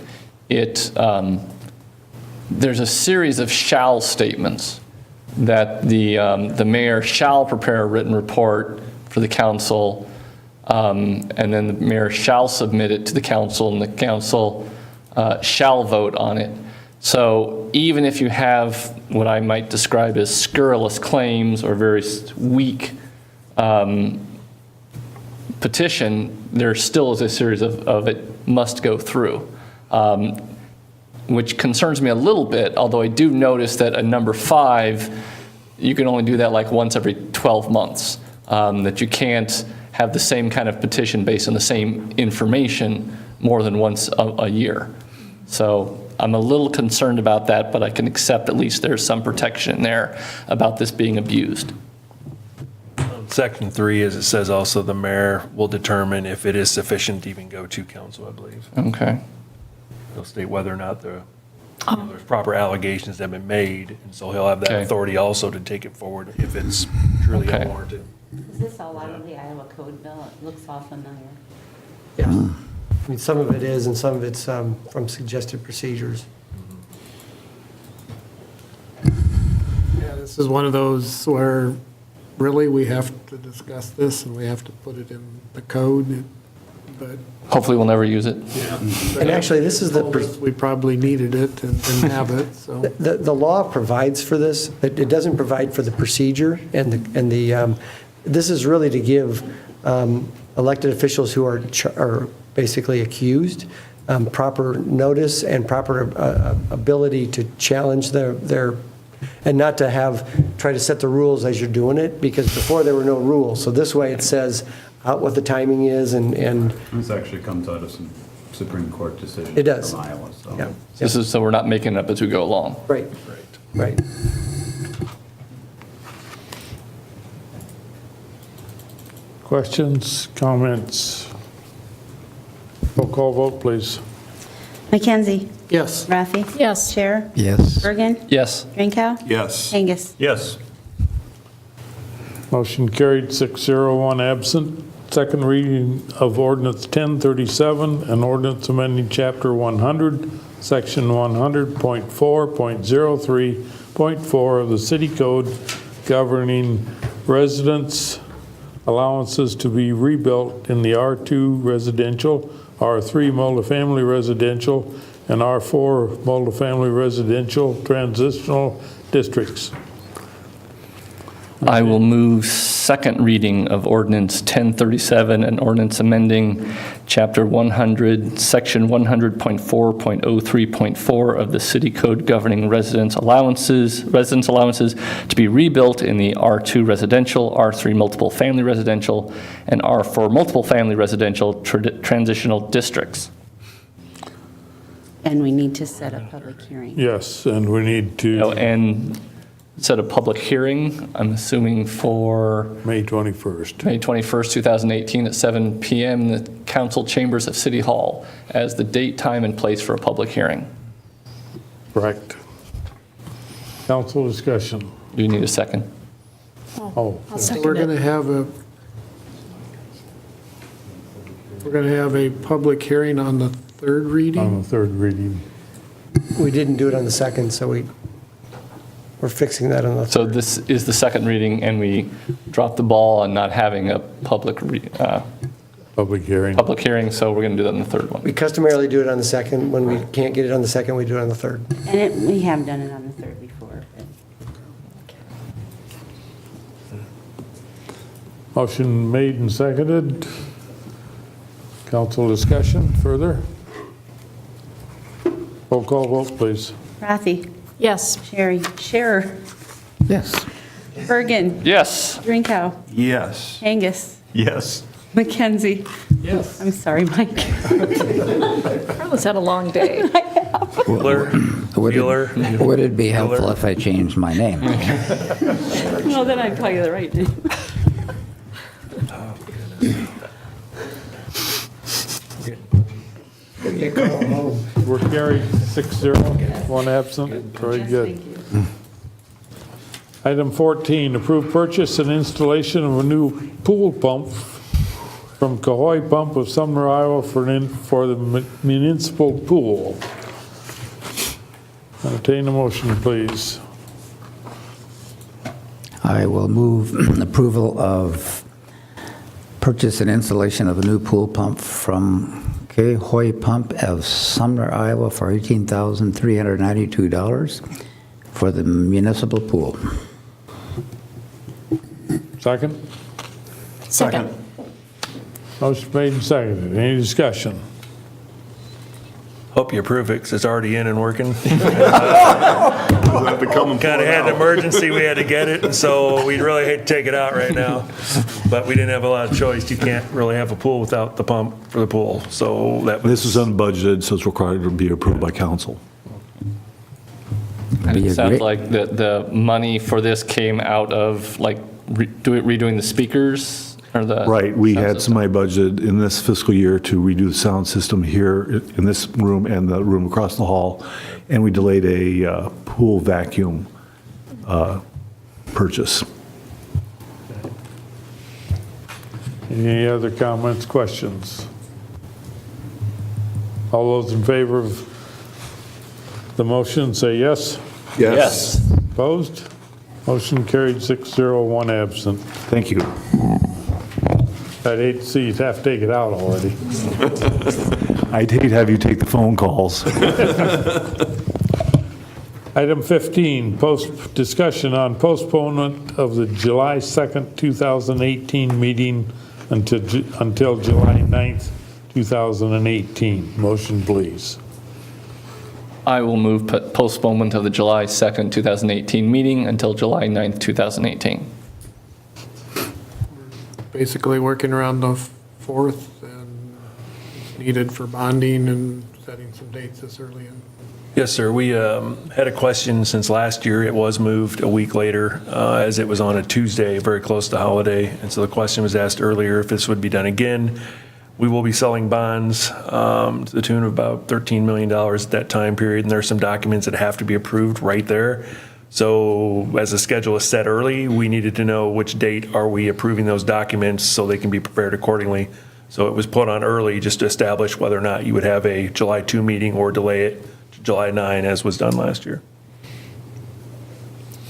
there's a series of shall statements that the mayor shall prepare a written report for the council, and then the mayor shall submit it to the council, and the council shall vote on it. So even if you have what I might describe as scurrilous claims or very weak petition, there still is a series of it must go through, which concerns me a little bit, although I do notice that at number 5, you can only do that like once every 12 months, that you can't have the same kind of petition based on the same information more than once a year. So I'm a little concerned about that, but I can accept at least there's some protection there about this being abused. Section 3, as it says, also the mayor will determine if it is sufficient to even go to council, I believe. Okay. He'll state whether or not there's proper allegations that have been made, and so he'll have that authority also to take it forward if it's truly unwarranted. Is this all out of the Iowa Code Bill? It looks all familiar. Yeah. I mean, some of it is, and some of it's from suggested procedures. Yeah, this is one of those where really we have to discuss this and we have to put it in the code, but. Hopefully we'll never use it. Yeah. And actually, this is we probably needed it and didn't have it, so. The law provides for this, but it doesn't provide for the procedure, and this is really to give elected officials who are basically accused proper notice and proper ability to challenge their and not to try to set the rules as you're doing it, because before there were no rules. So this way it says out what the timing is, and This actually comes out of some Supreme Court decision It does. from Iowa. So. Yeah. This is so we're not making it up as we go along. Right. Questions, comments? Roll call vote, please. Mackenzie? Yes. Rafi? Yes. Chair? Yes. Bergen? Yes. Drinkow? Yes. Angus? Yes. Motion carried, 6-0, 1 absent. Second reading of ordinance 1037, an ordinance amending chapter 100, section 100.4.03.4 of the city code governing residence allowances to be rebuilt in the R2 residential, R3 multifamily residential, and R4 multifamily residential transitional districts. I will move second reading of ordinance 1037, an ordinance amending chapter 100, section 100.4.03.4 of the city code governing residence allowances to be rebuilt in the R2 residential, R3 multiple family residential, and R4 multiple family residential transitional districts. And we need to set a public hearing. Yes, and we need to... And set a public hearing, I'm assuming for... May 21st. May 21st, 2018 at 7 p.m. in the council chambers of City Hall as the date, time, and place for a public hearing. Correct. Council discussion. Do you need a second? Oh. We're going to have a public hearing on the third reading? On the third reading. we didn't do it on the second, so we, We're fixing that on the So this is the second reading, and we dropped the ball on not having a public hearing, so we're going to do that in the third one. We customarily do it on the second. When we can't get it on the second, we do it on the third. And we have done it on the third before. Motion made and seconded. Council discussion further? Roll call vote, please. Rafi? Yes. Sherry? Scherer? Yes. Bergen? Yes. Drinkow? Yes. Angus? Yes. Mackenzie? Yes. I'm sorry, Mike. Carla's had a long day. Wheeler. Wheeler. Would it be helpful if I changed my name? Well, then I'd call you the right name. We're carried 6-0, one absent. Very good. Item 14, approve purchase and installation of a new pool pump from Cahoy Pump of Sumner, Iowa for the municipal pool. Entertain a motion, please. I will move approval of purchase and installation of a new pool pump from Cahoy Pump of Sumner, Iowa for $18,392 for the municipal pool. Second? Second. Motion made and seconded. Any discussion? Hope you approve it, because it's already in and working. Kind of had an emergency, we had to get it, and so we'd really hate to take it out right now. But we didn't have a lot of choice. You can't really have a pool without the pump for the pool, so that was. This is unbudgeted, so it's required to be approved by council. And it sounds like the money for this came out of like redoing the speakers or the. Right, we sound had system? some money budgeted in this fiscal year to redo the sound system here in this room and the room across the hall, and we delayed a pool vacuum purchase. Any other comments, questions? All those in favor of the motion, say yes. Yes. Opposed? Motion carried 6-0, one absent. Thank you. I'd hate to see you have to take it out already. I'd hate to have you take the phone calls. Item 15, discussion on postponement of the July 2nd, 2018 meeting until July 9th, 2018. Motion, please. I will move postponement of the July 2nd, 2018 meeting until July 9th, 2018. Basically working around the 4th and it's needed for bonding and setting some dates this early in. Yes, sir. We had a question since last year. It was moved a week later as it was on a Tuesday, very close to holiday. And so the question was asked earlier if this would be done again. We will be selling bonds to the tune of about $13 million at that time period. And there are some documents that have to be approved right there. So as the schedule is set early, we needed to know which date are we approving those documents so they can be prepared accordingly. So it was put on early just to establish whether or not you would have a July 2 meeting or delay it to July 9 as was done last year.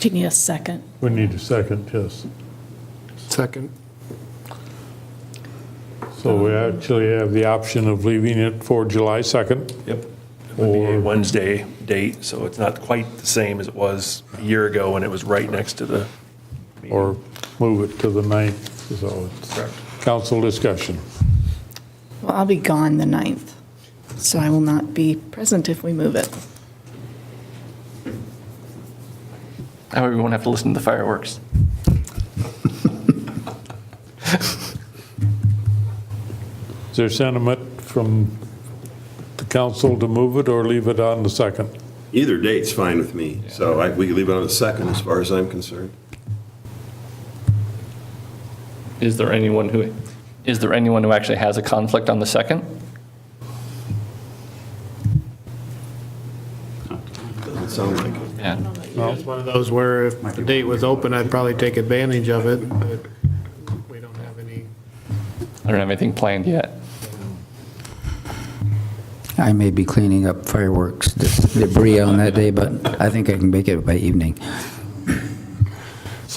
Do you need a second? We need a second, yes. Second. So we actually have the option of leaving it for July 2nd. Yep. It would be a Wednesday date, so it's not quite the same as it was a year ago when it was right next to the meeting. Or move it to the 9th. So it's council discussion. Well, I'll be gone the 9th, so I will not be present if we move it. However, we won't have to listen to the fireworks. Is there sentiment from the council to move it or leave it on the 2nd? Either date's fine with me, so we can leave it on the 2nd as far as I'm concerned. Is there anyone who actually has a conflict on the 2nd? Doesn't sound like it. Yeah. It's one of those where if the date was open, I'd probably take advantage of it, but we don't have any. I don't have anything planned yet. I may be cleaning up fireworks debris on that day, but I think I can make it by evening.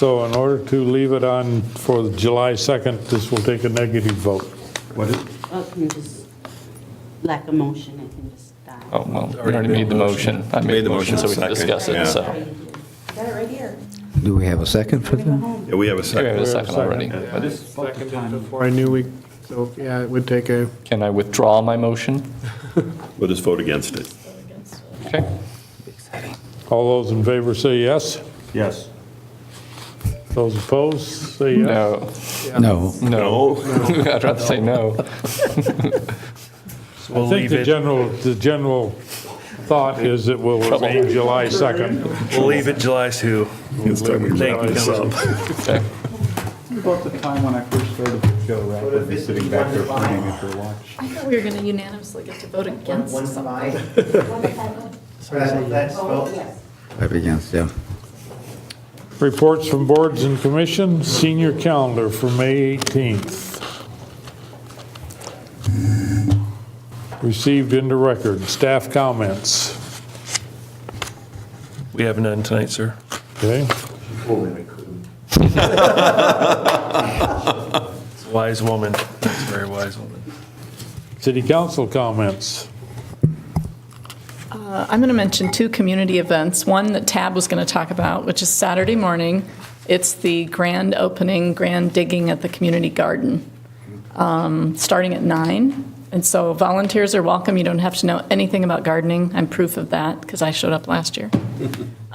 So in order to leave it on for July 2nd, this will take a negative vote. What is? Well, it can just, lack of motion, it can just die. Oh, well, we already made the motion. I made the motion so we can discuss it, so. Got it right here. Do we have a second for that? Yeah, we have a We second. have a second already. Seconded before I knew so yeah, it would take a. Can I withdraw my motion? We'll just vote against it. Okay. All those in favor say yes. Yes. Those opposed, say yes. No. No. No. I'd rather say no. I think the general thought is it will remain July 2nd. We'll leave it July 2. Thank you, Council. Okay. About the time when I first started the show, right? I'd be sitting back there playing after a watch. I thought we were going to unanimously get to vote against something. That's vote. 5 against, yeah. Reports from boards and commissions, senior calendar for May 18th. Received into record. Staff comments. We have none tonight, sir. Okay. Wise woman. That's a very wise woman. City council comments. I'm going to mention 2 community events. One that Tab was going to talk about, which is Saturday morning. It's the grand opening, grand digging at the community garden, starting at 9. And so volunteers are welcome. You don't have to know anything about gardening. I'm proof of that because I showed up last year.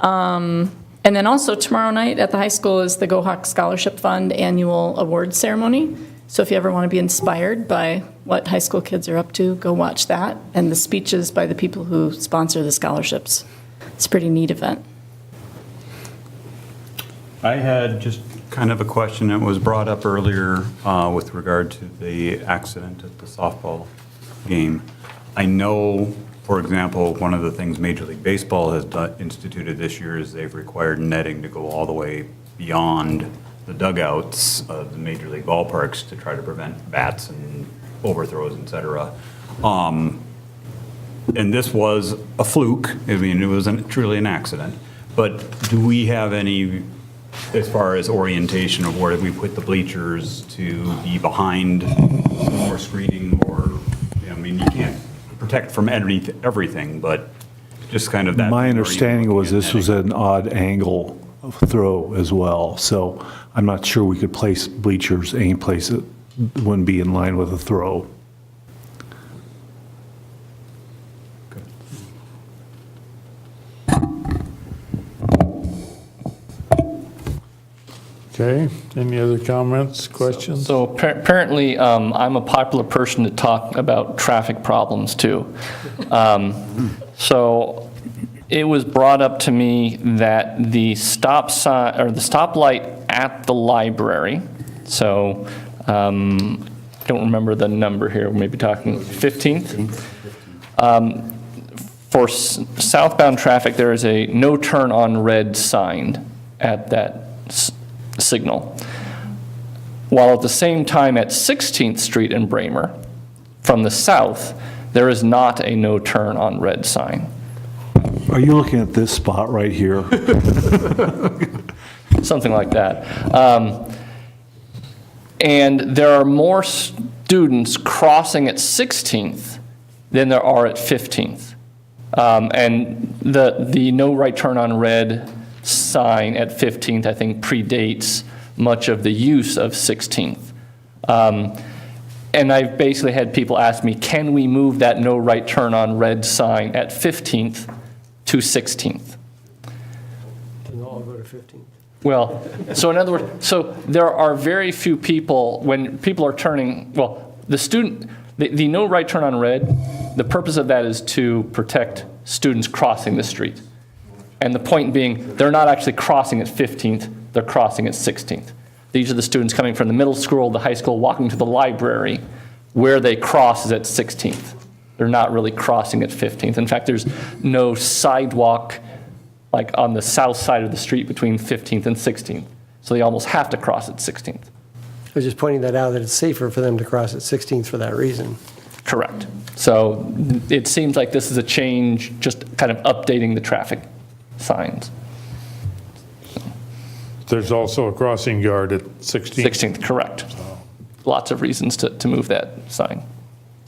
And then also tomorrow night at the high school is the Go Hawk Scholarship Fund annual award ceremony. So if you ever want to be inspired by what high school kids are up to, go watch that. And the speeches by the people who sponsor the scholarships. It's a pretty neat event. I had just kind of a question that was brought up earlier with regard to the accident at the softball game. I know, for example, one of the things Major League Baseball has instituted this year is they've required netting to go all the way beyond the dugouts of the Major League ballparks to try to prevent bats and overthrows, et cetera. And this was a fluke. I mean, it was truly an accident. But do we have any, as far as orientation of where we put the bleachers to be behind more screening or, I mean, you can't protect from everything, but just kind of that. My understanding was this was an odd angle of throw as well, so I'm not sure we could place bleachers any place that wouldn't be in line with a throw. Okay, any other comments, questions? So apparently, I'm a popular person to talk about traffic problems too. So it was brought up to me that the stop sign or the stoplight at the library. So don't remember the number here. We may be talking 15th. For southbound traffic, there is a no turn on red sign at that signal. While at the same time at 16th Street in Bramer, from the south, there is not a no turn on red sign. Are you looking at this spot right here? Something like that. And there are more students crossing at 16th than there are at 15th. And the no right turn on red sign at 15th, I think, predates much of the use of 16th. And I've basically had people ask me, can we move that no right turn on red sign at 15th to 16th? Can all go to 15th? Well, so in other words, so there are very few people, when people are turning, well, the no right turn on red, the purpose of that is to protect students crossing the street. And the point being, they're not actually crossing at 15th, they're crossing at 16th. These are the students coming from the middle school, the high school, walking to the library. Where they cross is at 16th. They're not really crossing at 15th. In fact, there's no sidewalk like on the south side of the street between 15th and 16th. So they almost have to cross at 16th. I was just pointing that out, that it's safer for them to cross at 16th for that reason. Correct. So it seems like this is a change, just kind of updating the traffic signs. there's also a crossing guard at 16th. 16th, correct. Lots of reasons to move that sign.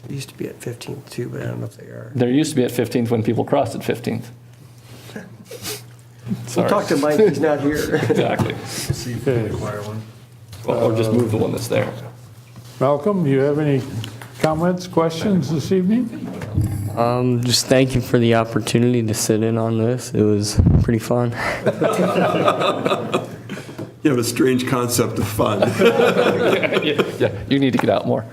It used to be at 15th too, but I don't know if they are. There used to be at 15th when people crossed at 15th. We'll Sorry. talk to Mike, he's not here. Exactly. See if we can acquire one. Or just move the one that's there. Malcolm, you have any comments, questions this evening? Just thank you for the opportunity to sit in on this. It was pretty fun. You have a strange concept of fun. Yeah, you need to get out more.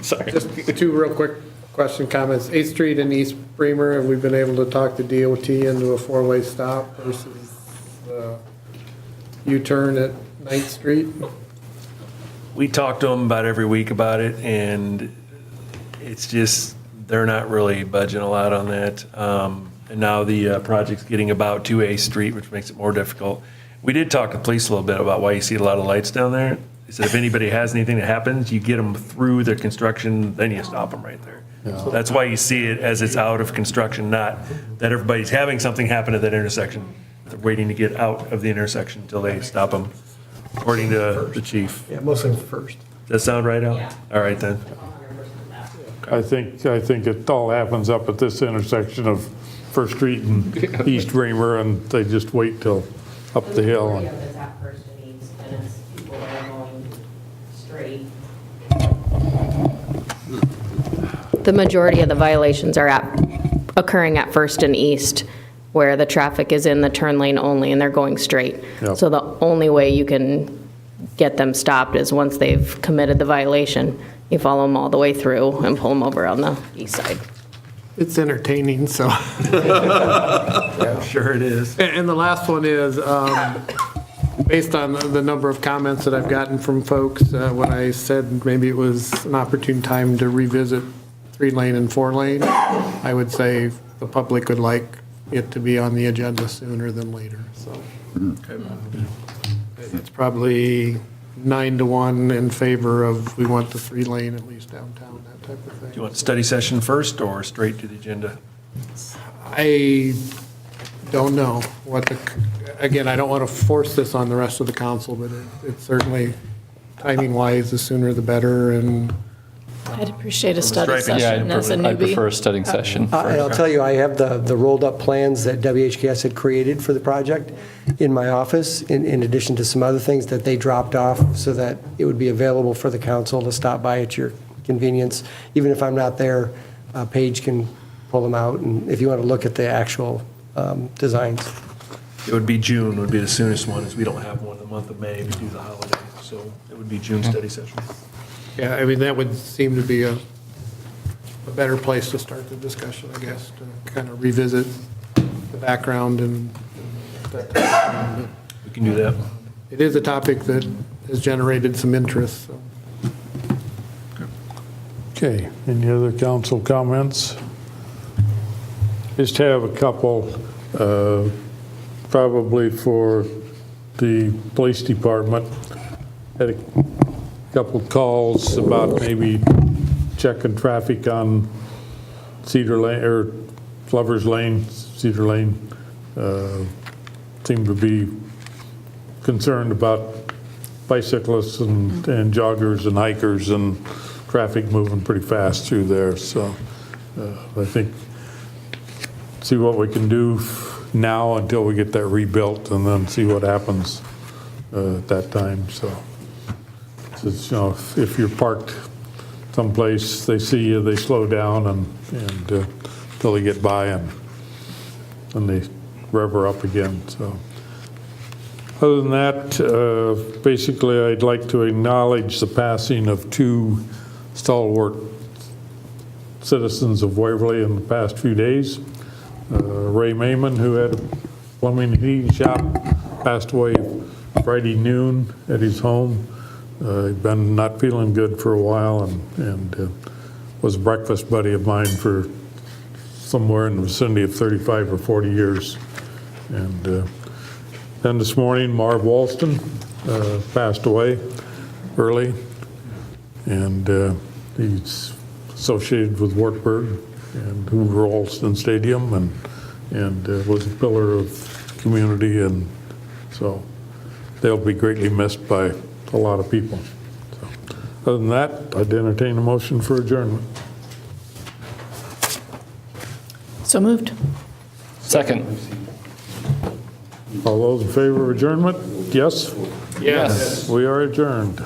Sorry. Just two real quick question comments. 8th Street and East Bremer, have we been able to talk the DOT into a four-way stop versus U-turn at 9th Street? We talk to them about every week about it, and it's just, they're not really budging a lot on that. And now the project's getting about to 8th Street, which makes it more difficult. We did talk to the police a little bit about why you see a lot of lights down there. They said if anybody has anything that happens, you get them through their construction, then you stop them right there. So that's why you see it as it's out of construction, not that everybody's having something happen at that intersection. They're waiting to get out of the intersection until they stop them, according to the chief. Yeah, mostly first. Does that sound right, Al? All right, then. I think it all happens up at this intersection of First Street and East Bremer, and they just wait till up the hill. And The majority of the violations are occurring at First and East, where the traffic is in the turn lane only and they're going straight. Yep. So the only way you can get them stopped is once they've committed the violation, you follow them all the way through and pull them over on the east side. It's entertaining, so. Sure it is. And the last one is, based on the number of comments that I've gotten from folks, when I said maybe it was an opportune time to revisit 3-lane and 4-lane, I would say the public would like it to be on the agenda sooner than later, so. It's probably 9-1 in favor of, we want the 3-lane at least downtown, that type of thing. Do you want study session first or straight to the agenda? I don't know what again, I don't want to force this on the rest of the council, but it's certainly timing-wise, the sooner the better, and I'd appreciate a study Yeah, session as a newbie. I prefer a study session. And I'll tell you, I have the rolled-up plans that WHKS had created for the project in my office, in addition to some other things that they dropped off so that it would be available for the council to stop by at your convenience. Even if I'm not there, Paige can pull them out, and if you want to look at the actual designs. It would be June would be the soonest one, as we don't have one the month of May, we do the holiday, so it would be June study session. yeah, I mean, that would seem to be a better place to start the discussion, I guess, to kind of revisit the background and that type of thing. We can do that. It is a topic that has generated some interest, so. Okay, any other council comments? Just have a couple, probably for the police department. Had a couple calls about maybe checking traffic on Cedar Lane, or Lovers Lane, Cedar Lane. Seem to be concerned about bicyclists and joggers and hikers and traffic moving pretty fast through there. So I think see what we can do now until we get that rebuilt, and then see what happens at that time. So, it's, you know, if you're parked someplace, they see you, they slow down and until they get by, and they rev her up again. So, other than that, basically, I'd like to acknowledge the passing of 2 stalwart citizens of Waverly in the past few days. Ray Mayman, who had a plumbing and heating shop, passed away Friday noon at his home. He'd been not feeling good for a while, and was a breakfast buddy of mine for somewhere in the vicinity of 35 or 40 years. And then this morning, Marv Walston passed away early, and he's associated with Wartburg and Hoover Alston Stadium, and was a pillar of community and So they'll be greatly missed by a lot of people. So, other than that, I'd entertain a motion for adjournment. So moved. Second. All those in favor of adjournment? Yes? Yes. We are adjourned.